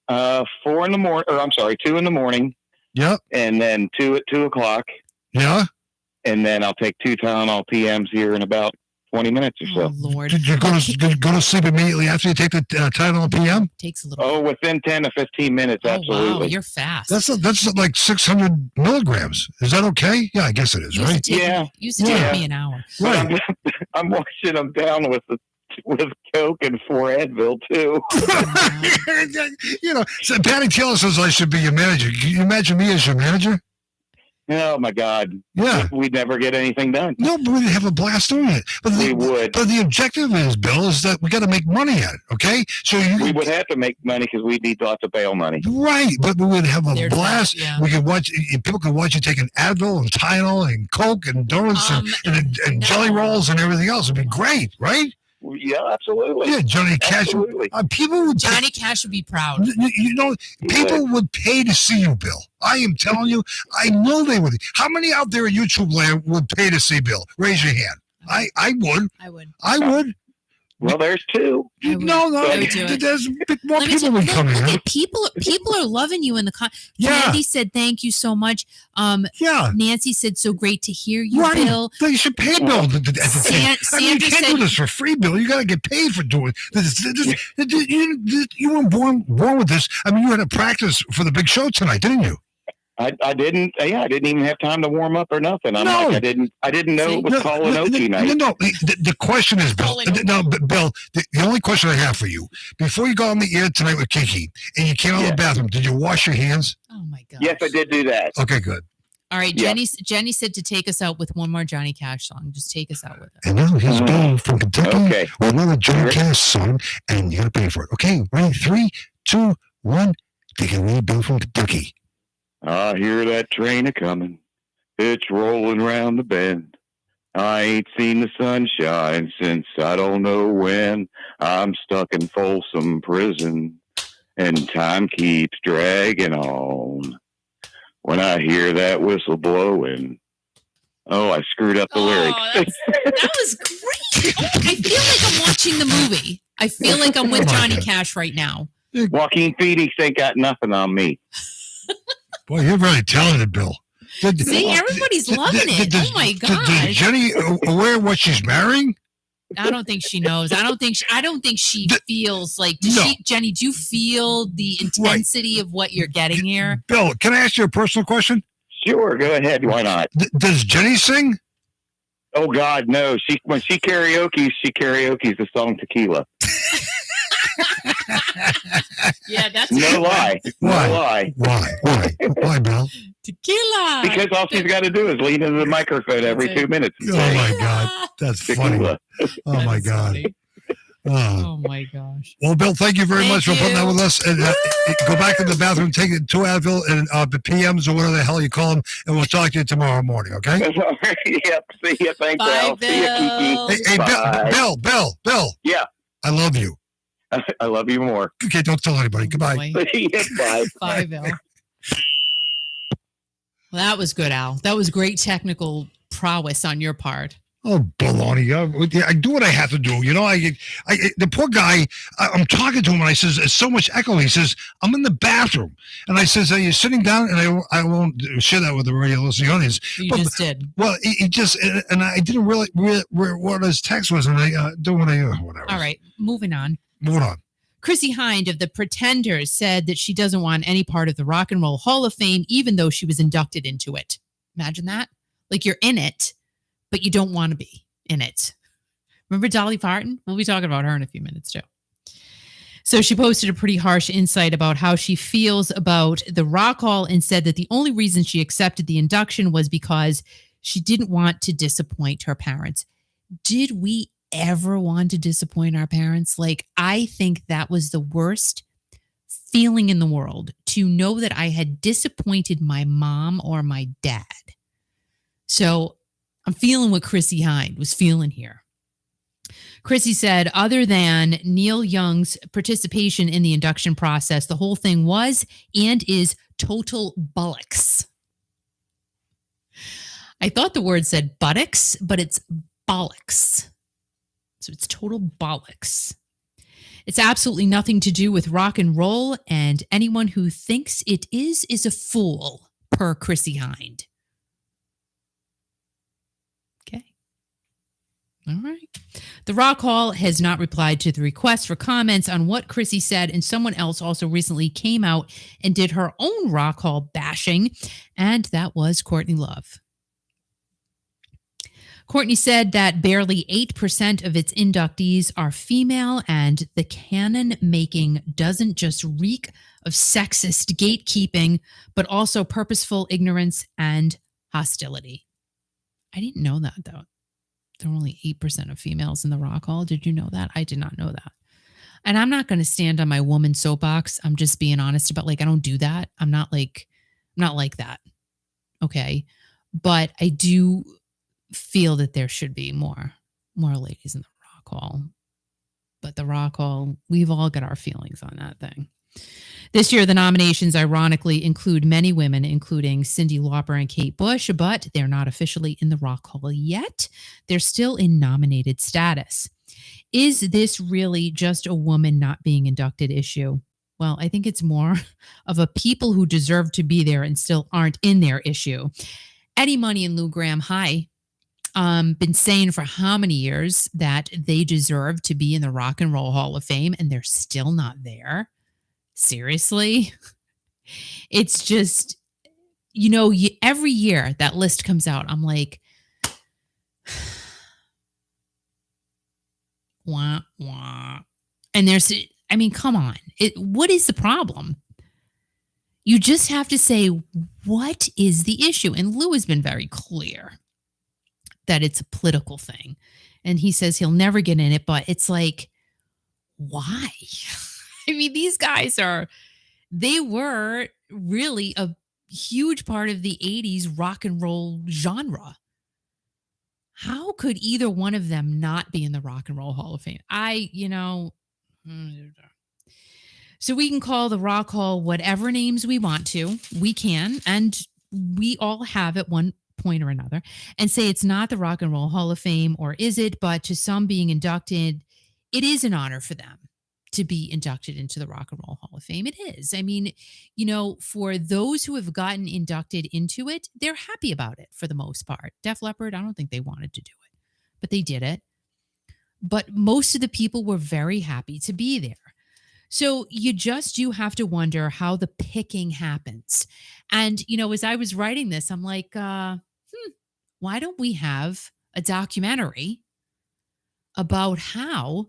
4 in the morning, or I'm sorry, 2 in the morning. Yep. And then 2 at 2 o'clock. Yeah. And then I'll take 2 Tylenol PMs here in about 20 minutes or so. Oh, Lord. Did you go to sleep immediately after you take the Tylenol PM? Takes a little. Oh, within 10 to 15 minutes, absolutely. Wow, you're fast. That's like 600 milligrams. Is that okay? Yeah, I guess it is, right? Used to take me an hour. Right. I'm washing them down with Coke and 4 Advil too. So Patty Taylor says I should be your manager. Can you imagine me as your manager? Oh my God! Yeah, we'd never get anything done. No, but we'd have a blast doing it. But we would. But the objective is, Bill, is that we got to make money at it. Okay, so we would have to make money because we need lots of bail money. Right, but we would have a blast. Yeah. We could watch. People could watch you taking Advil and Tylenol and Coke and donuts and jelly rolls and everything else. It'd be great, right? Yeah, absolutely. Yeah, Johnny Cash. Absolutely. People would. Johnny Cash would be proud. People would pay to see you, Bill. I am telling you, I know they would. How many out there in YouTube land would pay to see Bill? Raise your hand. I would. I would. I would. Well, there's two. I would- No, I would do it. there's a bit more Let me people tell- we coming look, in. people are loving you in the Yeah. Candy said thank you so much. Yeah. Nancy said so great to hear you, Right. Bill. No, you should pay Bill. You Sandra can't said- do this for free, Bill. You got to get paid for doing this. You weren't born with this. I mean, you had to practice for the big show tonight, didn't you? I didn't. Yeah, I didn't even have time to warm up or nothing. I'm No. like, I didn't know it was calling Okie night. No. The question is, Bill. Colin No, but Bill. The only question I have for you: before you got on the air tonight with Kiki and you came out of the bathroom, did you wash your hands? Oh my god. Yes, I did do that. Okay, good. All right, Yeah. Jenny said to take us out with one more Johnny Cash song. Just take us out with it. And now here's Bill from Kentucky Okay. with another Johnny Cash song, and you got to pay for it. Okay, ready? 3, 2, 1. Take it away, Bill from Kentucky. I hear that train a coming. It's rolling round the bend. I ain't seen the sunshine since I don't know when. I'm stuck in Folsom Prison, and time keeps dragging on. When I hear that whistle blowing, oh, I screwed up the lyrics. That was great. Oh, I feel like I'm watching the movie. I feel like I'm with Johnny Cash right now. Joaquin Phoenix ain't got nothing on me. Boy, you're really talented, Bill. See, everybody's loving it. Oh my Is gosh. Jenny aware of what she's marrying? I don't think she knows. I don't think she feels like. No. Jenny, do you feel the intensity of what you're getting here? Bill, can I ask you a personal question? Sure, go ahead. Why not? Does Jenny sing? Oh God, no. When she karaoke's the song Tequila. Yeah, that's No lie. No lie. Why, Bill? Tequila. Because all she's got to do is lean into the microphone every 2 minutes. Oh my God, that's funny. Tequila. Oh my That's God. funny. Oh. Oh my gosh. Well, Bill, thank you very much for putting that with us. And go back to the bathroom, take it to Advil and the PMs or whatever the hell you call them, and we'll talk to you tomorrow morning. Okay? Yep. See you. Thanks, Bye, Al. See you, Bill. Kiki. Hey, Bye. Bill. Yeah. I love you. I love you more. Okay, don't tell anybody. Goodbye. Boy. Yeah, bye. Bye, Bill. Well, that was good, Al. That was great technical prowess on your part. Oh, baloney. I do what I have to do. You know, the poor guy, I'm talking to him and I says, it's so much echo. He says, I'm in the bathroom. And I says, are you sitting down? And I won't share that with the radio listening audience. You But- just did. Well, he just, and I didn't really what his text was. And I don't want to, whatever. All right, moving on. Moving on. Chrissy Hind of the Pretenders said that she doesn't want any part of the Rock and Roll Hall of Fame, even though she was inducted into it. Imagine that. Like you're in it, but you don't want to be in it. Remember Dolly Parton? We'll be talking about her in a few minutes too. So she posted a pretty harsh insight about how she feels about the Rock Hall and said that the only reason she accepted the induction was because she didn't want to disappoint her parents. Did we ever want to disappoint our parents? Like, I think that was the worst feeling in the world, to know that I had disappointed my mom or my dad. So I'm feeling what Chrissy Hind was feeling here. Chrissy said, other than Neil Young's participation in the induction process, the whole thing was and is total bollocks. I thought the word said buttocks, but it's bollocks. So it's total bollocks. It's absolutely nothing to do with rock and roll, and anyone who thinks it is a fool, per Chrissy Hind. Okay. All right. The Rock Hall has not replied to the request for comments on what Chrissy said, and someone else also recently came out and did her own Rock Hall bashing, and that was Courtney Love. Courtney said that barely 8% of its inductees are female, and the canon making doesn't just reek of sexist gatekeeping, but also purposeful ignorance and hostility. I didn't know that, though. There are only 8% of females in the Rock Hall. Did you know that? I did not know that. And I'm not going to stand on my woman soapbox. I'm just being honest about, like, I don't do that. I'm not like that. Okay. But I do feel that there should be more ladies in the Rock Hall. But the Rock Hall, we've all got our feelings on that thing. This year, the nominations ironically include many women, including Cyndi Lauper and Kate Bush, but they're not officially in the Rock Hall yet. They're still in nominated status. Is this really just a woman not being inducted issue? Well, I think it's more of a people who deserve to be there and still aren't in their issue. Eddie Money and Lou Graham, hi. Been saying for how many years that they deserve to be in the Rock and Roll Hall of Fame, and they're still not there. Seriously? It's just, every year that list comes out, I'm like, wah, wah. And come on. What is the problem? You just have to say, what is the issue? And Lou has been very clear that it's a political thing. And he says he'll never get in it, but it's like, why? I mean, these guys they were really a huge part of the 80s rock and roll genre. How could either one of them not be in the Rock and Roll Hall of Fame? So we can call the Rock Hall whatever names we want to. We can, and we all have at one point or another, and say it's not the Rock and Roll Hall of Fame, or is it? But to some being inducted, it is an honor for them to be inducted into the Rock and Roll Hall of Fame. It is. I mean, for those who have gotten inducted into it, they're happy about it for the most part. Def Leppard, I don't think they wanted to do it, but they did it. But most of the people were very happy to be there. So you just do have to wonder how the picking happens. And, as I was writing this, I'm like, why don't we have a documentary about how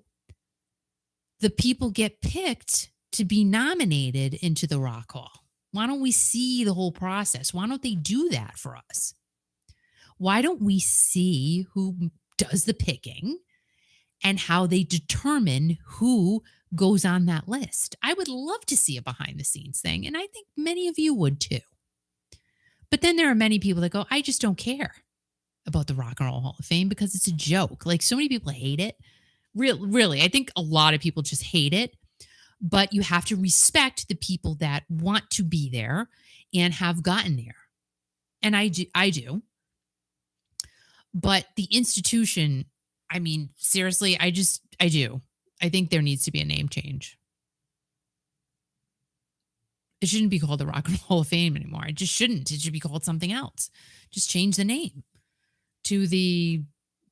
the people get picked to be nominated into the Rock Hall? Why don't we see the whole process? Why don't they do that for us? Why don't we see who does the picking and how they determine who goes on that list? I would love to see a behind the scenes thing, and I think many of you would too. But then there are many people that go, I just don't care about the Rock and Roll Hall of Fame because it's a joke. Like, so many people hate it. Really, I think a lot of people just hate it. But you have to respect the people that want to be there and have gotten there. And I do. But the institution, I mean, seriously, I do. I think there needs to be a name change. It shouldn't be called the Rock and Roll Hall of Fame anymore. It just shouldn't. It should be called something else. Just change the name to the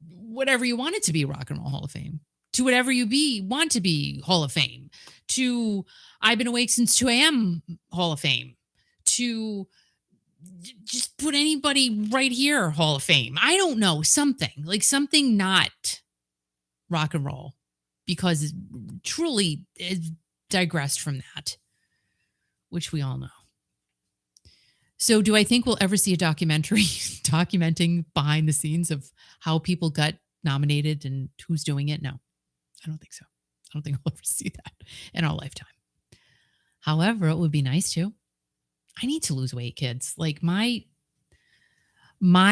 whatever you want it to be, Rock and Roll Hall of Fame. To whatever you want to be, Hall of Fame. To I've been awake since 2 a.m. Hall of Fame. To just put anybody right here, Hall of Fame. I don't know, something not rock and roll, because it truly is digressed from that, which we all know. So do I think we'll ever see a documentary documenting behind the scenes of how people got nominated and who's doing it? No, I don't think so. I don't think we'll ever see that in our lifetime. However, it would be nice to. I need to lose weight, kids. Like my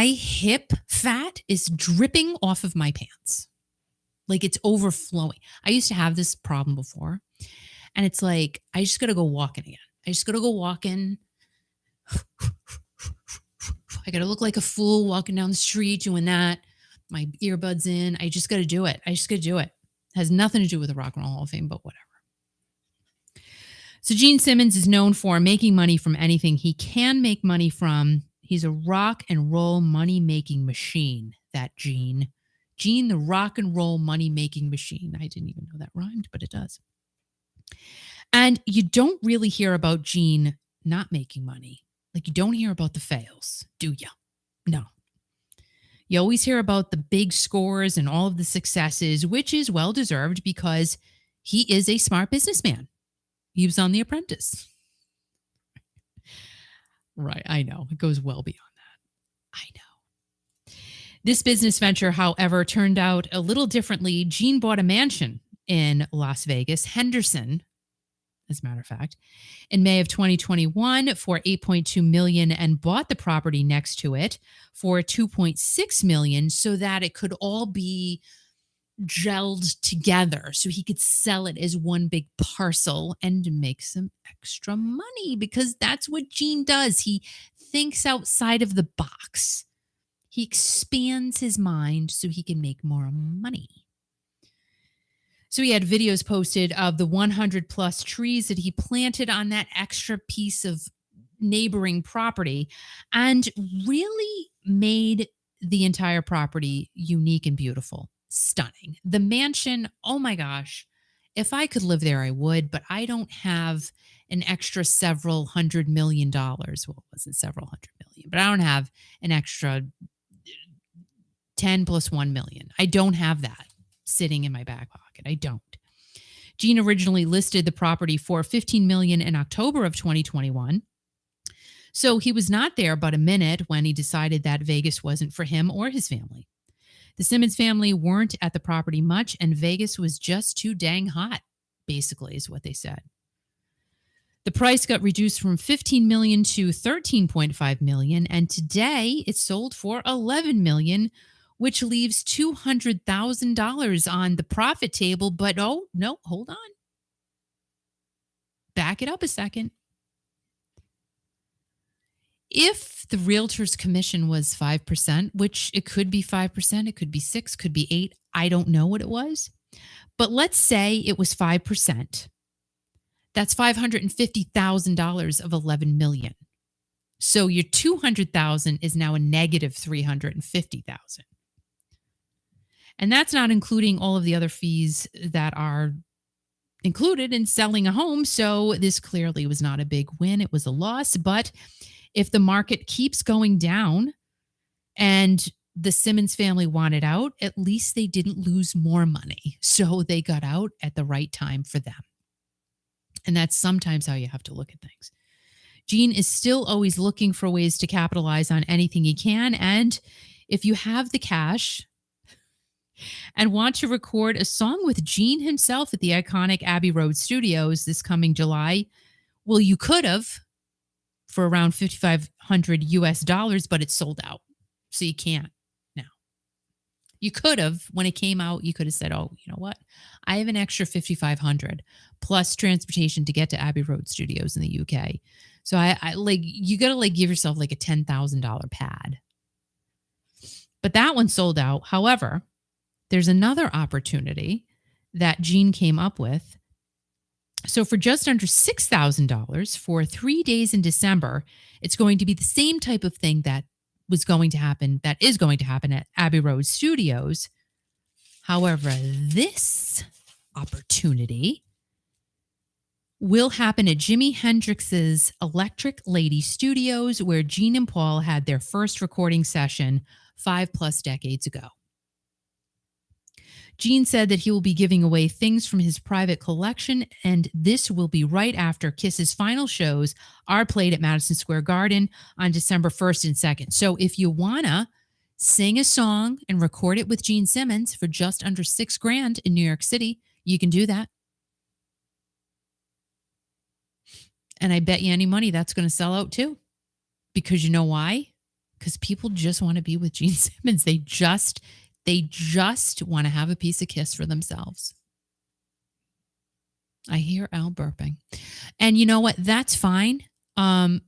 hip fat is dripping off of my pants. Like it's overflowing. I used to have this problem before. And it's like, I just got to go walking again. I just got to go walking. I got to look like a fool walking down the street doing that. My earbuds in. I just got to do it. It has nothing to do with the Rock and Roll Hall of Fame, but whatever. So Gene Simmons is known for making money from anything he can make money from. He's a rock and roll money-making machine, that Gene. Gene, the rock and roll money-making machine. I didn't even know that rhymed, but it does. And you don't really hear about Gene not making money. Like, you don't hear about the fails, do you? No. You always hear about the big scores and all of the successes, which is well-deserved because he is a smart businessman. He was on The Apprentice. Right, I know. It goes well beyond that. I know. This business venture, however, turned out a little differently. Gene bought a mansion in Las Vegas, Henderson, as a matter of fact, in May of 2021 for $8.2 million, and bought the property next to it for $2.6 million so that it could all be gelled together so he could sell it as one big parcel and make some extra money, because that's what Gene does. He thinks outside of the box. He expands his mind so he can make more money. So he had videos posted of the 100 plus trees that he planted on that extra piece of neighboring property and really made the entire property unique and beautiful. Stunning. The mansion, oh my gosh. If I could live there, I would, but I don't have an extra several $100 million. Well, it wasn't several hundred million, but I don't have an extra 10 plus 1 million. I don't have that sitting in my back pocket. I don't. Gene originally listed the property for 15 million in October of 2021. So he was not there but a minute when he decided that Vegas wasn't for him or his family. The Simmons family weren't at the property much, and Vegas was just too dang hot, basically, is what they said. The price got reduced from 15 million to 13.5 million, and today it sold for 11 million, which leaves $200,000 on the profit table. But oh, no, hold on. Back it up a second. If the realtor's commission was 5%, which it could be 5%, it could be 6, could be 8, I don't know what it was. But let's say it was 5%. That's $550,000 of 11 million. So your 200,000 is now a negative 350,000. And that's not including all of the other fees that are included in selling a home. So this clearly was not a big win. It was a loss. But if the market keeps going down and the Simmons family wanted out, at least they didn't lose more money. So they got out at the right time for them. And that's sometimes how you have to look at things. Gene is still always looking for ways to capitalize on anything he can. And if you have the cash and want to record a song with Gene himself at the iconic Abbey Road Studios this coming July, well, you could have for around $5,500, but it's sold out. So you can't now. You could have, when it came out, you could have said, oh, you know what? I have an extra $5,500 plus transportation to get to Abbey Road Studios in the UK. So I like, you got to like give yourself like a $10,000 pad. But that one sold out. However, there's another opportunity that Gene came up with. So for just under $6,000 for 3 days in December, it's going to be the same type of thing that is going to happen at Abbey Road Studios. However, this opportunity will happen at Jimi Hendrix's Electric Lady Studios, where Gene and Paul had their first recording session 5+ decades ago. Gene said that he will be giving away things from his private collection, and this will be right after Kiss's final shows are played at Madison Square Garden on December 1st and 2nd. So if you want to sing a song and record it with Gene Simmons for just under $6,000 in New York City, you can do that. And I bet you any money that's going to sell out too. Because you know why? Because people just want to be with Gene Simmons. They just want to have a piece of Kiss for themselves. I hear Al burping. And you know what? That's fine. And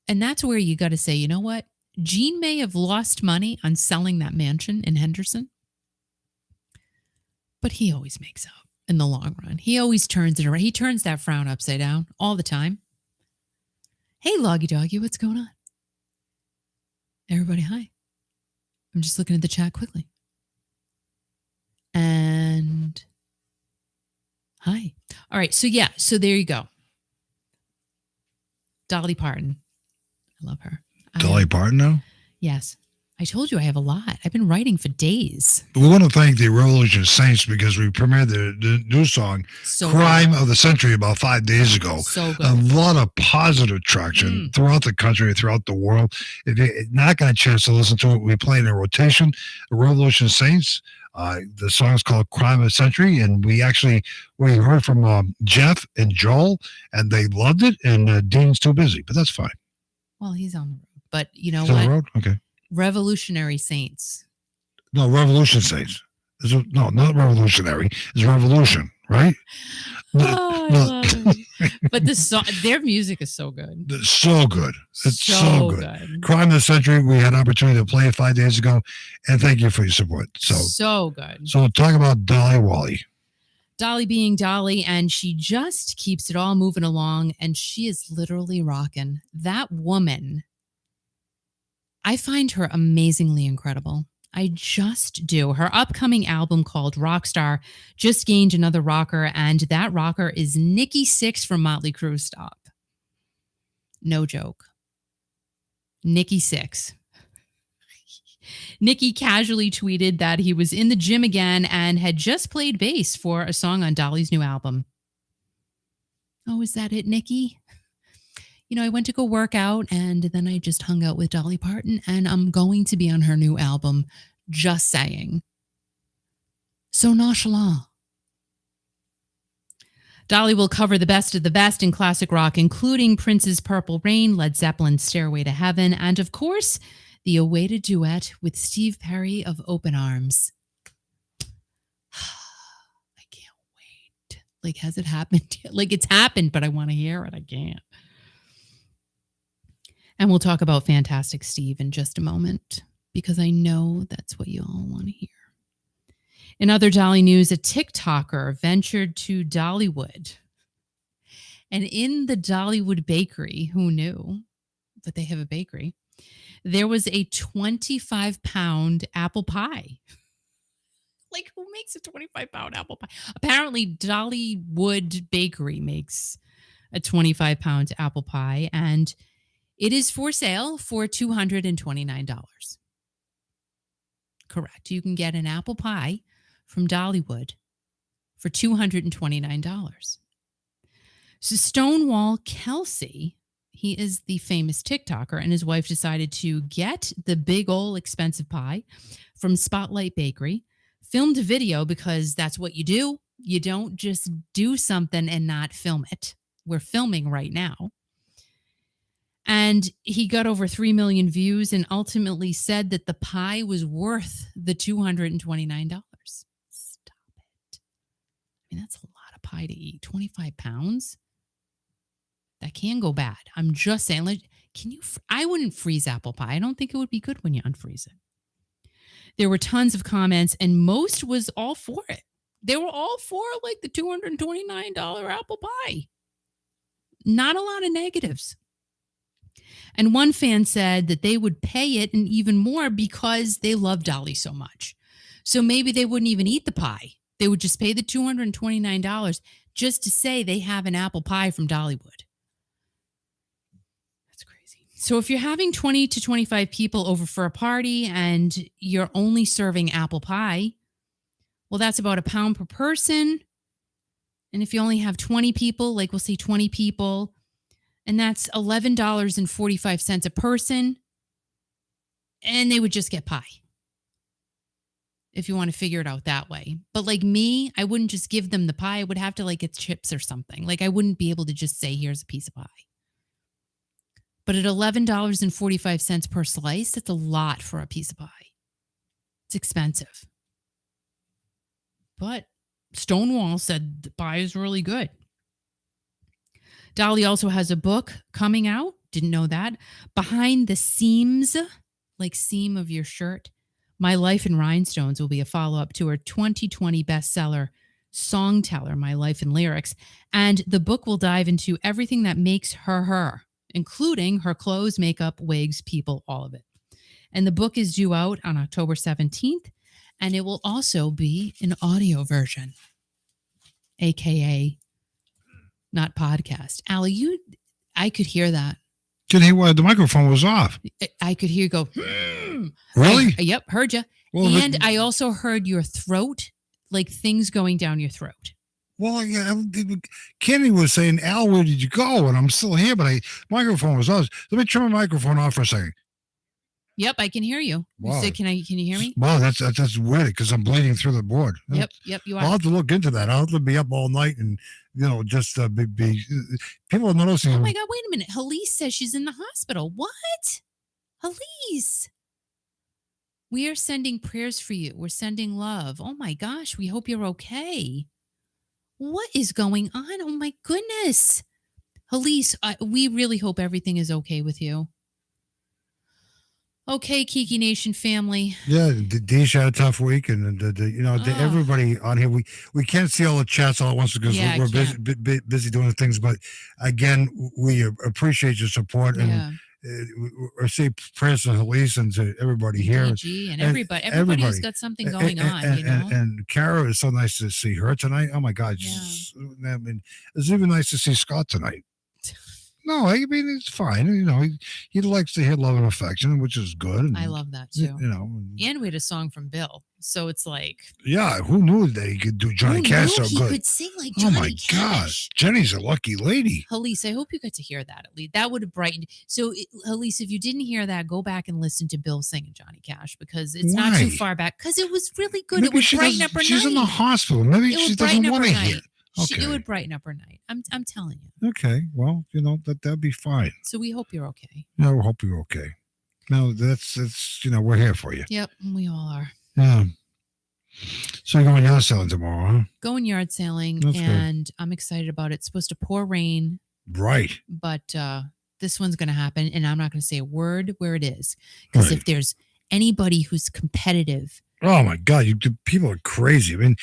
that's where you got to say, you know what? Gene may have lost money on selling that mansion in Henderson, but he always makes out in the long run. He always turns it around. He turns that frown upside down all the time. Hey, Loggy Doggy, what's going on? Everybody, hi. I'm just looking at the chat quickly. And hi. All right. So yeah. So there you go. Dolly Parton. I love her. Dolly Parton now? Yes. I told you I have a lot. I've been writing for days. We want to thank the Revolution Saints because we premiered the new song, Crime of the Century, about 5 days ago. So good. A lot of positive traction throughout the country, throughout the world. If you're not got a chance to listen to it, we play in a rotation. The Revolution Saints, the song is called Crime of the Century, and we heard from Jeff and Joel, and they loved it, and Dean's too busy, but that's fine. Well, he's on the road. But you know what? On the road? Okay. Revolutionary Saints. No, Revolution Saints. No, not revolutionary. It's revolution, right? I love it. But their music is so good. It's so good. It's so good. Crime of the Century. We had an opportunity to play it 5 days ago, and thank you for your support. So good. So talk about Dolly Wally. Dolly being Dolly, and she just keeps it all moving along, and she is literally rocking. That woman, I find her amazingly incredible. I just do. Her upcoming album called Rockstar just gained another rocker, and that rocker is Nikki Sixx from Motley Crue. Stop. No joke. Nikki Sixx. Nikki casually tweeted that he was in the gym again and had just played bass for a song on Dolly's new album. Oh, is that it, Nikki? I went to go work out and then I just hung out with Dolly Parton and I'm going to be on her new album. Just saying. So nonchalant. Dolly will cover the best of the best in classic rock, including Prince's Purple Rain, Led Zeppelin's Stairway to Heaven, and of course, the awaited duet with Steve Perry of Open Arms. I can't wait. Like, has it happened? Like, it's happened, but I want to hear it. I can't. And we'll talk about Fantastic Steve in just a moment, because I know that's what you all want to hear. In other Dolly news, a TikToker ventured to Dollywood. And in the Dollywood bakery, who knew that they have a bakery, there was a 25-pound apple pie. Like, who makes a 25-pound apple pie? Apparently, Dollywood Bakery makes a 25-pound apple pie, and it is for sale for $229. Correct. You can get an apple pie from Dollywood for $229. So Stonewall Kelsey, he is the famous TikToker, and his wife decided to get the big ol' expensive pie from Spotlight Bakery, filmed a video because that's what you do. You don't just do something and not film it. We're filming right now. And he got over 3 million views and ultimately said that the pie was worth the $229. Stop it. I mean, that's a lot of pie to eat. 25 pounds? That can go bad. I'm just saying, like, I wouldn't freeze apple pie. I don't think it would be good when you unfreeze it. There were tons of comments, and most was all for it. They were all for, like, the $229 apple pie. Not a lot of negatives. And one fan said that they would pay it and even more because they love Dolly so much. So maybe they wouldn't even eat the pie. They would just pay the $229 just to say they have an apple pie from Dollywood. That's crazy. So if you're having 20 to 25 people over for a party and you're only serving apple pie, well, that's about £1 per person. And if you only have 20 people, like we'll say 20 people, and that's $11.45 a person. And they would just get pie. If you want to figure it out that way. But like me, I wouldn't just give them the pie. I would have to like get chips or something. Like I wouldn't be able to just say, here's a piece of pie. But at $11.45 per slice, that's a lot for a piece of pie. It's expensive. But Stonewall said the pie is really good. Dolly also has a book coming out. Didn't know that. Behind the Seams, like seam of your shirt. My Life in Rhinestones will be a follow-up to her 2020 bestseller, Songteller, My Life in Lyrics. And the book will dive into everything that makes her her, including her clothes, makeup, wigs, people, all of it. And the book is due out on October 17th. And it will also be an audio version, a.k.a. not podcast. Allie, I could hear that. Did he? The microphone was off. I could hear you go, Really? Yep, heard you. Well, and I also heard your throat, like things going down your throat. Well, yeah, Kenny was saying, Al, where did you go? And I'm still here, but microphone was off. Let me turn my microphone off for a second. Yep, I can hear you. Wow. You say, can you hear me? Wow, that's weird because I'm bleeding through the board. Yep, you are. I'll have to look into that. I'll have to be up all night and, just be people are noticing. Oh my God, wait a minute. Halise says she's in the hospital. What? Halise. We are sending prayers for you. We're sending love. Oh my gosh, we hope you're okay. What is going on? Oh my goodness. Halise, we really hope everything is okay with you. Okay, Kiki Nation family. Yeah, Deesh had a tough week, and everybody on here. We can't see all the chats all at once because Yeah, I we're busy, busy doing things. But again, we appreciate your support, and or say prayers to Elise and to everybody here, DG and everybody who's got something going on. And Kara, it's so nice to see her tonight. Oh my God, I mean, it's even nice to see Scott tonight. No, I mean, it's fine. He likes to hear love and affection, which is good. And, I love that too. And we had a song from Bill. So it's like. Yeah, who knew that he could do Johnny Cash so good? He could sing like Johnny Cash. Oh my God. Jenny's a lucky lady. Elise, I hope you got to hear that at least. That would have brightened. So, Elise, if you didn't hear that, go back and listen to Bill singing Johnny Cash because it's not too far back. Because it was really good. It would brighten up her night. She's in the hospital. Maybe she doesn't want to hear it. Okay. It would brighten up her night. I'm telling you. Okay. Well, that'd be fine. So we hope you're okay. Yeah, we hope you're okay. No, that's we're here for you. Yep, we all are. Yeah. So you're going yard sailing tomorrow, huh? Going yard sailing, and I'm excited about it. It's supposed to pour rain. Right. But this one's going to happen, and I'm not going to say a word where it is because if there's anybody who's competitive. Oh my God! People are crazy. I mean,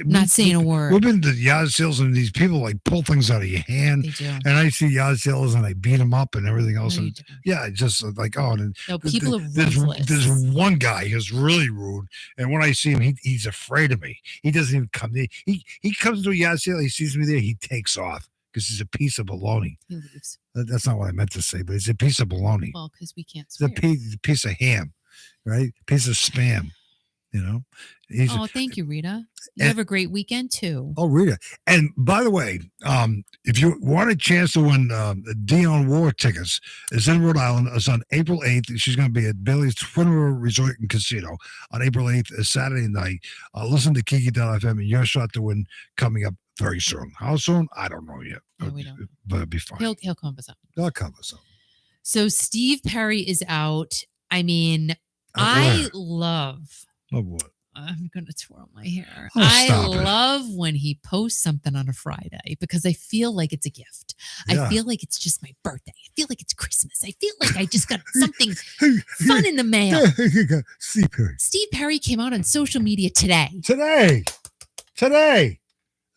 not saying a word. We've been to yard sales and these people like pull things out of your hand. They do. And I see yard sales and I beat them up and everything else. No, and it's just like no, people are ruthless. There's one guy who's really rude, and when I see him, he's afraid of me. He doesn't even come. He comes to a yard sale. He sees me there. He takes off because he's a piece of baloney. He leaves. That's not what I meant to say, but it's a piece of baloney. Well, because we can't swear. It's a piece of ham, right? Piece of spam. Thank you, Rita. You have a great weekend too. Oh, Rita. And by the way, if you want a chance to win Dion War tickets, it's in Rhode Island. It's on April 8th. She's going to be at Bailey's Twin River Resort and Casino on April 8th, Saturday night. Listen to Kiki.fm and your shot to win coming up very soon. How soon? I don't know yet. No, we don't. But it'll be fine. He'll come us up. He'll come us up. So Steve Perry is out. I mean, I love... Love what? I'm going to twirl my hair. I love when he posts something on a Friday because I feel like it's a gift. Yeah. I feel like it's just my birthday. I feel like it's Christmas. I feel like I just got something fun in the mail. Steve Perry. Steve Perry came out on social media today. Today. It's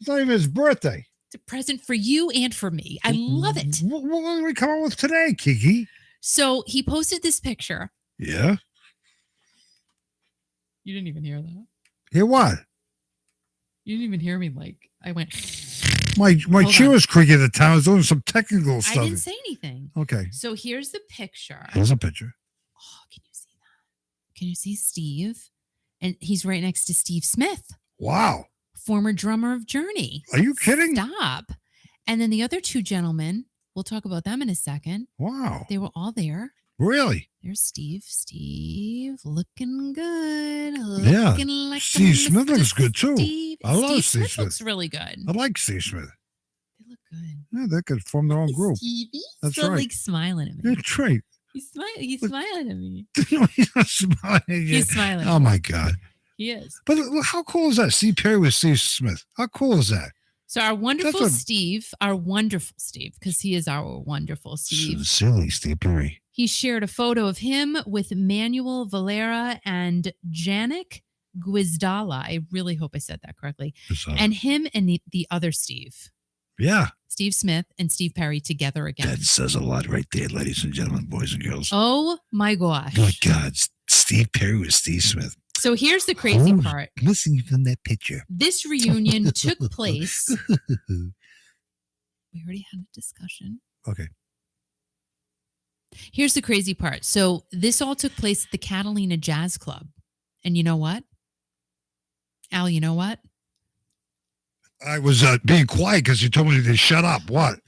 not even his birthday. It's a present for you and for me. I love it. What did we come up with today, Kiki? So he posted this picture. Yeah. You didn't even hear that. Hear what? You didn't even hear me. Like I went. My chair was creaking at the time. I was doing some technical stuff. I didn't say anything. Okay. So here's the picture. Here's a picture. Oh, can you see that? Can you see Steve? And he's right next to Steve Smith. Wow. Former drummer of Journey. Are you kidding? Stop. And then the other two gentlemen, we'll talk about them in a second. Wow. They were all there. Really? There's Steve. Steve looking good. Yeah. Looking like Steve Smith looks good too. I love Steve Smith. Looks really good. I like Steve Smith. They look good. Yeah, they could form their own group. Stevie. That's still right. Like smiling at me. That's right. He's smiling at me. No, he's not smiling. He's smiling. Oh my God. He is. But how cool is that? Steve Perry with Steve Smith. How cool is that? So our wonderful Steve, because he is our wonderful Steve. Silly Steve Perry. He shared a photo of him with Manuel Valera and Janik Guizdala. I really hope I said that correctly. And him and the other Steve. Yeah. Steve Smith and Steve Perry together again. That says a lot right there, ladies and gentlemen, boys and girls. Oh my gosh. Oh my God. Steve Perry with Steve Smith. So here's the crazy part. Missing from that picture. This reunion took place. We already had a discussion. Okay. Here's the crazy part. So this all took place at the Catalina Jazz Club. And you know what? Al, you know what? I was being quiet because you told me to shut up. What?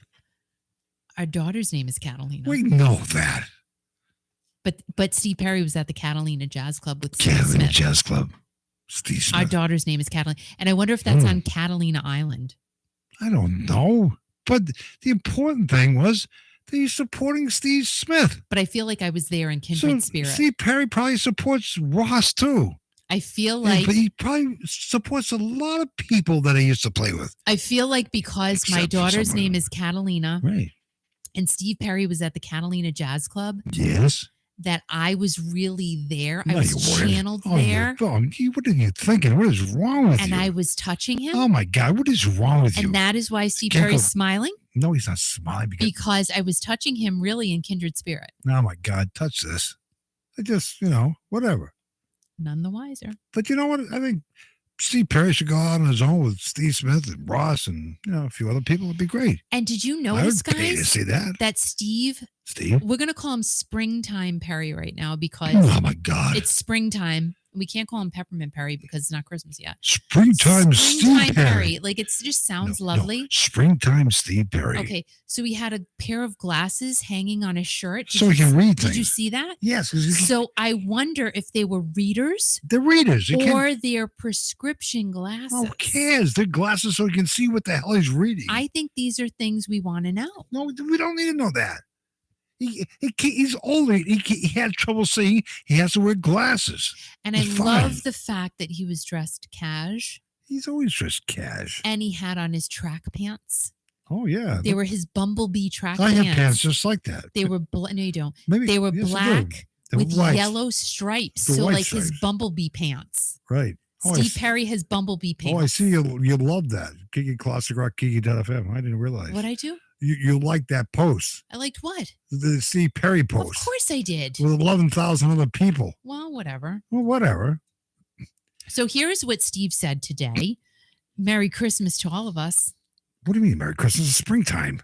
Our daughter's name is Catalina. We know that. But Steve Perry was at the Catalina Jazz Club with Catalina Steve Smith. Jazz Club. Steve Smith. Our daughter's name is Catalina. And I wonder if that's on Catalina Island. I don't know. But the important thing was that he's supporting Steve Smith. But I feel like I was there in kindred spirit. Steve Perry probably supports Ross too. I feel like... but he probably supports a lot of people that he used to play with. I feel like because my daughter's name is Catalina. Right. And Steve Perry was at the Catalina Jazz Club. Yes. that I was really there. I No, was you weren't. channeled Oh, there, what are you thinking? What is wrong with and you? I was touching him. Oh my God, what is wrong with you? And that is why Steve Can't Perry's go- smiling, No, he's not smiling because I was touching him really in kindred spirit. oh my God, touch this. I just, whatever. None the wiser. But you know what? I think Steve Perry should go out on his own with Steve Smith and Ross and a few other people. It'd be great. And did you I notice, would pay to guys, see that. that Steve, Steve. we're going to call him Springtime Perry right now because Oh my God. it's springtime. We can't call him Peppermint Perry because it's not Christmas yet. Springtime Steve Perry. Like it just sounds No, lovely. Springtime Steve Perry. Okay, so he had a pair of glasses hanging on his shirt. So he can read Did you things. see that? Yes. So I wonder if they were readers They're readers. You can't. or they're prescription glasses. Who cares? They're glasses so you can see what the hell he's reading. I think these are things we want to know. No, we don't need to know that. He's older. He had trouble seeing. He has to wear glasses. And It's I love fine. the fact that he was dressed cash He's always dressed cash. and he had on his track pants. Oh yeah, They were his bumblebee track I pants. have pants just like that. They were no, you don't. Maybe They were yes, I do. black They were with white. yellow stripes. The So white like his stripes. bumblebee pants. Right. Oh, Steve Perry has bumblebee pants. Oh, I see you love that. Kiki Classic Rock, Kiki.fm. I didn't realize. What I do? You like that post. I liked what? The Steve Perry Of post. course I did. With 11,000 other people. Well, whatever. Well, whatever. So here's what Steve said today. Merry Christmas to all of us. What do you mean, Merry Christmas? It's springtime.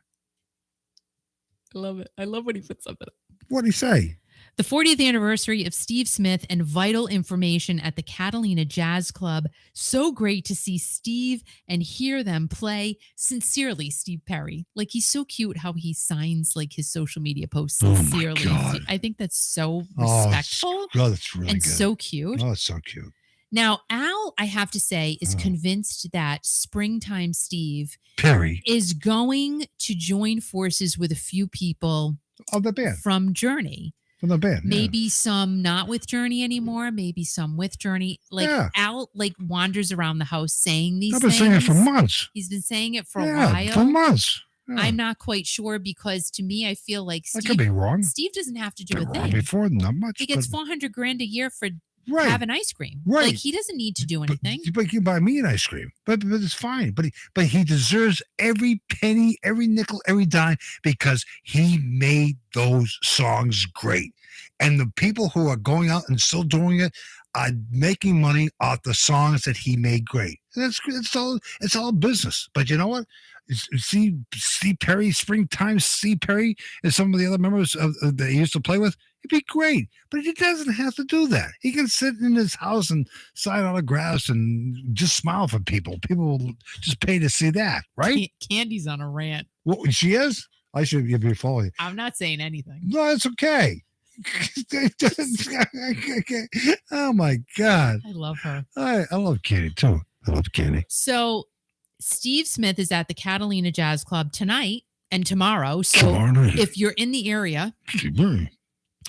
I love it. I love when he puts something up. What did he say? The 40th anniversary of Steve Smith and vital information at the Catalina Jazz Club. So great to see Steve and hear them play. Sincerely, Steve Perry. Like, he's so cute how he signs like his social media posts. Oh my Sincerely. God. I think that's so Oh, respectful Oh, that's really and good. so cute. Oh, it's so cute. Now, Al, I have to say, is Oh. convinced that Springtime Steve Perry. is going to join forces with a few people Oh, the band. from Journey. From the band. Maybe some not with Journey anymore, maybe some with Journey. Like Yeah. Al wanders around the house saying these I've been things. saying it for months. He's been saying it for a Yeah, while. for months. Yeah. I'm not quite sure because to me, I feel like I could be wrong. Steve doesn't have to do Been a wrong thing. before, not much. He gets but, $400,000 a year for right. having ice cream. Right. Like he doesn't need to do But, anything. but you buy me an ice cream. But it's fine. But he deserves every penny, every nickel, every dime because he made those songs great. And the people who are going out and still doing it are making money off the songs that he made great. And it's all business. But you know what? See Steve Perry, Springtime Steve Perry, and some of the other members that he used to play with, it'd be great. But he doesn't have to do that. He can sit in his house and sign autographs and just smile for people. People will just pay to see that, right? Candy's on a rant. Well, she is? I should be following. I'm not saying anything. No, it's okay. Oh my God. I love her. I love Candy too. I love Candy. So Steve Smith is at the Catalina Jazz Club tonight and tomorrow. So Tomorrow night. if you're in the area, Right.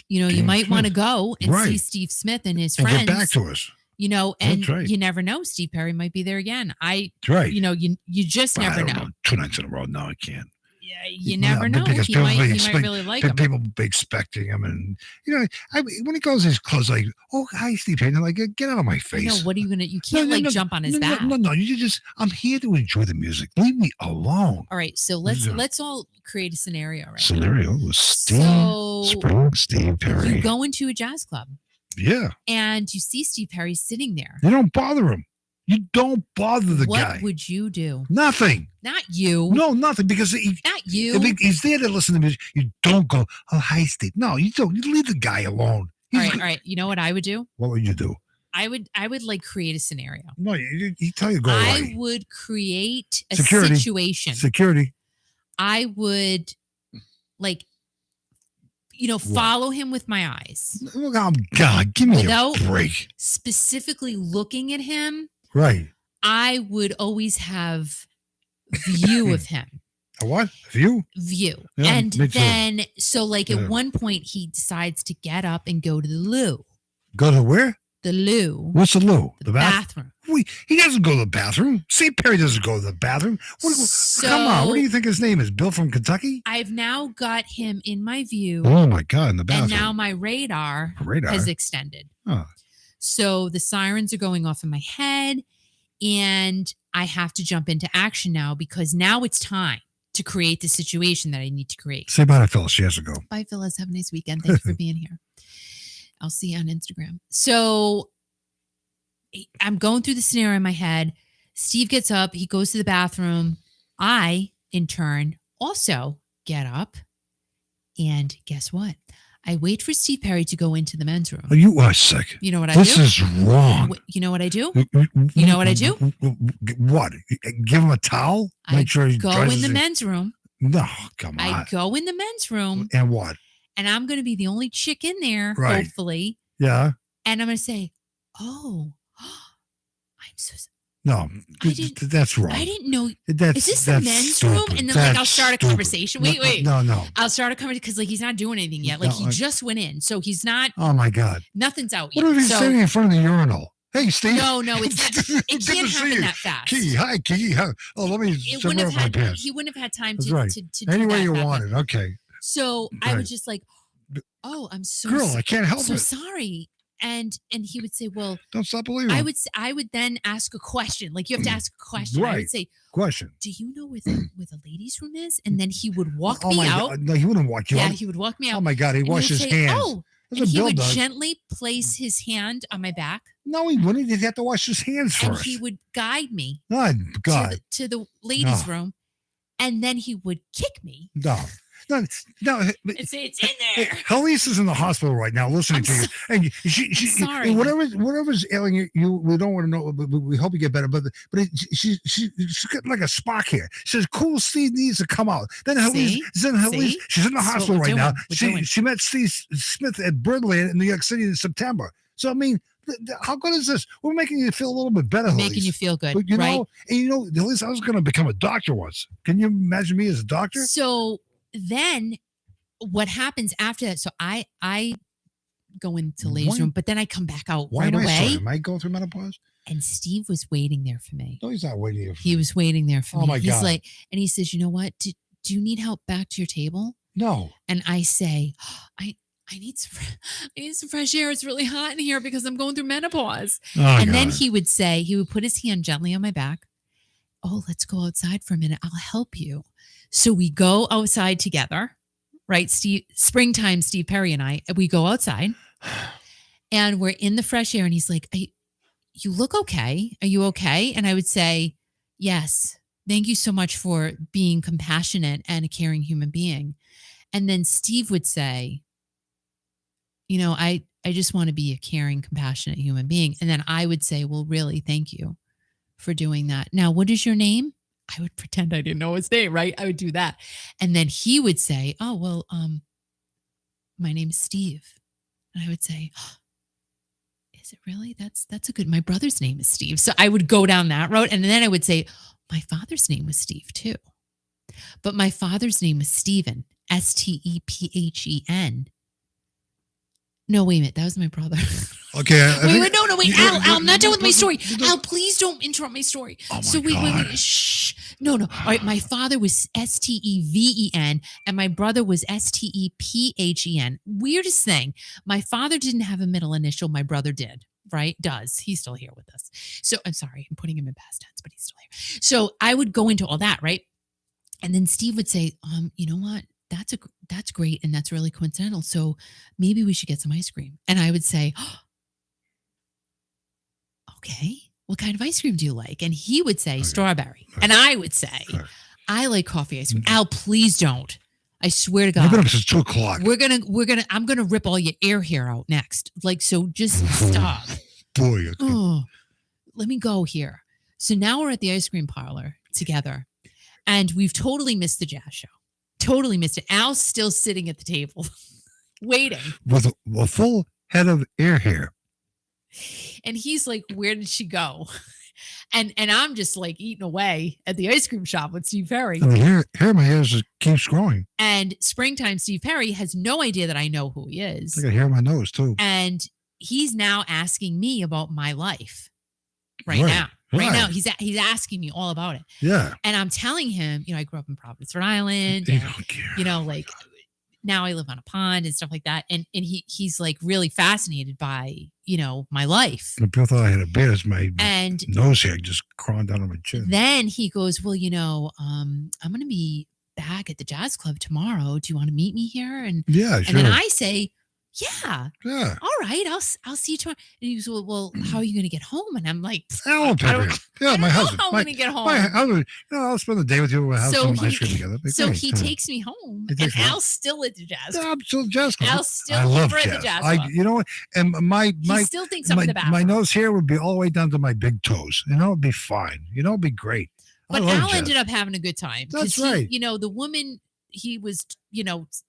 you Steve might want to Smith. go and see Right. Steve Smith and his And friends. get back to us. And That's right. you never know. Steve Perry might be there again. That's right. You just But I never don't know. 2 nights in a row. No, I can't. Yeah, you never Yeah, know. because He people might expect- really like him. People be expecting him, and when he goes his clothes, like, oh, hi, Steve Payne, like, get out of my I face. know, what are you gonna? You can't No, jump on his back. No, you just. I'm here to enjoy the music. Leave me alone. All right, so let's all create a scenario, right? Scenario with Steve So Perry. you go into a jazz club Yeah, and you see Steve Perry sitting there. you don't bother him. You don't bother the What guy. would you do? Nothing. Not you. No, nothing. Because Not you. he's there to listen to music. You don't go, oh, hi, Steve. No, you don't. You leave the guy alone. All right. You know what I would do? What would you do? I would create a scenario. No, you tell you go I away. would create a Security. situation. Security. I would follow him with my eyes, Oh, God, give me Without- a break. specifically looking at him. Right. I would always have view of him. A what? View? View. Yeah, And me too. then, so Yeah. at one point, he decides to get up and go to the loo. Go to where? The loo. What's the loo? The bathroom. What He doesn't go to the bathroom. Steve Perry doesn't go to the bathroom. Come on. What do you think his name is? Bill from Kentucky? I've now got him in my view. Oh, my God, in the bathroom. And now my radar has extended. Oh. So the sirens are going off in my head, and I have to jump into action now because now it's time to create the situation that I need to create. Say bye to Phyllis. She has to go. Bye, Phyllis. Have a nice weekend. Thank you for being here. I'll see you on Instagram. So I'm going through the scenario in my head. Steve gets up. He goes to the bathroom. I, in turn, also get up. And guess what? I wait for Steve Perry to go into the men's room. You are sick. You know what I do? This is wrong. You know what I do? You know what I do? What? Give him a towel? Make sure he go in the men's room. No, come on. I go in the men's room. And what? And I'm going to be the only chick in there, right. hopefully. Yeah. And I'm going to say, oh, I'm so sorry. No, that's wrong. I didn't know. Is this the men's room? And then I'll start a conversation. Wait. No. I'll start a conversation because he's not doing anything yet. He just went in. So he's not. Oh, my God. Nothing's out yet. What if he's sitting in front of the urinal? Hey, Steve. No, it's not. It can't happen that fast. Kiki, hi, Kiki. Oh, let me zip up my pants. He wouldn't have had time to do any way you happen. want it. Okay. So I was just like, oh, I'm so girl, I can't help so it. sorry. And he would say, well, don't stop believing. I would then ask a question. You have to ask a question. Right. I would say, question. Do you know where the ladies' room is? And then he would walk me out. God. No, he wouldn't walk you out. Yeah, he would walk me out. Oh my God, he washed his hands. Oh, and he would gently place his hand on my back. No, he wouldn't. He'd have to wash his hands first. And he would guide me to the ladies' room. And then he would kick me. No. And say it's in there. Elise is in the hospital right now listening to you. And she sorry. Whatever's ailing you, we don't want to know, but we hope you get better. But she's got like a spark here. She says, cool, Steve needs to come out. Then Elise, she's in the hospital right now. She met Steve Smith at Birdland in New York City in September. So, I mean, how good is this? We're making you feel a little bit better, making you feel good, but, right? At least I was going to become a doctor once. Can you imagine me as a doctor? So then what happens after that? So I go into ladies' room, but then I come back out right away. Am I going through menopause? And Steve was waiting there for me. No, he's not waiting for me. He was waiting there for me. Oh my God. He's like, and he says, you know what? Do you need help back to your table? No. And I say, I need some fresh air. It's really hot in here because I'm going through menopause. And then he would put his hand gently on my back. Oh, let's go outside for a minute. I'll help you. So we go outside together, right? Springtime, Steve Perry and I, we go outside and we're in the fresh air. And he's like, you look okay. Are you okay? And I would say, yes. Thank you so much for being compassionate and a caring human being. And then Steve would say, I just want to be a caring, compassionate human being. And then I would say, well, really, thank you for doing that. Now, what is your name? I would pretend I didn't know his name, right? I would do that. And then he would say, oh, well, my name is Steve. And I would say, oh, is it really? That's a good, my brother's name is Steve. So I would go down that road. And then I would say, my father's name was Steve too. But my father's name was Stephen, Stephen. No, wait a minute. That was my brother. Okay. Wait. Al, I'm not done with my story. Al, please don't interrupt my story. Oh my so wait. Shh. No. All right. My father was Steven and my brother was Stephen. Weirdest thing. My father didn't have a middle initial. My brother did. Right? Does. He's still here with us. So I'm sorry. I'm putting him in past tense, but he's still here. So I would go into all that, right? And then Steve would say, you know what? That's great. And that's really coincidental. So maybe we should get some ice cream. And I would say, okay, what kind of ice cream do you like? And he would say strawberry. And I would say, I like coffee ice cream. Al, please don't. I swear to God. You've been up since 2:00. I'm going to rip all your air hair out next. So just stop. Boy. Okay. Oh, let me go here. So now we're at the ice cream parlor together and we've totally missed the jazz show. Totally missed it. Al's still sitting at the table waiting. With a full head of air hair. And he's like, where did she go? And I'm just eating away at the ice cream shop with Steve Perry. And the hair in my hair just keeps growing. And Springtime Steve Perry has no idea that I know who he is. I got hair in my nose too. And he's now asking me about my life. right now. Right now, Right. he's asking me all about it, Yeah. and I'm telling him, I grew up in Providence, Rhode Island, You and don't care. like now I live on a pond and stuff like that, and he's like really fascinated by my life, The people thought I had a beard. It's my and nose hair just crawling down on my chin. then he goes, well, I'm going to be back at the jazz club tomorrow. Do you want to meet me here? And Yeah, sure. and then I say, yeah. Yeah. All right, I'll see you tomorrow. And he goes, well, how are you going to get home? And I'm like, Alan Pepper. Yeah, my husband. How I'm going to get home. My husband. I'll spend the day with you. We'll have So some ice cream together. Be So great. he takes me home, He and takes me home. Al's still at the jazz club. I'm still jazz club. Al's still I love over at jazz. the jazz club. You know what? And my He still thinks I'm in the bathroom. my nose hair would be all the way down to my big toes. It'd be fine. It'd be great. But I love Al jazz. ended up having a good time. 'Cause That's right. The woman he was,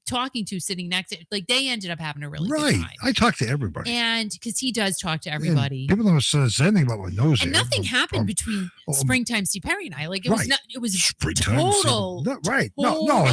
talking to sitting next to, like, they ended up having a really Right. good time. I talk to everybody. And because he does talk to And everybody. people don't say anything about my nose And hair. nothing happened between Springtime Steve Perry and I. Like, it was Right. not, it was Springtime. total No, right. No,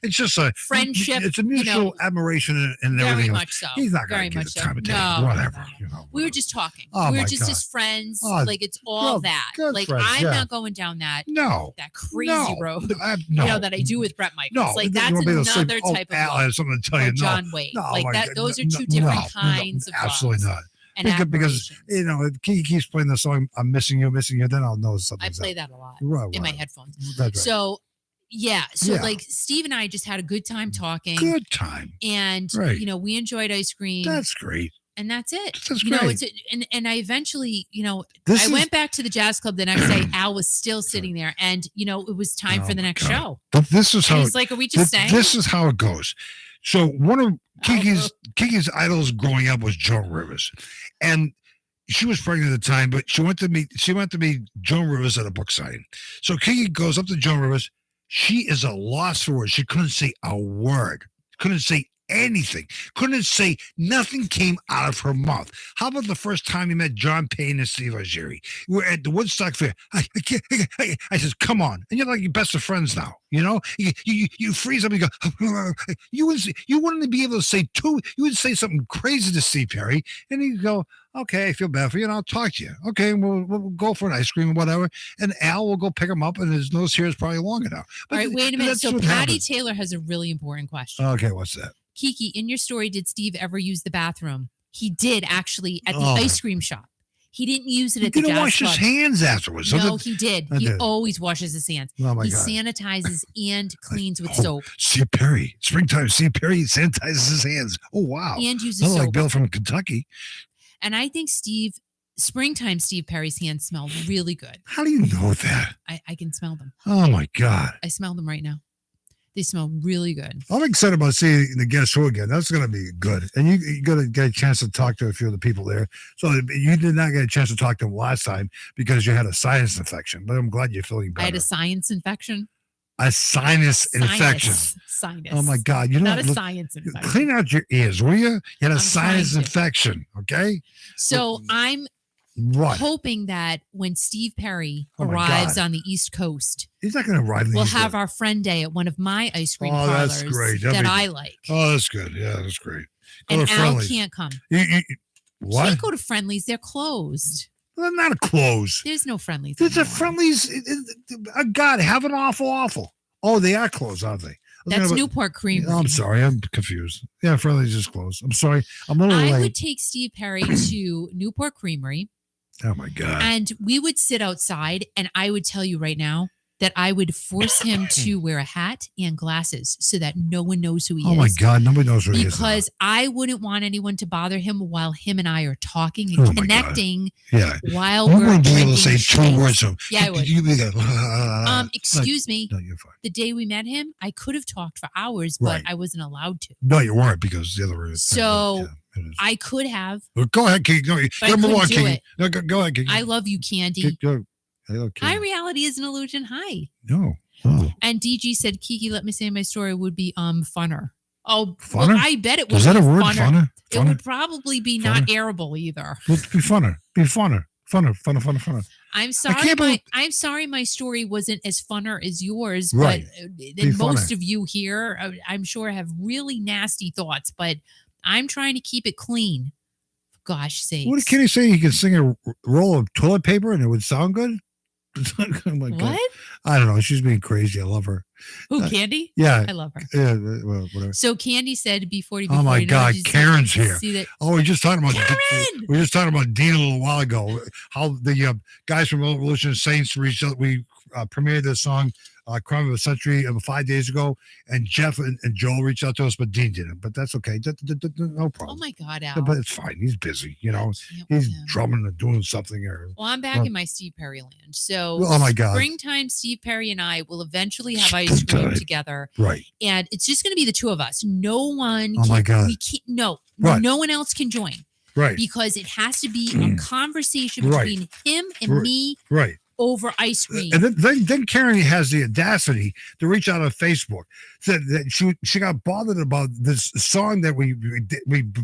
it's just a friendship. It's a mutual admiration and Very everything. much so. He's not Very going to get much the so. time of day. No, Whatever. no. We were just talking. Oh, we were my just God. as friends. Oh, like, it's all good- that. good Like, friends, I'm yeah. not going down that No. crazy road. No. That I do with Brett Michaels. No. Like, you that's won't be able to say, another type Al, of I love. have something to tell Or you. John Wayne. No, Like my that. God. Those are two different kinds of absolutely loves not. and Because admirations. if Kiki keeps playing the song "I'm Missing You," then I'll know I something's play up. that a lot Right, in my right. headphones. That's right. So, yeah. So, Yeah. like, Steve and I just had a good time talking. Good time. And, Right. we enjoyed ice cream. That's great. And that's it. That's It's great. and I eventually, This I is- went back to the jazz club the next day. Al was still sitting there, and it was time Oh for the my next God. show. But this is And how he's like, "Are we just staying?" this is how it goes. So one of Kiki's idols growing up was Joan Rivers, and she was pregnant at the time. But she went to meet Joan Rivers at a book signing. So Kiki goes up to Joan Rivers. She is a loss for words. She couldn't say a word. Couldn't say anything. Couldn't say nothing came out of her mouth. How about the first time you met John Payne and Steve Algieri? We're at the Woodstock Fair. I can't. I says, come on, and you're like your best of friends now. You freeze up. And you go. You wouldn't be able to say two. You would say something crazy to Steve Perry, and he'd go, okay, I feel bad for you, and I'll talk to you. Okay, we'll go for an ice cream or whatever, and Al will go pick him up, and his nose hair is probably long enough. All right, wait a minute. That's So what Patty happens. Taylor has a really important question. Okay, what's that? Kiki, in your story, did Steve ever use the bathroom? He did, actually, at the Oh. ice cream shop. He didn't use it He at the didn't jazz wash club. his hands afterwards. No, he did. I He did. always washes his hands. Oh my He God. sanitizes and cleans with Oh, soap Steve Perry, springtime. Steve Perry sanitizes his hands. Oh wow! and uses Not like soap. Bill from Kentucky. And I think springtime Steve Perry's hands smell really good. How do you know that? I can smell them. Oh my God! I smell them right now. They smell really good. I'm excited about seeing the Guess Who again. That's going to be good. And you got to get a chance to talk to a few of the people there. So you did not get a chance to talk to them last time because you had a sinus infection. But I'm glad you're feeling better. I had a science infection. A sinus infection. Sinus. Oh my God! You know, Not a science infection. clean out your ears, will you? You had a I'm sinus trying to. infection. Okay. So I'm What? hoping that when Steve Perry Oh my arrives God. on the East Coast, He's not going to ride. we'll have our friend day at one of my ice cream Oh, that's parlors great. That'd that be- I like. Oh, that's good. Yeah, that's great. Go And to Al Friendly's. can't come. What? Can't go to Friendly's. They're closed. They're not close. There's no Friendly's. There's a anymore. Friendly's. God, have an awful. Oh, they are closed, aren't they? That's Newport Creamery. Oh, I'm sorry. I'm confused. Yeah, Friendly's is closed. I'm sorry. I'm a little I late. would take Steve Perry to Newport Creamery Oh, my God. and we would sit outside, and I would tell you right now that I would force him to wear a hat and glasses so that no one knows who he Oh, is. my God. Nobody knows who he is. Because I wouldn't want anyone to bother him while him and I are talking Oh, and my God. connecting Yeah. while You we're wouldn't be able drinking to say two shakes. words. So Yeah, I would. You'd be like, Excuse me. No, you're fine. The day we met him, I could have talked for hours, but Right. I wasn't allowed to. No, you weren't because the other word. So, yeah, it is. I could have. Well, go ahead, Kiki. Go, But I move on, couldn't do Kiki. it. No, go ahead, Kiki. I love you, Candy. Go. Hello, Kiki. Hi, reality is an illusion. Hi. No. Oh. And DG said, Kiki, let me say my story would be funner. Oh, Funner? well, I bet it would Was that be a word? funner. Funner? It would probably be not airable either. Let's be funner. Be funner. Funner. I'm sorry. can't believe- I'm sorry. My story wasn't as funner as yours, Right. but Be most funner. of you here, I'm sure, have really nasty thoughts. But I'm trying to keep it clean. For gosh What did sakes. Kenny say? He could sing a roll of toilet paper and it would sound good? Oh my God. What? I don't know. She's being crazy. I love her. Who, Candy? Yeah. I love her. Yeah. Well, whatever. So Candy said B40, Oh my God, Karen's here. See that? Oh, we're just talking about Karen! Dean a little while ago. How the guys from Revolution Saints reached out. We premiered this song, "Crime of the Century," 5 days ago, and Jeff and Joel reached out to us, but Dean didn't. But that's okay. No problem. Oh my God, Al. But it's fine. He's busy. You know, I can't with he's him. drumming and doing something. Well, I'm back in my Steve Perry land. So, oh my God, springtime, Steve Perry and I will eventually have ice cream together. Right. And it's just going to be the two of us. No one. Oh my God. We can't, no, Right. no one else can join. Right. Because it has to be a conversation Right. between him and me. Right. Over ice cream. And then Karen has the audacity to reach out on Facebook. Said that she got bothered about this song that we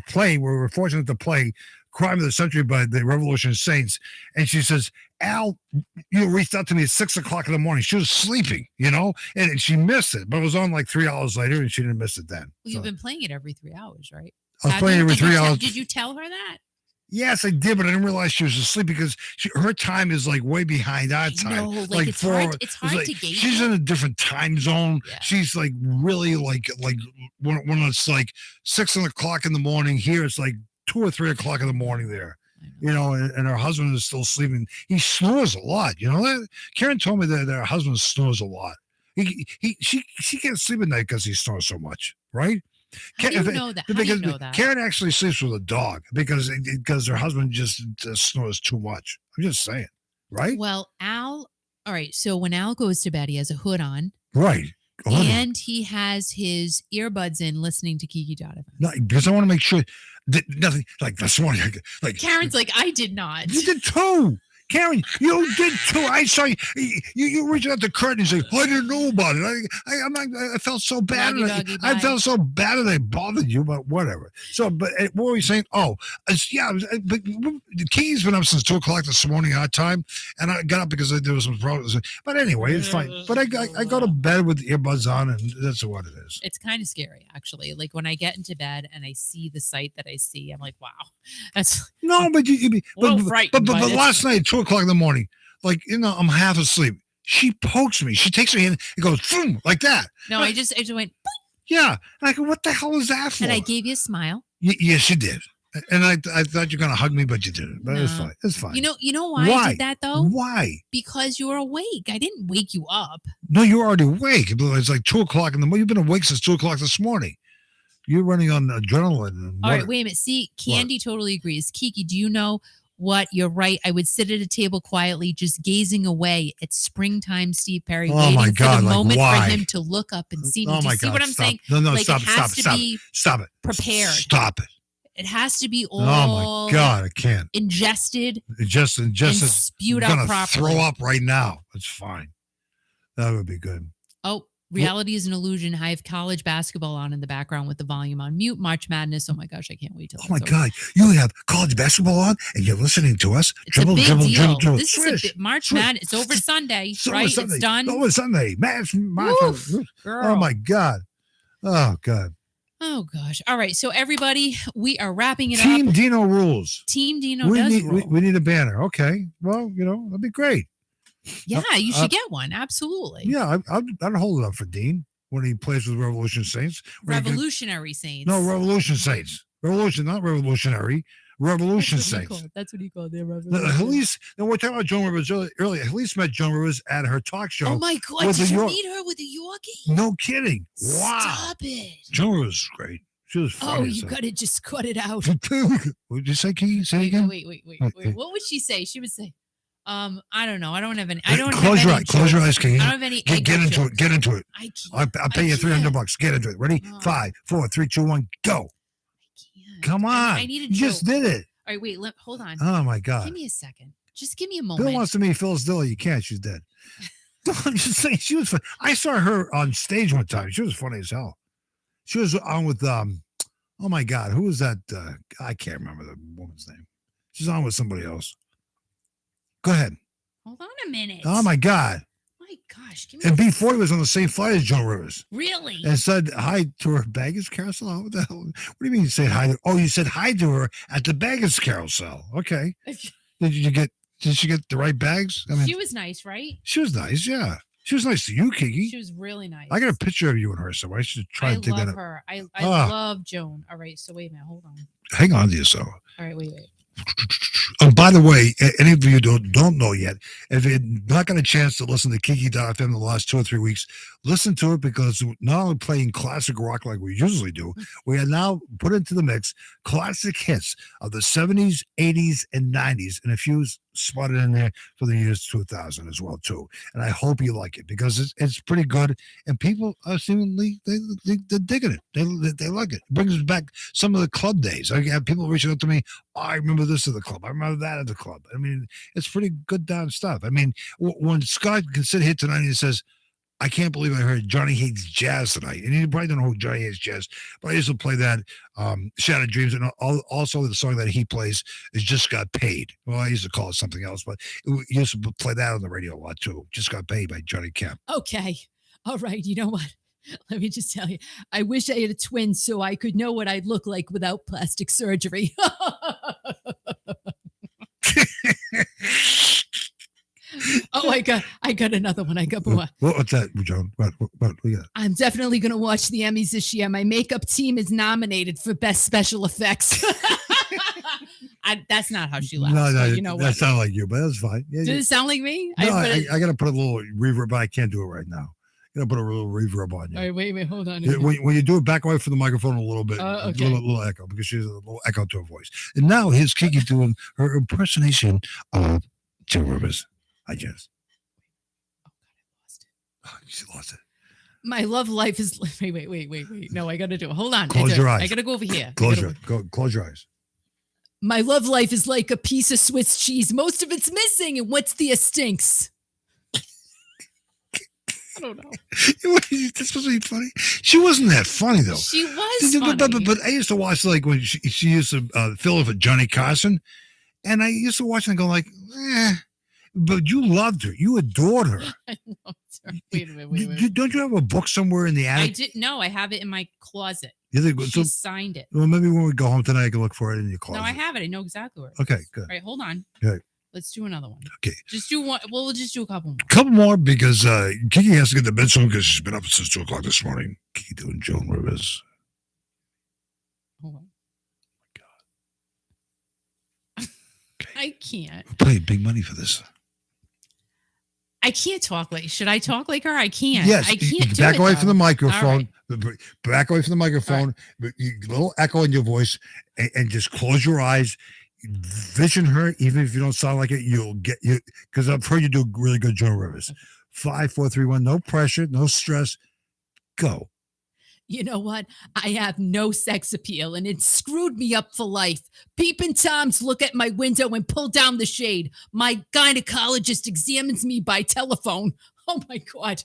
play. We were fortunate to play "Crime of the Century" by the Revolution Saints, and she says, "Al, you reached out to me at 6:00 in the morning. She was sleeping, you know, and she missed it, but it was on like 3 hours later, and she didn't miss it then." Well, you've been playing it every 3 hours, right? I was playing every 3 hours. Did you tell her that? Yes, I did, but I didn't realize she was asleep because her time is like way behind our time. No, like it's hard to gauge. She's in a different time zone. Yeah. She's like really like when it's like 6:00 in the morning here, it's like 2 or 3 o'clock in the morning there. You know, and her husband is still sleeping. He snores a lot. You know that? Karen told me that her husband snores a lot. She can't sleep at night because he snores so much, right? How do you know that? How do you know that? Karen actually sleeps with a dog because her husband just snores too much. I'm just saying, right? Well, Al, all right. So when Al goes to bed, he has a hood on. Right. And he has his earbuds in listening to Kiki Donovan. No, because I want to make sure that nothing like this morning. Like Karen's like, I did not. You did too. Karen, you did too. I saw you. You reached out to Kurt and said, I didn't know about it. I felt so bad. I felt so bad that I bothered you, but whatever. So, but what were we saying? Oh, yeah. But the Kiki's been up since 2:00 this morning our time, and I got up because there was some problems. But anyway, it's fine. But I go to bed with the earbuds on, and that's what it is. It's kind of scary, actually. Like when I get into bed and I see the sight that I see, I'm like, wow, that's no. But but last night. 2:00 in the morning, like, you know, I'm half asleep. She pokes me. She takes me in and goes, boom, like that. No, I just went, boom. Yeah. And I go, what the hell is that for? And I gave you a smile. Yes, you did. And I thought you were going to hug me, but you didn't. But it's fine. It's fine. You know why I did that, though? Why? Because you were awake. I didn't wake you up. No, you were already awake. It's like 2:00 in the morning. You've been awake since 2:00 this morning. You're running on adrenaline. All right, wait a minute. See, Candy totally agrees. Kiki, do you know what? You're right. I would sit at a table quietly, just gazing away at springtime Steve Perry, waiting for the moment for him to look up and see me. Oh Do my you see God, what I'm saying? No, like stop it. Prepared. Stop it. It has to be all. Oh my God, I can't. Ingested. Just and spewed out properly. Throw up right now. It's fine. That would be good. Oh. Reality is an illusion. I have college basketball on in the background with the volume on mute. March Madness. Oh my gosh, I can't wait till. Oh my God, you have college basketball on and you're listening to us. It's a big deal. This is a March Madness. It's over Sunday, right? It's done. Over Sunday. Oh my God. Oh God. Oh gosh. All right. So everybody, we are wrapping it up. Team Dino rules. Team Dino does rule. We need a banner. Okay. Well, you know, that'd be great. Yeah, you should get one. Absolutely. Yeah, I'd hold it up for Dean when he plays with Revolution Saints. Revolutionary Saints. No, Revolution Saints. Revolution, not revolutionary. Revolution Saints. That's what he called it. Halise, we're talking about Joan Rivers earlier. Halise met Joan Rivers at her talk show. Oh my God, did you meet her with a Yorkie? No kidding. Wow. Stop it. Joan Rivers was great. She was funny. Oh, you got to just cut it out. What did you say, Kiki? Say it again? Wait. What would she say? She would say, I don't know. I don't have any. Close your eyes. Close your eyes, Kiki. I don't have any. Get into it. Get into it. I can't. I'll pay you $300. Get into it. Ready? 5, 4, 3, 2, 1, go. I can't. Come on. I need a You just did it. All right, wait. Hold on. Oh my God. Give me a second. Just give me a moment. Bill wants to meet Phyllis Diller. You can't. She's dead. I'm just saying. She was fun. I saw her on stage one time. She was funny as hell. She was on with oh my God, who was that? I can't remember the woman's name. She's on with somebody else. Go ahead. Hold on a minute. Oh my God. My gosh. Give me And a before he was on the same flight as Joan Rivers. Really? And said hi to her baggage carousel. What the hell? What do you mean you said hi? Oh, you said hi to her at the baggage carousel. Okay. Did she get the right bags? I mean, she was nice, right? she was nice. Yeah, she was nice to you, Kiki. She was really nice. I got a picture of you and her, so I should try to dig that love up. her. I love Joan. All right, so wait a minute. Hold on. Hang on to yourself. All right, wait. By the way, any of you don't know yet, if you've not got a chance to listen to Kiki.fm the last 2 or 3 weeks, listen to it, because not only playing classic rock like we usually do, we are now put into the mix classic hits of the 70s, 80s, and 90s, and a few spotted in there for the years 2000 as well too. And I hope you like it, because it's pretty good, and people are seemingly they're digging it. They like it. It brings back some of the club days. I have people reaching out to me. Oh, I remember this at the club. I remember that at the club. I mean, it's pretty good down stuff. I mean, when Scott can sit here tonight and he says, I can't believe I heard Johnny Hates Jazz tonight. And you probably don't know who Johnny Hates Jazz, but I used to play that Shattered Dreams. And also the song that he plays is Just Got Paid. Well, I used to call it something else, but he used to play that on the radio a lot too. Just Got Paid by Johnny Kemp. Okay. All right. You know what? Let me just tell you, I wish I had a twin so I could know what I'd look like without plastic surgery. Oh, I got another one. I got more. What's that, Joan? What we got? I'm definitely going to watch the Emmys this year. My makeup team is nominated for Best Special Effects. That's not how she laughs. No, you know that what? sounds like you, but that's fine. Yeah, Does it sound like me? No, I got to put a little reverb, but I can't do it right now. I'm going to put a little reverb on you. All right, wait, hold on. When you do it, back away from the microphone a little bit, okay. a little echo, because she's a little echo to her voice. And now here's Kiki doing her impersonation of Joan Rivers. I guess. Oh, she lost it. My love life is. Wait. No, I got to do it. Hold on. Close your eyes. I got to go over here. Close your eyes. My love life is like a piece of Swiss cheese. Most of it's missing, and what's the stinks? I don't know. That's supposed to be funny. She wasn't that funny though. She was funny. But I used to watch like when she used to fill in for Johnny Carson, and I used to watch and go like, eh. But you loved her. You adored her. I loved her. Wait a minute. Don't you have a book somewhere in the attic? I didn't. No, I have it in my closet. She signed it. Well, maybe when we go home tonight, I can look for it in your closet. No, I have it. I know exactly where it is. Okay, good. All right, hold on. Okay. Let's do another one. Okay. Just do one. Well, we'll just do a couple more. Couple more because Kiki has to get to bed soon because she's been up since 2 o'clock this morning. Kiki doing Joan Rivers. Hold on. Oh my God. Okay. I can't. We're paying big money for this. I can't talk like. Should I talk like her? I can't. Yes. I can't. Back away from the microphone. Right. Back away from the microphone. Right. A little echo in your voice, and just close your eyes. Vision her, even if you don't sound like it. You'll get you because I've heard you do really good, Joan Rivers. 5, 4, 3, 1. No pressure, no stress. Go. You know what? I have no sex appeal, and it screwed me up for life. Peeping Toms look at my window and pull down the shade. My gynecologist examines me by telephone. Oh my God.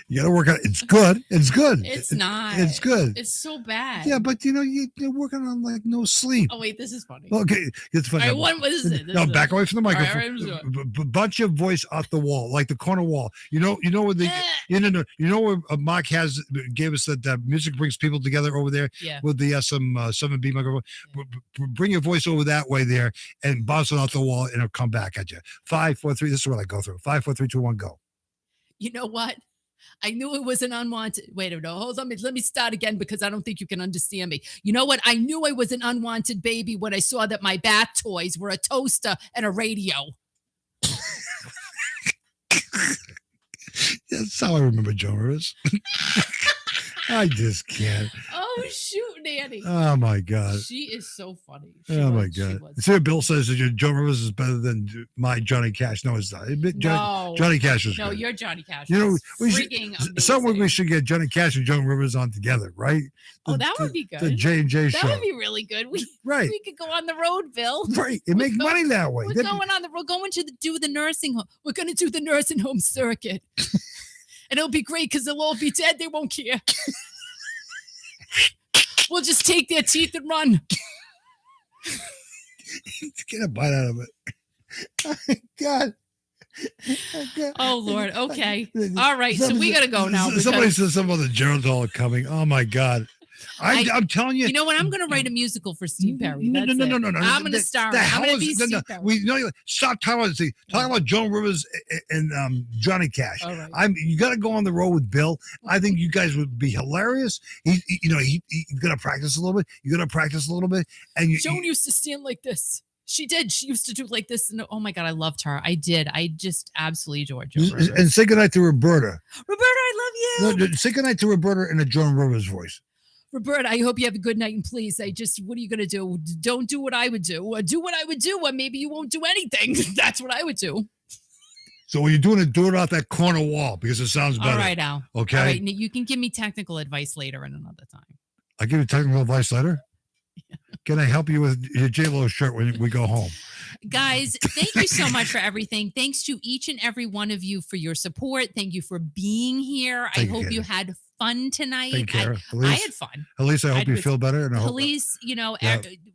You got to work on it. It's good. It's good. It's not. It's good. It's so bad. Yeah, but you're working on like no sleep. Oh wait, this is funny. Okay, it's funny. All right, what is it? No, back away from the microphone. All right, bunch your voice off the wall, like the corner wall. You know where the you know where Mark gave us that music brings people together over there. Yeah. With the SM7B microphone. Yeah. Bring your voice over that way there and bounce it off the wall, and it'll come back at you. 5, 4, 3. This is what I go through. 5, 4, 3, 2, 1, go. You know what? I knew it was an unwanted. Wait a minute. Hold on. Let me start again because I don't think you can understand me. You know what? I knew I was an unwanted baby when I saw that my bath toys were a toaster and a radio. That's how I remember Joan Rivers. I just can't. Oh, shoot, Nanny. Oh, my God. She is so funny. My God. See what Bill says that Joan Rivers is better than my Johnny Cash. No, it's not. Johnny Cash is good. No, your Johnny Cash. You know, freaking we should get Johnny Cash and Joan Rivers on together, right? That would be good. The J&J show. That would be really good. We could go on the road, Bill. Right. It makes money that way. We're going to do the nursing home. We're going to do the nursing home circuit. And it'll be great because they'll all be dead. They won't care. We'll just take their teeth and run. Get a bite out of it. God. Oh Lord. Okay. All right. So we gotta go now. Somebody because said something about the Geraldine are coming. Oh my God. I'm telling you. You know what? I'm gonna write a musical for Steve Perry. No, That's no, it. no, no, no, no. I'm gonna star. The I'm hell gonna is be Steve Perry. we stop talking about talking about Joan Rivers and Johnny Cash. All right. You got to go on the road with Bill. I think you guys would be hilarious. He's gonna practice a little bit. You're gonna practice a little bit, and Joan used to stand like this. She did. She used to do like this. And oh my God, I loved her. I did. I just absolutely adored Joan Rivers. And say goodnight to Roberta. Roberta, I love you. No, say goodnight to Roberta in a Joan Rivers voice. Roberta, I hope you have a good night and please. What are you going to do? Don't do what I would do. Do what I would do, or maybe you won't do anything. That's what I would do. So when you're doing it, do it off that corner wall because it sounds better. All right, Al. Okay. All right, you can give me technical advice later in another time. I'll give you technical advice later. Yeah. Can I help you with your J-Lo shirt when we go home? Guys, thank you so much for everything. Thanks to each and every one of you for your support. Thank you for being here. I hope you had fun tonight. I had fun. At least I hope you feel better. And Police,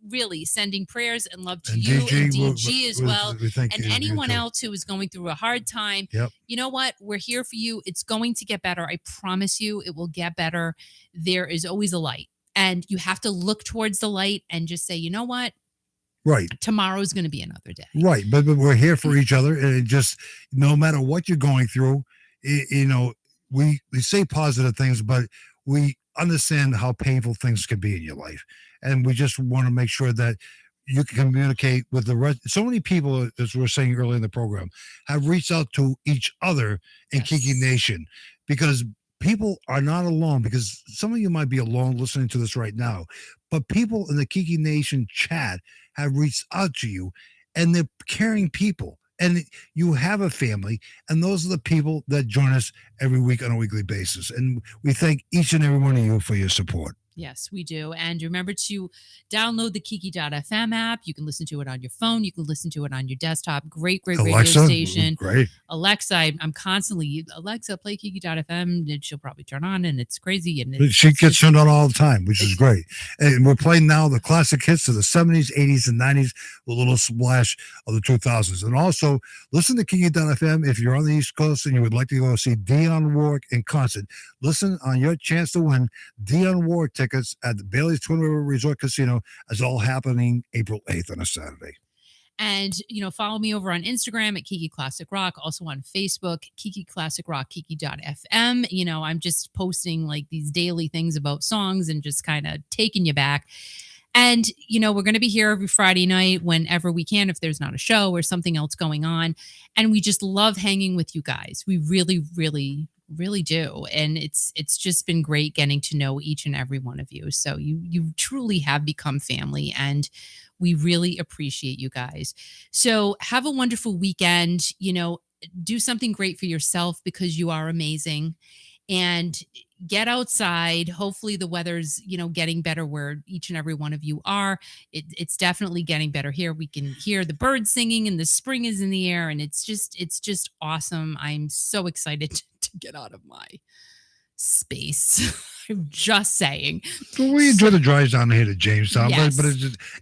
really sending prayers and love to you and DG as well. And anyone else who is going through a hard time. Yep. You know what? We're here for you. It's going to get better. I promise you it will get better. There is always a light. And you have to look towards the light and just say, you know what? Right. Tomorrow's going to be another day. Right. But we're here for each other. And it just, no matter what you're going through, we say positive things, but we understand how painful things can be in your life. And we just want to make sure that you can communicate with the rest. So many people, as we were saying earlier in the program, have reached out to each other in Kiki Nation because people are not alone, because some of you might be alone listening to this right now, but people in the Kiki Nation chat have reached out to you, and they're caring people, and you have a family, and those are the people that join us every week on a weekly basis. And we thank each and every one of you for your support. Yes, we do. And remember to download the Kiki.fm app. You can listen to it on your phone. You can listen to it on your desktop. Great Alexa, radio station. Great. Alexa, I'm constantly, Alexa, play Kiki.fm. And she'll probably turn on, and it's crazy. And she gets turned on all the time, which is great. And we're playing now the classic hits of the 70s, 80s, and 90s with a little splash of the 2000s. And also, listen to Kiki.fm if you're on the East Coast and you would like to go see Dionne Warwick in concert. Listen on your chance to win Dionne Warwick tickets at the Bailey's Twin River Resort Casino. It's all happening April 8th on a Saturday. And, follow me over on Instagram at Kiki Classic Rock, also on Facebook, Kiki Classic Rock, Kiki.fm. I'm just posting like these daily things about songs and just kind of taking you back. And, we're going to be here every Friday night whenever we can, if there's not a show or something else going on. And we just love hanging with you guys. We really, really, really do. And it's just been great getting to know each and every one of you. So you truly have become family, and we really appreciate you guys. So have a wonderful weekend. Do something great for yourself because you are amazing, and get outside. Hopefully the weather's, getting better where each and every one of you are. It's definitely getting better here. We can hear the birds singing and the spring is in the air, and it's just awesome. I'm so excited to get out of my space. I'm just saying. Well, we enjoy the drives down here to Jamestown, yes. but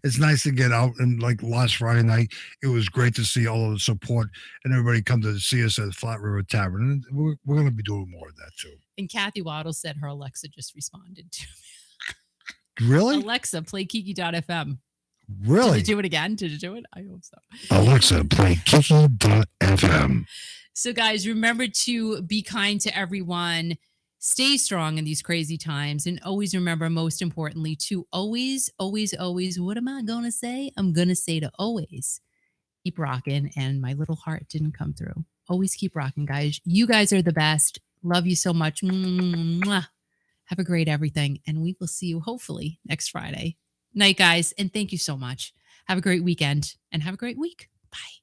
it's nice to get out. And like last Friday night, it was great to see all of the support and everybody come to see us at Flat River Tavern. And we're going to be doing more of that too. And Kathy Waddle said her Alexa just responded to me. Really? Alexa, play Kiki.fm. Really? Did you do it again? Did you do it? I hope so. Alexa, play Kiki.fm. So guys, remember to be kind to everyone. Stay strong in these crazy times, and always remember, most importantly, to always, always, always, what am I going to say? I'm going to say to always keep rocking. And my little heart didn't come through. Always keep rocking, guys. You guys are the best. Love you so much. Mwah. Have a great everything. And we will see you hopefully next Friday night, guys. And thank you so much. Have a great weekend and have a great week. Bye.